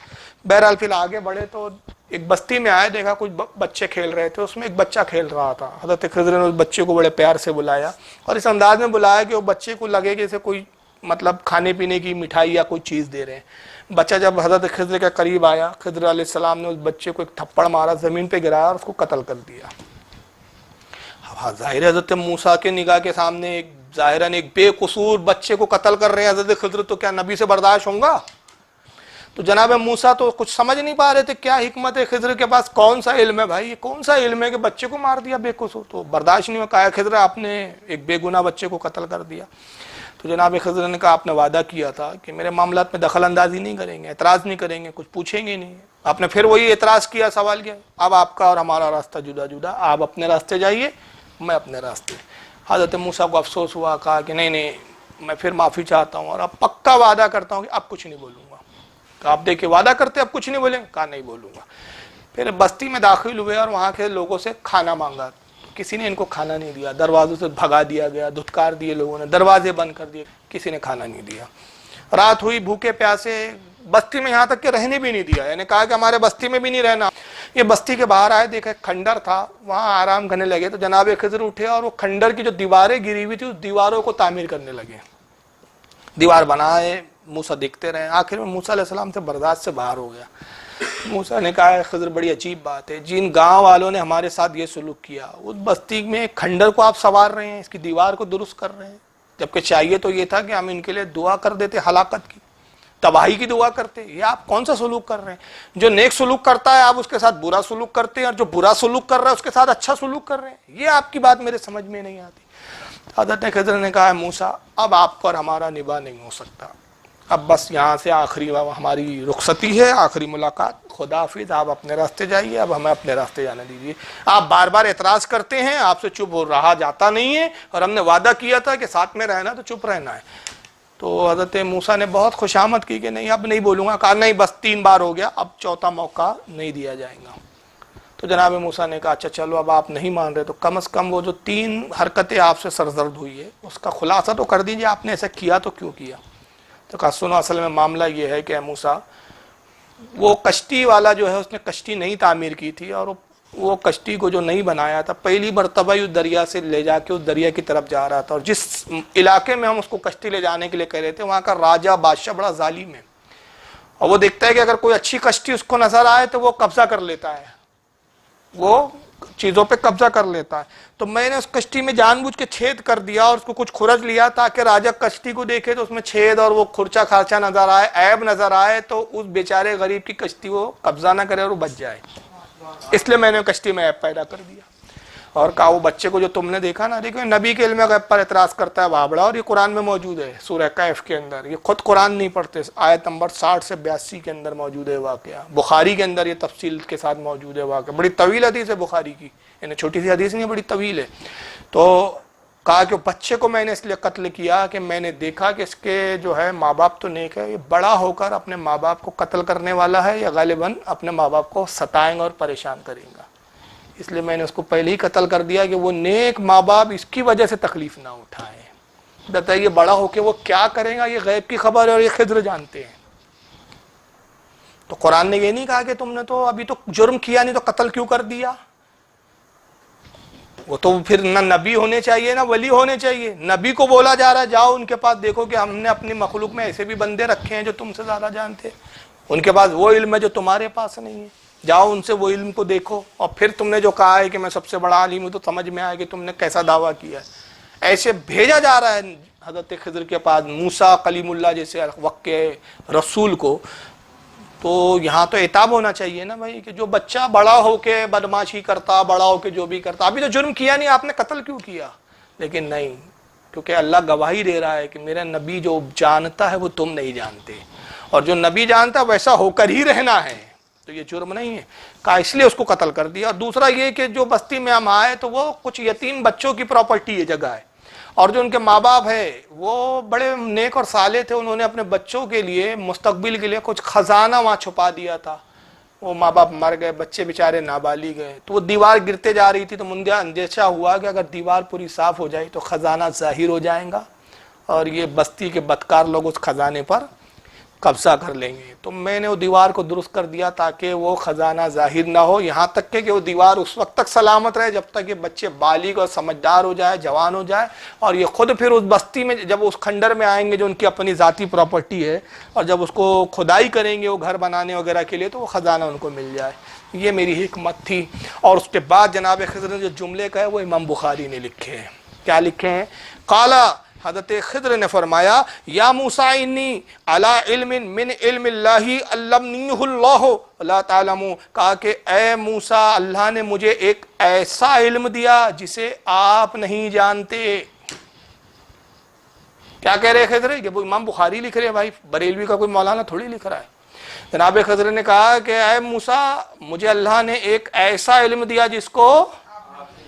بہرحال پھر آگے بڑھے تو ایک بستی میں آئے، دیکھا کچھ بچے کھیل رہے تھے، اس میں ایک بچہ کھیل رہا تھا، حضرت خضر نے اس بچے کو بڑے پیار سے بلایا اور اس انداز میں بلایا کہ وہ بچے کو لگے کہ اسے کوئی مطلب کھانے پینے کی مٹھائی یا کوئی چیز دے رہے ہیں۔ بچہ جب حضرت خضر کے قریب آیا، خضر علیہ السلام نے اس بچے کو ایک تھپڑ مارا، زمین پہ گرایا اور اس کو قتل کر دیا۔ ظاہر حضرت موسیٰ کے نگاہ کے سامنے ایک ظاہراً ایک بے قصور بچے کو قتل کر رہے ہیں حضرت خضر، تو کیا نبی سے برداشت ہوگا؟ تو جناب موسیٰ تو کچھ سمجھ نہیں پا رہے تھے، کیا حکمت ہے خضر کے پاس، کون سا علم ہے بھائی، یہ کون سا علم ہے کہ بچے کو مار دیا بے قصور، تو برداشت نہیں ہوا، کہا خضر آپ نے ایک بے گناہ بچے کو قتل کر دیا۔ تو جناب خضر نے کہا آپ نے وعدہ کیا تھا کہ میرے معاملات میں دخل اندازی نہیں کریں گے، اعتراض نہیں کریں گے، کچھ پوچھیں گے نہیں۔ آپ نے پھر وہی اعتراض کیا، سوال کیا، اب آپ کا اور ہمارا راستہ جدا جدا، آپ اپنے راستے جائیے، میں اپنے راستے۔ حضرت موسیٰ کو افسوس ہوا، کہا کہ نہیں میں پھر معافی چاہتا ہوں اور اب پکا وعدہ کرتا ہوں کہ اب کچھ نہیں بولوں گا۔ کہا آپ دیکھیں وعدہ کرتے اب کچھ نہیں بولیں، کہا نہیں بولوں گا۔ پھر بستی میں داخل ہوئے اور وہاں کے لوگوں سے کھانا مانگا، کسی نے ان کو کھانا نہیں دیا، دروازوں سے بھگا دیا گیا، دھتکار دیے لوگوں نے، دروازے بند کر دیے، کسی نے کھانا نہیں دیا۔ رات ہوئی، بھوکے پیاسے بستی میں یہاں تک کہ رہنے بھی نہیں دیا، یعنی کہا کہ ہمارے بستی میں بھی نہیں رہنا۔ یہ بستی کے باہر آئے، دیکھا کھنڈر تھا، وہاں آرام کرنے لگے، تو جناب خضر اٹھے اور وہ کھنڈر کی جو دیواریں گری ہوئی تھی اس دیواروں کو تعمیر کرنے لگے، دیوار بنائے۔ موسیٰ دیکھتے رہے، آخر میں موسیٰ علیہ السلام سے برداشت سے باہر ہو گیا۔ موسیٰ نے کہا خضر بڑی عجیب بات ہے، جن گاؤں والوں نے ہمارے ساتھ یہ سلوک کیا، اس بستی میں کھنڈر کو آپ سنوار رہے ہیں، اس کی دیوار کو درست کر رہے ہیں، جبکہ چاہیے تو یہ تھا کہ ہم ان کے لیے دعا کر دیتے، ہلاکت کی، تباہی کی دعا کرتے۔ یہ آپ کون سا سلوک کر رہے ہیں؟ جو نیک سلوک کرتا ہے آپ اس کے ساتھ برا سلوک کرتے ہیں، اور جو برا سلوک کر رہا ہے اس کے ساتھ اچھا سلوک کر رہے ہیں۔ یہ آپ کی بات میرے سمجھ میں نہیں آتی۔ حضرت خضر نے کہا موسیٰ اب آپ پر ہمارا نباہ نہیں ہو سکتا، اب بس یہاں سے آخری ہماری رخصتی ہے، آخری ملاقات، خدا حافظ، آپ اپنے راستے جائیے، اب ہمیں اپنے راستے جانے دیجیے۔ آپ بار بار اعتراض کرتے ہیں، آپ سے چپ ہو رہا جاتا نہیں ہے، اور ہم نے وعدہ کیا تھا کہ ساتھ میں رہنا تو چپ رہنا ہے۔ تو حضرت موسیٰ نے بہت خوشامد کی کہ نہیں اب نہیں بولوں گا، کہا نہیں بس 3 بار ہو گیا، اب چوتھا موقع نہیں دیا جائے گا۔ تو جناب موسیٰ نے کہا اچھا چلو اب آپ نہیں مان رہے تو کم از کم وہ جو 3 حرکتیں آپ سے سرزد ہوئی ہے اس کا خلاصہ تو کر دیجیے، آپ نے ایسا کیا تو کیوں کیا؟ تو کہا سنو اصل میں معاملہ یہ ہے کہ اے موسیٰ، وہ کشتی والا جو ہے اس نے کشتی نہیں تعمیر کی تھی، اور وہ کشتی کو جو نہیں بنایا تھا پہلی مرتبہ اس دریا سے لے جا کے اس دریا کی طرف جا رہا تھا، اور جس علاقے میں ہم اس کو کشتی لے جانے کے لیے کہہ رہے تھے وہاں کا راجہ بادشاہ بڑا ظالم ہے، اور وہ دیکھتا ہے کہ اگر کوئی اچھی کشتی اس کو نظر آئے تو وہ قبضہ کر لیتا ہے، وہ چیزوں پہ قبضہ کر لیتا ہے۔ تو میں نے اس کشتی میں جان بوجھ کے چھید کر دیا اور اس کو کچھ کھرچ لیا تاکہ راجہ کشتی کو دیکھے تو اس میں چھید اور وہ کھرچا کھارچا نظر آئے، عیب نظر آئے، تو اس بیچارے غریب کی کشتی وہ قبضہ نہ کرے اور وہ بچ جائے، اس لیے میں نے کشتی میں عیب پیدا کر دیا۔ اور کہا وہ بچے کو جو تم نے دیکھا نا، دیکھو نبی کے علم غیب پر اعتراض کرتا ہے بابڑا، اور یہ قرآن میں موجود ہے سورہ کہف کے اندر، یہ خود قرآن نہیں پڑھتے، آیت نمبر 60 سے 82 کے اندر موجود ہے واقعہ، بخاری کے اندر یہ تفصیل کے ساتھ موجود ہے واقعہ، بڑی طویل حدیث ہے بخاری کی، یعنی چھوٹی سی حدیث نہیں ہے، بڑی طویل ہے۔ تو کہا کہ بچے کو میں نے اس لیے قتل کیا کہ میں نے دیکھا کہ اس کے جو ہے ماں باپ تو نیک ہے، یہ بڑا ہو کر اپنے ماں باپ کو قتل کرنے والا ہے، یا غالباً اپنے ماں باپ کو ستائیں گا اور پریشان کریں گا، اس لیے میں نے اس کو پہلے ہی قتل کر دیا کہ وہ نیک ماں باپ اس کی وجہ سے تکلیف نہ اٹھائیں۔ بتائیے بڑا ہو کے وہ کیا کرے گا، یہ غیب کی خبر ہے اور یہ خضر جانتے ہیں۔ تو قرآن نے یہ نہیں کہا کہ تم نے تو ابھی تو جرم کیا نہیں تو قتل کیوں کر دیا؟ وہ تو پھر نہ نبی ہونے چاہیے نہ ولی ہونے چاہیے۔ نبی کو بولا جا رہا ہے جاؤ ان کے پاس دیکھو کہ ہم نے اپنی مخلوق میں ایسے بھی بندے رکھے ہیں جو تم سے زیادہ جانتے ہیں، ان کے پاس وہ علم ہے جو تمہارے پاس نہیں ہے، جاؤ ان سے وہ علم کو دیکھو، اور پھر تم نے جو کہا ہے کہ میں سب سے بڑا عالم ہوں تو سمجھ میں آئے کہ تم نے کیسا دعویٰ کیا ہے۔ ایسے بھیجا جا رہا ہے حضرت خضر کے پاس موسیٰ کلیم اللہ جیسے وقت کے رسول کو، تو یہاں تو عتاب ہونا چاہیے نا بھائی کہ جو بچہ بڑا ہو کے بدماشی کرتا، بڑا ہو کے جو بھی کرتا، ابھی تو جرم کیا نہیں، آپ نے قتل کیوں کیا؟ لیکن نہیں، کیونکہ اللہ گواہی دے رہا ہے کہ میرا نبی جو جانتا ہے وہ تم نہیں جانتے، اور جو نبی جانتا ہے ویسا ہو کر ہی رہنا ہے، تو یہ جرم نہیں ہے، کہا اس لیے اس کو قتل کر دیا۔ اور دوسرا یہ کہ جو بستی میں ہم آئے تو وہ کچھ یتیم بچوں کی پراپرٹی ہے، جگہ ہے، اور جو ان کے ماں باپ ہے وہ بڑے نیک اور صالح تھے، انہوں نے اپنے بچوں کے لیے مستقبل کے لیے کچھ خزانہ وہاں چھپا دیا تھا، وہ ماں باپ مر گئے، بچے بیچارے نابالغ گئے، تو وہ دیوار گرتے جا رہی تھی، تو مجھے اندیشہ ہوا کہ اگر دیوار پوری صاف ہو جائے تو خزانہ ظاہر ہو جائے گا اور یہ بستی کے بدکار لوگ اس خزانے پر قبضہ کر لیں گے، تو میں نے وہ دیوار کو درست کر دیا تاکہ وہ خزانہ ظاہر نہ ہو، یہاں تک کہ وہ دیوار اس وقت تک سلامت رہے جب تک یہ بچے بالغ اور سمجھدار ہو جائے، جوان ہو جائے، اور یہ خود پھر اس بستی میں جب اس کھنڈر میں آئیں گے جو ان کی اپنی ذاتی پراپرٹی ہے، اور جب اس کو کھدائی کریں گے وہ گھر بنانے وغیرہ کے لیے تو وہ خزانہ ان کو مل جائے۔ یہ میری حکمت تھی۔ اور اس کے بعد جناب خضر نے جو جملے کہے وہ امام بخاری نے لکھے ہیں، کیا لکھے ہیں؟ قالا، حضرت خضر نے فرمایا، یا موسیٰ انی علی علم من علم اللہ علمنیہ اللہ لا تعلمون، کہا کہ اے موسیٰ اللہ نے مجھے ایک ایسا علم دیا جسے آپ نہیں جانتے۔ کیا کہہ رہے خضر؟ یہ وہ امام بخاری لکھ رہے ہیں بھائی، بریلوی کا کوئی مولانا تھوڑی لکھ رہا ہے۔ جناب خضر نے کہا کہ اے موسیٰ مجھے اللہ نے ایک ایسا علم دیا جس کو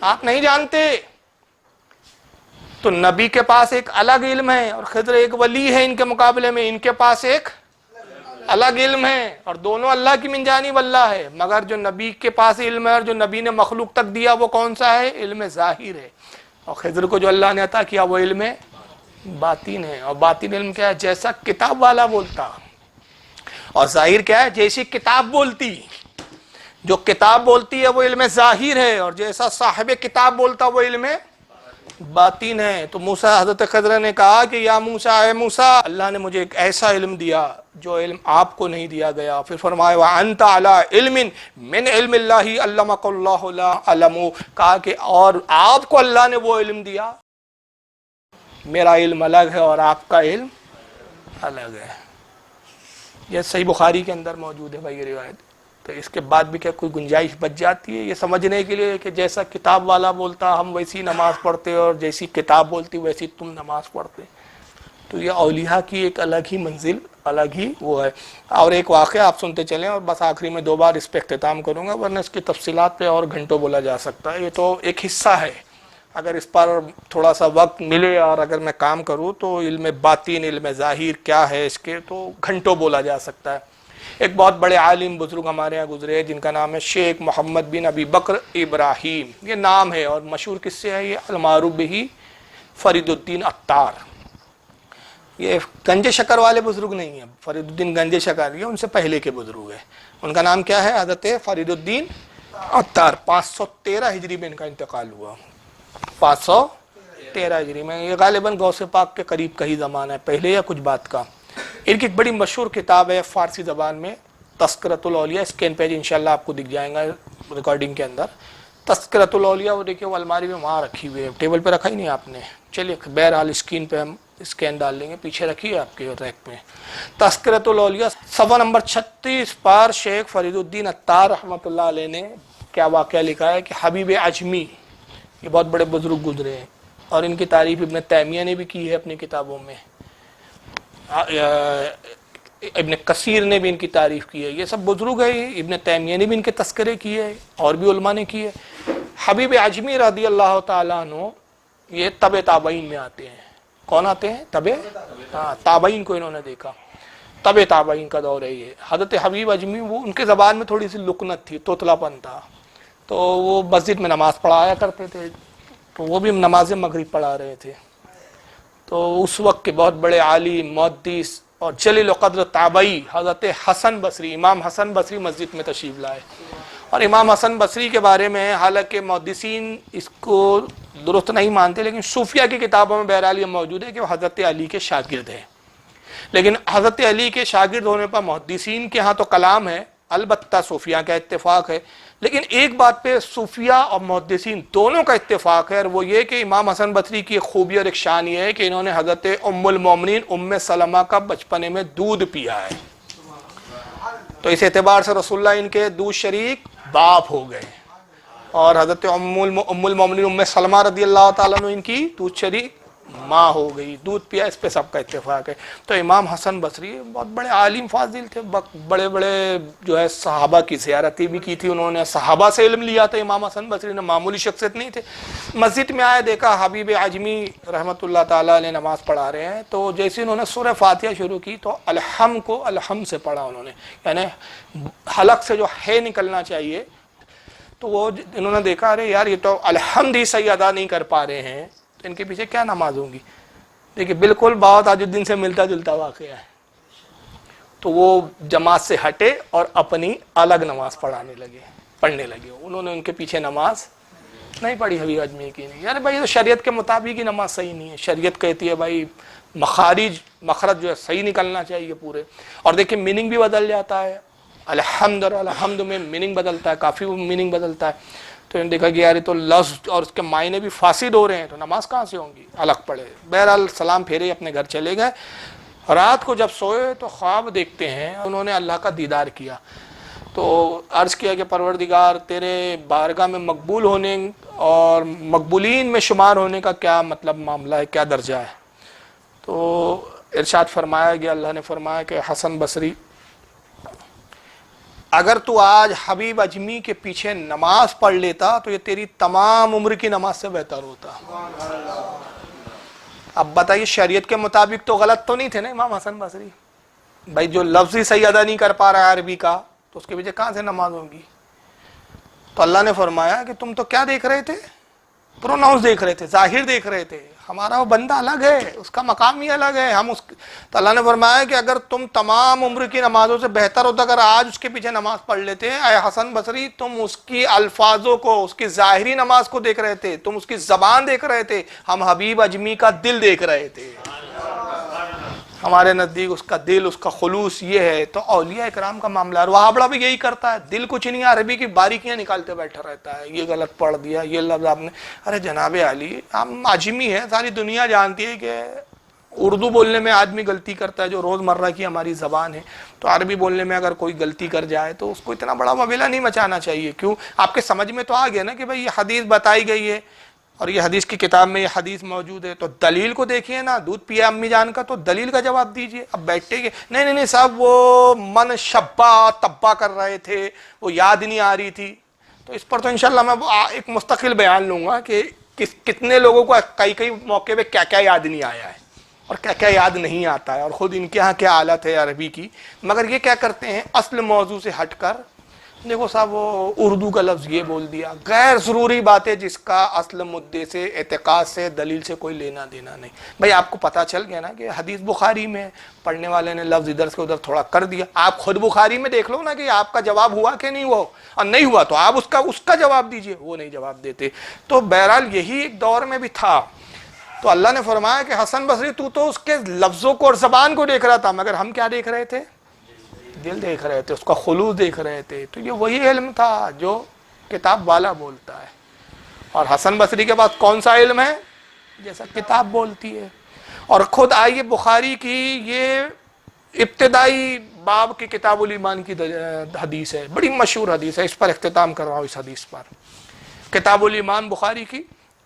آپ نہیں جانتے۔ تو نبی کے پاس ایک الگ علم ہے اور خضر ایک ولی ہے، ان کے مقابلے میں ان کے پاس ایک الگ علم ہے، اور دونوں اللہ کی من جانب اللہ ہے، مگر جو نبی کے پاس علم ہے اور جو نبی نے مخلوق تک دیا وہ کون سا ہے؟ علم ظاہر ہے، اور خضر کو جو اللہ نے عطا کیا وہ علم باطن ہے۔ اور باطن علم کیا ہے؟ جیسا کتاب والا بولتا اور ظاہر کیا ہے؟ جیسی کتاب بولتی، جو کتاب بولتی ہے وہ علم ظاہر ہے، اور جیسا صاحب کتاب بولتا وہ علم باطن ہے۔ تو موسیٰ، حضرت خضر نے کہا کہ یا موسیٰ، اے موسیٰ، اللہ نے مجھے ایک ایسا علم دیا جو علم آپ کو نہیں دیا گیا۔ پھر فرمایا وَأَنْتَ عَلَىٰ عِلْمٍ مِّنْ عِلْمِ اللَّهِ عَلَّمَكَ اللَّهُ لَا أَعْلَمُ، کہا کہ اور آپ کو اللہ نے وہ علم دیا، میرا علم الگ ہے اور آپ کا علم الگ ہے۔ یہ صحیح بخاری کے اندر موجود ہے بھائی یہ روایت۔ تو اس کے بعد بھی کیا کوئی گنجائش بچ جاتی ہے یہ سمجھنے کے لیے کہ جیسا کتاب والا بولتا ہم ویسی نماز پڑھتے اور جیسی کتاب بولتی ویسی تم نماز پڑھتے؟ تو یہ اولیاء کی ایک الگ ہی منزل، الگ ہی وہ ہے۔ اور ایک واقعہ آپ سنتے چلیں، اور بس آخری میں 2 بار اس پہ اختتام کروں گا، ورنہ اس کی تفصیلات پہ اور گھنٹوں بولا جا سکتا ہے۔ یہ تو ایک حصہ ہے، اگر اس پر تھوڑا سا وقت ملے اور اگر میں کام کروں تو علم باطن، علم ظاہر کیا ہے اس کے تو گھنٹوں بولا جا سکتا ہے۔ ایک بہت بڑے عالم بزرگ ہمارے یہاں گزرے جن کا نام ہے شیخ محمد بن ابی بکر ابراہیم، یہ نام ہے، اور مشہور کس سے ہے؟ یہ المعروف بہ فرید الدین عطار۔ یہ گنج شکر والے بزرگ نہیں ہیں، فرید الدین گنج شکر، یہ ان سے پہلے کے بزرگ ہیں۔ ان کا نام کیا ہے؟ حضرت فرید الدین عطار۔ 513 ہجری میں ان کا انتقال ہوا، 513 ہجری میں۔ یہ غالباً غوث پاک کے قریب کا ہی زمانہ ہے، پہلے یا کچھ بات کا۔ ان کی ایک بڑی مشہور کتاب ہے فارسی زبان میں، تذکرۃ الاولیاء، اسکین پیج انشاءاللہ آپ کو دکھ جائیں گا ریکارڈنگ کے اندر۔ تذکرۃ الاولیاء، وہ دیکھیں وہ الماری میں وہاں رکھی ہوئی ہے، ٹیبل پہ رکھا ہی نہیں آپ نے، چلیے بہرحال اسکرین پہ ہم اسکین ڈال لیں گے، پیچھے رکھیے آپ کے ریک پہ۔ تذکرۃ الاولیاء صفحہ نمبر 36 پر شیخ فرید الدین عطار رحمۃ اللہ علیہ نے کیا واقعہ لکھا ہے کہ حبیب اعجمی، یہ بہت بڑے بزرگ گزرے ہیں، اور ان کی تعریف ابن تیمیہ نے بھی کی ہے اپنی کتابوں میں، ابن کثیر نے بھی ان کی تعریف کی ہے، یہ سب بزرگ ہے، ابن تیمیہ نے بھی ان کے تذکرے کیے، اور بھی علماء نے کیے۔ حبیب اعجمی رضی اللہ تعالیٰ عنہ یہ تبع تابعین میں آتے ہیں۔ کون آتے ہیں؟ تابعین کو انہوں نے دیکھا، تبع تابعین کا دور ہے یہ۔ حضرت حبیب اعجمی، وہ ان کے زبان میں تھوڑی سی لکنت تھی، توتلا پن تھا، تو وہ مسجد میں نماز پڑھایا کرتے تھے، تو وہ بھی نماز مغرب پڑھا رہے تھے۔ تو اس وقت کے بہت بڑے عالم، محدث اور جلیل قدر تابعی حضرت حسن بصری، امام حسن بصری مسجد میں تشریف لائے۔ اور امام حسن بصری کے بارے میں حالانکہ محدثین اس کو درست نہیں مانتے، لیکن صوفیہ کی کتابوں میں بہرحال یہ موجود ہے کہ وہ حضرت علی کے شاگرد ہیں۔ لیکن حضرت علی کے شاگرد ہونے پر محدثین کے ہاں تو کلام ہے، البتہ صوفیہ کا اتفاق ہے، لیکن ایک بات پہ صوفیہ اور محدثین دونوں کا اتفاق ہے، اور وہ یہ کہ امام حسن بصری کی ایک خوبی اور ایک شان یہ ہے کہ انہوں نے حضرت ام المومنین ام سلمہ کا بچپنے میں دودھ پیا ہے، تو اس اعتبار سے رسول اللہ ان کے دودھ شریک باپ ہو گئے، اور حضرت ام المومنین ام سلمہ رضی اللہ تعالیٰ عنہ ان کی دودھ شریک ماں ہو گئی، دودھ پیا، اس پہ سب کا اتفاق ہے۔ تو امام حسن بصری بہت بڑے عالم فاضل تھے، بڑے بڑے جو ہے صحابہ کی زیارتیں بھی کی تھی انہوں نے، صحابہ سے علم لیا تھا امام حسن بصری نے، معمولی شخصیت نہیں تھے۔ مسجد میں آئے، دیکھا حبیب اعجمی رحمۃ اللہ تعالیٰ علیہ نماز پڑھا رہے ہیں، تو جیسے انہوں نے سورہ فاتحہ شروع کی تو الحم کو الحم سے پڑھا انہوں نے، یعنی حلق سے جو ہے نکلنا چاہیے، تو وہ انہوں نے دیکھا ارے یار یہ تو الحمد ہی صحیح ادا نہیں کر پا رہے ہیں، تو ان کے پیچھے کیا نماز ہوں گی؟ دیکھیے بالکل بہت تاج الدین سے ملتا جلتا واقعہ ہے۔ تو وہ جماعت سے ہٹے اور اپنی الگ نماز پڑھنے لگے، انہوں نے ان کے پیچھے نماز نہیں پڑھی حبیب اعجمی کی نہیں، یعنی بھائی تو شریعت کے مطابق ہی نماز صحیح نہیں ہے، شریعت کہتی ہے بھائی مخرج جو ہے صحیح نکلنا چاہیے پورے، اور دیکھیں میننگ بھی بدل جاتا ہے، الحمد اور الحمد میں میننگ بدلتا ہے، کافی میننگ بدلتا ہے۔ تو انہوں نے دیکھا کہ یار یہ تو لفظ اور اس کے معنی بھی فاسد ہو رہے ہیں، تو نماز کہاں سے ہوں گی، الگ پڑھے۔ بہرحال سلام پھیرے اپنے گھر چلے گئے۔ رات کو جب سوئے تو خواب دیکھتے ہیں انہوں نے اللہ کا دیدار کیا، تو عرض کیا کہ پروردگار تیرے بارگاہ میں مقبول ہونے اور مقبولین میں شمار ہونے کا کیا مطلب معاملہ ہے، کیا درجہ ہے؟ تو ارشاد فرمایا گیا، اللہ نے فرمایا کہ حسن بصری اگر تو آج حبیب اعجمی کے پیچھے نماز پڑھ لیتا تو یہ تیری تمام عمر کی نماز سے بہتر ہوتا۔ اب بتائیے شریعت کے مطابق تو غلط تو نہیں تھے نا امام حسن بصری؟ بھائی جو لفظ ہی صحیح ادا نہیں کر پا رہا ہے عربی کا، تو اس کے پیچھے کہاں سے نماز ہوگی؟ تو اللہ نے فرمایا کہ تم تو کیا دیکھ رہے تھے؟ پروناؤنس دیکھ رہے تھے، ظاہر دیکھ رہے تھے، ہمارا وہ بندہ الگ ہے، اس کا مقام ہی الگ ہے. ہم اس تو اللہ نے فرمایا کہ اگر تم تمام عمر کی نمازوں سے بہتر ہوتا اگر آج اس کے پیچھے نماز پڑھ لیتے. اے حسن بصری، تم اس کی الفاظوں کو، اس کی ظاہری نماز کو دیکھ رہے تھے، تم اس کی زبان دیکھ رہے تھے، ہم حبیب اجمی کا دل دیکھ رہے تھے. ہمارے نزدیک اس کا دل، اس کا خلوص یہ ہے. تو اولیاء اکرام کا معاملہ ہے. وہابڑا بھی یہی کرتا ہے، دل کچھ نہیں ہے، عربی کی باریکیاں نکالتے بیٹھا رہتا ہے. یہ غلط پڑھ دیا، یہ لفظ آپ نے، ارے جناب علی ہم عجمی ہے، ساری دنیا جانتی ہے کہ اردو بولنے میں آدمی غلطی کرتا ہے جو روز مرہ کی ہماری زبان ہے. تو عربی بولنے میں اگر کوئی غلطی کر جائے تو اس کو اتنا بڑا وبیلہ نہیں مچانا چاہیے. کیوں؟ آپ کے سمجھ میں تو آ گیا نا کہ بھائی یہ حدیث بتائی گئی ہے اور یہ حدیث کی کتاب میں یہ حدیث موجود ہے. تو دلیل کو دیکھیے نا، دودھ پیا امی جان کا تو دلیل کا جواب دیجیے. اب بیٹھے کہ نہیں صاحب وہ من شبہ تبا کر رہے تھے، وہ یاد نہیں آ رہی تھی. تو اس پر تو انشاءاللہ میں ایک مستقل بیان لوں گا کہ کتنے لوگوں کو کئی موقع پہ کیا کیا یاد نہیں آیا ہے اور کیا کیا یاد نہیں آتا ہے، اور خود ان کے ہاں کیا حالت ہے عربی کی. مگر یہ کیا کرتے ہیں، اصل موضوع سے ہٹ کر دیکھو صاحب وہ اردو کا لفظ یہ بول دیا، غیر ضروری باتیں جس کا اصل مدعے سے، اعتقاد سے، دلیل سے کوئی لینا دینا نہیں. بھائی آپ کو پتہ چل گیا نا کہ حدیث بخاری میں پڑھنے والے نے لفظ ادھر سے ادھر تھوڑا کر دیا. آپ خود بخاری میں دیکھ لو نا کہ آپ کا جواب ہوا کہ نہیں ہوا، اور نہیں ہوا تو آپ اس کا جواب دیجئے. وہ نہیں جواب دیتے. تو بہرحال یہی ایک دور میں بھی تھا. تو اللہ نے فرمایا کہ حسن بصری تو اس کے لفظوں کو اور زبان کو دیکھ رہا تھا، مگر ہم کیا دیکھ رہے تھے؟ دل دیکھ رہے تھے، اس کا خلوص دیکھ رہے تھے. تو یہ وہی علم تھا جو کتاب والا بولتا ہے. اور حسن بصری کے پاس کون سا علم ہے؟ جیسا کتاب بولتی ہے. اور خود آئیے بخاری کی یہ ابتدائی باب کی کتاب الایمان کی حدیث ہے، بڑی مشہور حدیث ہے. اس پر اختتام کر رہا ہوں، اس حدیث پر. کتاب الایمان بخاری کی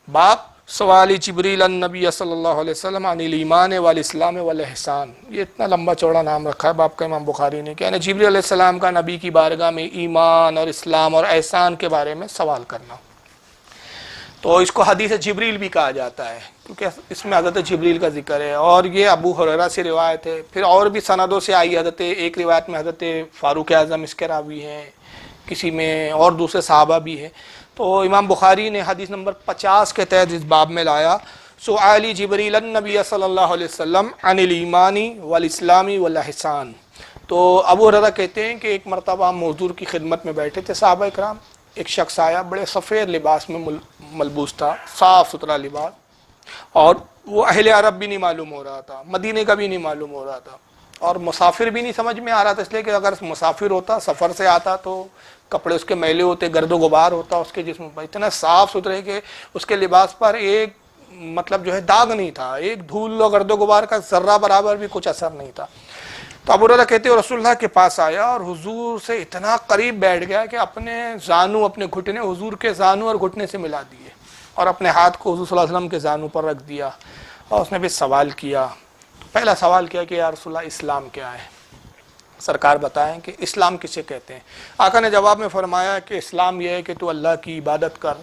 باب سوال جبریل النبی صلی اللہ علیہ وسلم عن الایمان والاسلام والاحسان. یہ اتنا لمبا چوڑا نام رکھا ہے باپ کا امام بخاری نے کہ جبریل علیہ السلام کا نبی کی بارگاہ میں ایمان اور اسلام اور احسان کے بارے میں سوال کرنا. تو اس کو حدیث جبریل بھی کہا جاتا ہے کیونکہ اس میں حضرت جبریل کا ذکر ہے. اور یہ ابو ہریرہ سے روایت ہے. پھر اور بھی سندوں سے آئی حضرت، ایک روایت میں حضرت فاروق اعظم اس کے راوی ہیں، کسی میں اور دوسرے صحابہ بھی ہیں. تو امام بخاری نے حدیث نمبر 50 کے تحت اس باب میں لایا، سؤال جبریل النبی صلی اللہ علیہ وسلم عن الایمان والاسلام والاحسان. تو ابو ہریرہ کہتے ہیں کہ ایک مرتبہ ہم حضور کی خدمت میں بیٹھے تھے صحابہ کرام. ایک شخص آیا، بڑے سفید لباس میں ملبوس تھا، صاف ستھرا لباس، اور وہ اہل عرب بھی نہیں معلوم ہو رہا تھا، مدینے کا بھی نہیں معلوم ہو رہا تھا، اور مسافر بھی نہیں سمجھ میں آ رہا تھا. اس لیے کہ اگر مسافر ہوتا، سفر سے آتا تو کپڑے اس کے میلے ہوتے، گرد و غبار ہوتا اس کے جسم پر. اتنا صاف ستھرے کہ اس کے لباس پر ایک مطلب جو ہے داغ نہیں تھا، ایک دھول و گرد و غبار کا ذرہ برابر بھی کچھ اثر نہیں تھا. تو ابو ہریرہ کہتے ہیں رسول اللہ کے پاس آیا اور حضور سے اتنا قریب بیٹھ گیا کہ اپنے زانو، اپنے گھٹنے حضور کے زانو اور گھٹنے سے ملا دیے، اور اپنے ہاتھ کو حضور صلی اللہ علیہ وسلم کے زانو پر رکھ دیا. اور اس نے بھی سوال کیا. پہلا سوال کیا کہ یا رسول اللہ اسلام کیا ہے؟ سرکار بتائیں کہ اسلام کسے کہتے ہیں؟ آقا نے جواب میں فرمایا کہ اسلام یہ ہے کہ تو اللہ کی عبادت کر،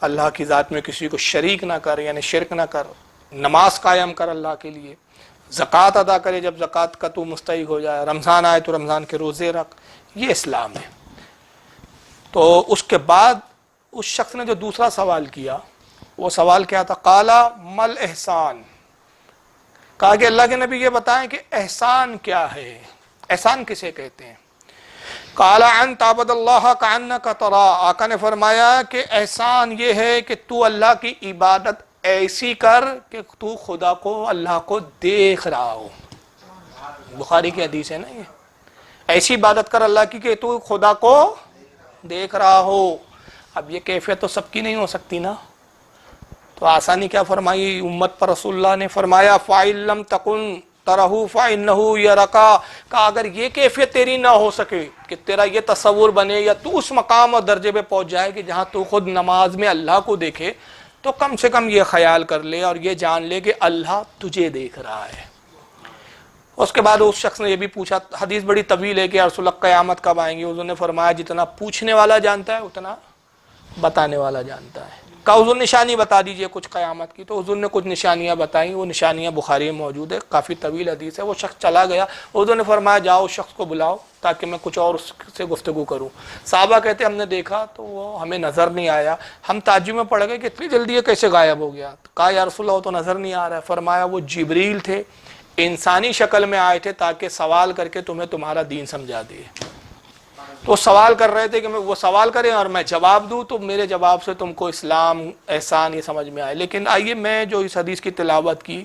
اللہ کی ذات میں کسی کو شریک نہ کر، یعنی شرک نہ کر، نماز قائم کر اللہ کے لیے، زکوٰۃ ادا کرے جب زکوٰۃ کا تو مستحق ہو جائے، رمضان آئے تو رمضان کے روزے رکھ. یہ اسلام ہے. تو اس کے بعد اس شخص نے جو دوسرا سوال کیا، وہ سوال کیا تھا؟ قالا مل احسان. کہا کہ اللہ کے نبی یہ بتائیں کہ احسان کیا ہے، احسان کسے کہتے ہیں؟ قالا ان تعبد اللہ کأنک تراہ. آقا نے فرمایا کہ احسان یہ ہے کہ تو اللہ کی عبادت ایسی کر کہ تو خدا کو، اللہ کو دیکھ رہا ہو. بخاری کی حدیث ہے نا یہ. ایسی عبادت کر اللہ کی کہ تو خدا کو دیکھ رہا ہو. اب یہ کیفیت تو سب کی نہیں ہو سکتی نا. تو آسانی کیا فرمائی امت پر رسول اللہ نے؟ فرمایا فَإِن لَمْ تَكُنْ تَرَهُ فَإِنَّهُ يَرَكَ. کہ اگر یہ کیفیت تیری نہ ہو سکے کہ تیرا یہ تصور بنے یا تو اس مقام اور درجے پہ پہنچ جائے کہ جہاں تو خود نماز میں اللہ کو دیکھے، تو کم سے کم یہ خیال کر لے اور یہ جان لے کہ اللہ تجھے دیکھ رہا ہے. اس کے بعد اس شخص نے یہ بھی پوچھا، حدیث بڑی طویل ہے کہ یا رسول اللہ قیامت کب آئیں گی؟ انہوں نے فرمایا جتنا پوچھنے والا جانتا ہے اتنا بتانے والا جانتا ہے. کہا حضور نشانی بتا دیجئے کچھ قیامت کی، تو حضور نے کچھ نشانیاں بتائیں، وہ نشانیاں بخاری میں موجود ہے، کافی طویل حدیث ہے۔ وہ شخص چلا گیا، حضور نے فرمایا جاؤ اس شخص کو بلاؤ تاکہ میں کچھ اور اس سے گفتگو کروں۔ صحابہ کہتے ہم نے دیکھا تو وہ ہمیں نظر نہیں آیا، ہم تعجب میں پڑ گئے کہ اتنی جلدی یہ کیسے غائب ہو گیا۔ کہا یا رسول اللہ وہ تو نظر نہیں آ رہا ہے۔ فرمایا وہ جبریل تھے، انسانی شکل میں آئے تھے تاکہ سوال کر کے تمہیں تمہارا دین سمجھا دے۔ تو سوال کر رہے تھے کہ وہ سوال کریں اور میں جواب دوں، تو میرے جواب سے تم کو اسلام احسان یہ سمجھ میں آئے۔ لیکن آئیے میں جو اس حدیث کی تلاوت کی،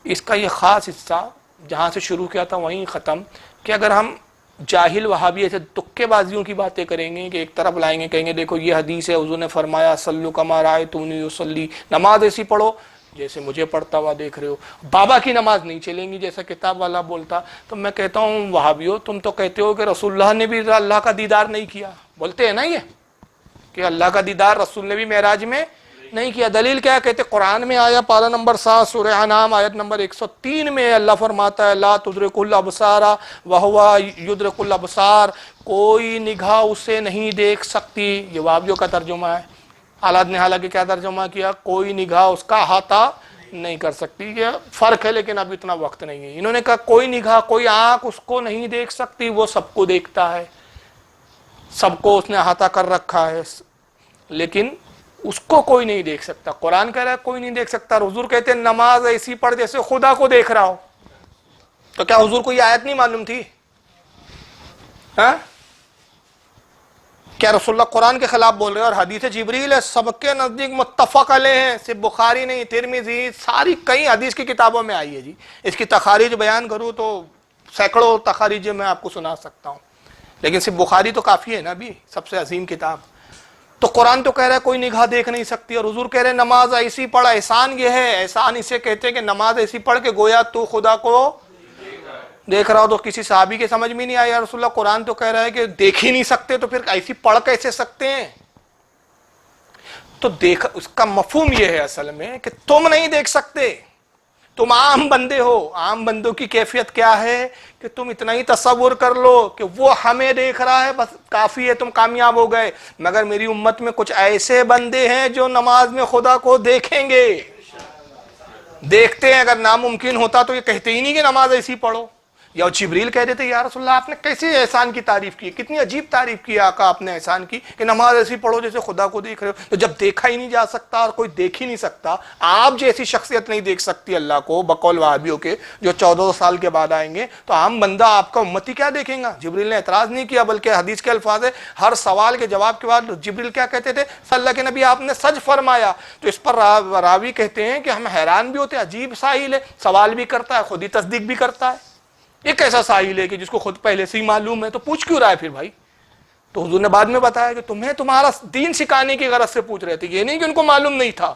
اس کا یہ خاص حصہ جہاں سے شروع کیا تھا وہیں ختم، کہ اگر ہم جاہل وہابی ایسے تکے بازیوں کی باتیں کریں گے کہ ایک طرف لائیں گے، کہیں گے دیکھو یہ حدیث ہے، حضور نے فرمایا صلو کما رأیتمونی اصلی، نماز ایسی پڑھو جیسے مجھے پڑھتا ہوا دیکھ رہے ہو، بابا کی نماز نہیں چلیں گی جیسا کتاب والا بولتا۔ تو میں کہتا ہوں وہابیو تم تو کہتے ہو کہ رسول اللہ نے بھی اللہ کا دیدار نہیں کیا، بولتے ہیں نا یہ کہ اللہ کا دیدار رسول نے بھی معراج میں نہیں کیا۔ دلیل کیا کہتے قرآن میں آیا پارہ نمبر 7 سورہ انعام آیت نمبر 103 میں اللہ فرماتا ہے لا تدرک الابصار وہو یدرک الابصار، کوئی نگاہ اسے نہیں دیکھ سکتی۔ یہ وہابیوں کا ترجمہ ہے۔ اعلیٰ نے حالانکہ کیا ترجمہ کیا؟ کوئی نگاہ اس کا احاطہ نہیں کر سکتی۔ یہ فرق ہے لیکن اب اتنا وقت نہیں ہے۔ انہوں نے کہا کوئی نگاہ، کوئی آنکھ اس کو نہیں دیکھ سکتی، وہ سب کو دیکھتا ہے، سب کو اس نے احاطہ کر رکھا ہے، لیکن اس کو کوئی نہیں دیکھ سکتا۔ قرآن کہہ رہا ہے کوئی نہیں دیکھ سکتا، حضور کہتے ہیں نماز ایسی پڑھ جیسے خدا کو دیکھ رہا ہو۔ تو کیا حضور کو یہ آیت نہیں معلوم تھی؟ ہاں کیا رسول اللہ قرآن کے خلاف بول رہے ہیں؟ اور حدیث جبریل ہے، سب کے نزدیک متفق علیہ ہیں، صرف بخاری نہیں، ترمذی، ساری کئی حدیث کی کتابوں میں آئی ہے جی۔ اس کی تخاریج بیان کروں تو سینکڑوں تخاریج میں آپ کو سنا سکتا ہوں، لیکن صرف بخاری تو کافی ہے نا بھی، سب سے عظیم کتاب۔ تو قرآن تو کہہ رہا ہے کوئی نگاہ دیکھ نہیں سکتی، اور حضور کہہ رہے ہیں نماز ایسی پڑھ۔ احسان یہ ہے، احسان اسے کہتے ہیں کہ نماز ایسی پڑھ کہ گویا تو خدا کو دیکھ رہا ہو۔ تو کسی صحابی کے سمجھ میں نہیں آیا یا رسول اللہ قرآن تو کہہ رہا ہے کہ دیکھ ہی نہیں سکتے، تو پھر ایسی پڑھ کیسے سکتے ہیں؟ تو دیکھ اس کا مفہوم یہ ہے اصل میں کہ تم نہیں دیکھ سکتے، تم عام بندے ہو۔ عام بندوں کی کیفیت کیا ہے کہ تم اتنا ہی تصور کر لو کہ وہ ہمیں دیکھ رہا ہے، بس کافی ہے، تم کامیاب ہو گئے۔ مگر میری امت میں کچھ ایسے بندے ہیں جو نماز میں خدا کو دیکھیں گے، دیکھتے ہیں۔ اگر ناممکن ہوتا تو یہ کہتے ہی نہیں کہ نماز ایسی پڑھو۔ یا جبریل کہہ دیتے یا رسول اللہ آپ نے کیسے احسان کی تعریف کی، کتنی عجیب تعریف کی آقا آپ نے احسان کی کہ نماز ایسی پڑھو جیسے خدا کو دیکھ رہے ہو۔ تو جب دیکھا ہی نہیں جا سکتا اور کوئی دیکھ ہی نہیں سکتا، آپ جیسی شخصیت نہیں دیکھ سکتی اللہ کو بقول وہابیوں کے جو 1400 سال کے بعد آئیں گے، تو عام بندہ آپ کا امتی کیا دیکھیں گا؟ جبریل نے اعتراض نہیں کیا، بلکہ حدیث کے الفاظ ہے ہر سوال کے جواب کے بعد جبریل کیا کہتے تھے؟ صلی اللہ کے نبی آپ نے سچ فرمایا۔ تو اس پر راوی کہتے ہیں کہ ہم حیران بھی ہوتے ہیں، عجیب ساحل ہے، سوال بھی کرتا ہے، خود ہی تصدیق بھی کرتا ہے۔ ایک ایسا ساحل ہے کہ جس کو خود پہلے سے ہی معلوم ہے، تو پوچھ کیوں رہا ہے پھر بھائی؟ تو حضور نے بعد میں بتایا کہ تمہیں تمہارا دین سکھانے کی غرض سے پوچھ رہے تھے، یہ نہیں کہ ان کو معلوم نہیں تھا،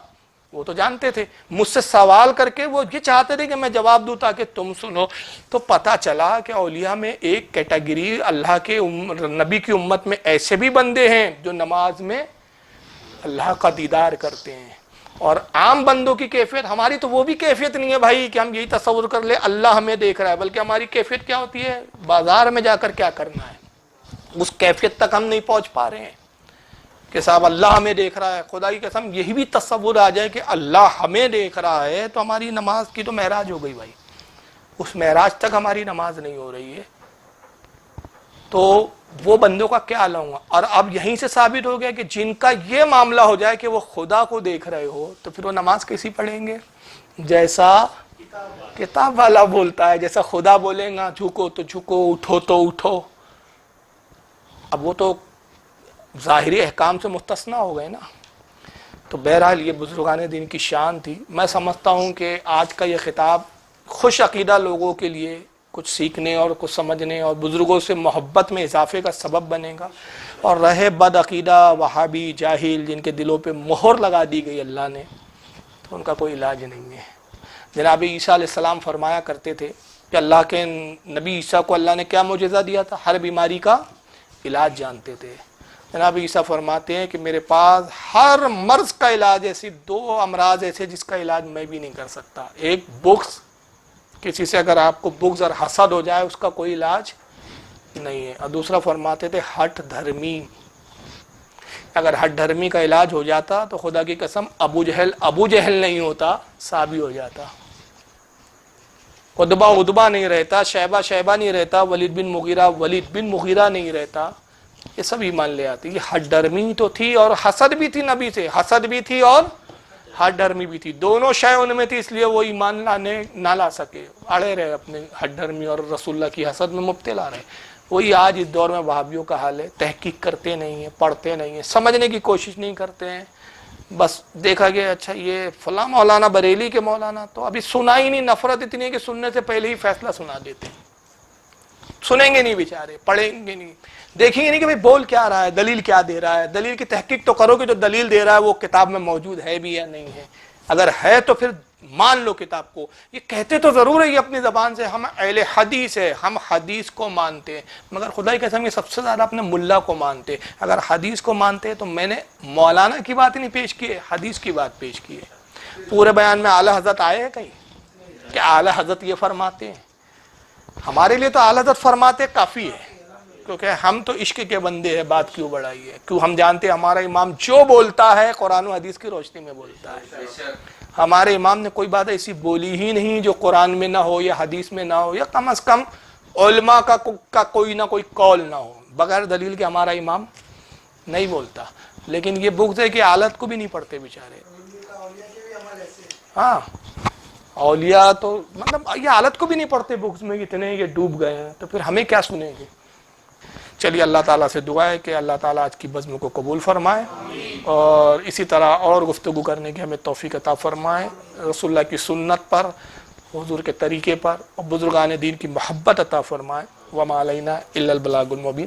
وہ تو جانتے تھے۔ مجھ سے سوال کر کے وہ یہ چاہتے تھے کہ میں جواب دوں تاکہ تم سنو۔ تو پتہ چلا کہ اولیاء میں ایک کیٹیگری اللہ کے نبی کی امت میں ایسے بھی بندے ہیں جو نماز میں اللہ کا دیدار کرتے ہیں۔ اور عام بندوں کی کیفیت، ہماری تو وہ بھی کیفیت نہیں ہے بھائی کہ ہم یہی تصور کر لیں اللہ ہمیں دیکھ رہا ہے، بلکہ ہماری کیفیت کیا ہوتی ہے؟ بازار میں جا کر کیا کرنا ہے، اس کیفیت تک ہم نہیں پہنچ پا رہے ہیں کہ صاحب اللہ ہمیں دیکھ رہا ہے۔ خدا کی قسم یہی بھی تصور آ جائے کہ اللہ ہمیں دیکھ رہا ہے تو ہماری نماز کی تو معراج ہو گئی بھائی، اس معراج تک ہماری نماز نہیں ہو رہی ہے، تو وہ بندوں کا کیا حال ہوگا؟ اور اب یہیں سے ثابت ہو گیا کہ جن کا یہ معاملہ ہو جائے کہ وہ خدا کو دیکھ رہے ہو تو پھر وہ نماز کیسی پڑھیں گے؟ جیسا کتاب والا بولتا ہے، جیسا خدا بولے گا جھکو تو جھکو، اٹھو تو اٹھو۔ اب وہ تو ظاہری احکام سے مستثنیٰ ہو گئے نا۔ تو بہرحال یہ بزرگان دین کی شان تھی۔ میں سمجھتا ہوں کہ آج کا یہ خطاب خوش عقیدہ لوگوں کے لیے کچھ سیکھنے اور کچھ سمجھنے اور بزرگوں سے محبت میں اضافے کا سبب بنے گا، اور رہے بد عقیدہ وہابی جاہل جن کے دلوں پہ مہر لگا دی گئی اللہ نے، تو ان کا کوئی علاج نہیں ہے۔ جناب عیسیٰ علیہ السلام فرمایا کرتے تھے کہ اللہ کے نبی عیسیٰ کو اللہ نے کیا معجزہ دیا تھا؟ ہر بیماری کا علاج جانتے تھے۔ جناب عیسیٰ فرماتے ہیں کہ میرے پاس ہر مرض کا علاج ایسی 2 امراض ایسے جس کا علاج میں بھی نہیں کر سکتا۔ ایک بغض، کسی سے اگر آپ کو بغض اور حسد ہو جائے اس کا کوئی علاج نہیں ہے، اور دوسرا فرماتے تھے ہٹ دھرمی، اگر ہٹ دھرمی کا علاج ہو جاتا تو خدا کی قسم ابو جہل نہیں ہوتا، صحابی ہو جاتا، عتبہ نہیں رہتا، شیبہ نہیں رہتا، ولید بن مغیرہ نہیں رہتا، یہ سب ایمان لے آتے۔ یہ ہٹ درمی تو تھی اور حسد بھی تھی، نبی سے حسد بھی تھی اور ہٹ درمی بھی تھی، دونوں شے ان میں تھی، اس لیے وہ ایمان نہ لا سکے، اڑے رہے اپنے ہٹ درمی اور رسول اللہ کی حسد میں مبتلا رہے۔ وہی آج اس دور میں وہابیوں کا حال ہے، تحقیق کرتے نہیں ہیں، پڑھتے نہیں ہیں، سمجھنے کی کوشش نہیں کرتے ہیں، بس دیکھا گیا اچھا یہ فلاں مولانا بریلی کے مولانا، تو ابھی سنا ہی نہیں، نفرت اتنی ہے کہ سننے سے پہلے ہی فیصلہ سنا دیتے ہیں، سنیں گے نہیں بیچارے، پڑھیں گے نہیں، دیکھیں گے نہیں کہ بھئی بول کیا رہا ہے، دلیل کیا دے رہا ہے، دلیل کی تحقیق تو کرو کہ جو دلیل دے رہا ہے وہ کتاب میں موجود ہے بھی یا نہیں ہے، اگر ہے تو پھر مان لو کتاب کو۔ یہ کہتے تو ضرور ہے یہ اپنی زبان سے، ہم اہل حدیث ہے، ہم حدیث کو مانتے ہیں، مگر خدا کی قسم یہ سب سے زیادہ اپنے ملا کو مانتے۔ اگر حدیث کو مانتے تو میں نے مولانا کی بات نہیں پیش کی ہے، حدیث کی بات پیش کی ہے۔ پورے بیان میں اعلی حضرت آئے ہیں کہیں کہ اعلی حضرت یہ فرماتے ہیں؟ ہمارے لیے تو اعلی حضرت فرماتے کافی ہے، کیونکہ ہم تو عشق کے بندے ہیں، بات کیوں بڑھائی ہے؟ کیوں ہم جانتے ہیں ہمارا امام جو بولتا ہے قرآن و حدیث کی روشنی میں بولتا ہے۔ ہمارے امام نے کوئی بات ایسی بولی ہی نہیں جو قرآن میں نہ ہو یا حدیث میں نہ ہو، یا کم از کم علماء کا کوئی نہ کوئی قول نہ ہو، بغیر دلیل کے ہمارا امام نہیں بولتا۔ لیکن یہ بغض ہے کہ حالت کو بھی نہیں پڑھتے بیچارے۔ ہاں اولیاء تو مطلب یہ حالت کو بھی نہیں پڑھتے، بغض میں اتنے یہ ڈوب گئے ہیں، تو پھر ہمیں کیا سنیں گے؟ چلیے اللہ تعالیٰ سے دعا ہے کہ اللہ تعالیٰ آج کی بزم کو قبول فرمائے، اور اسی طرح اور گفتگو کرنے کی ہمیں توفیق عطا فرمائے، رسول اللہ کی سنت پر، حضور کے طریقے پر، اور بزرگان دین کی محبت عطا فرمائے۔ وما علینا الا البلاغ المبین۔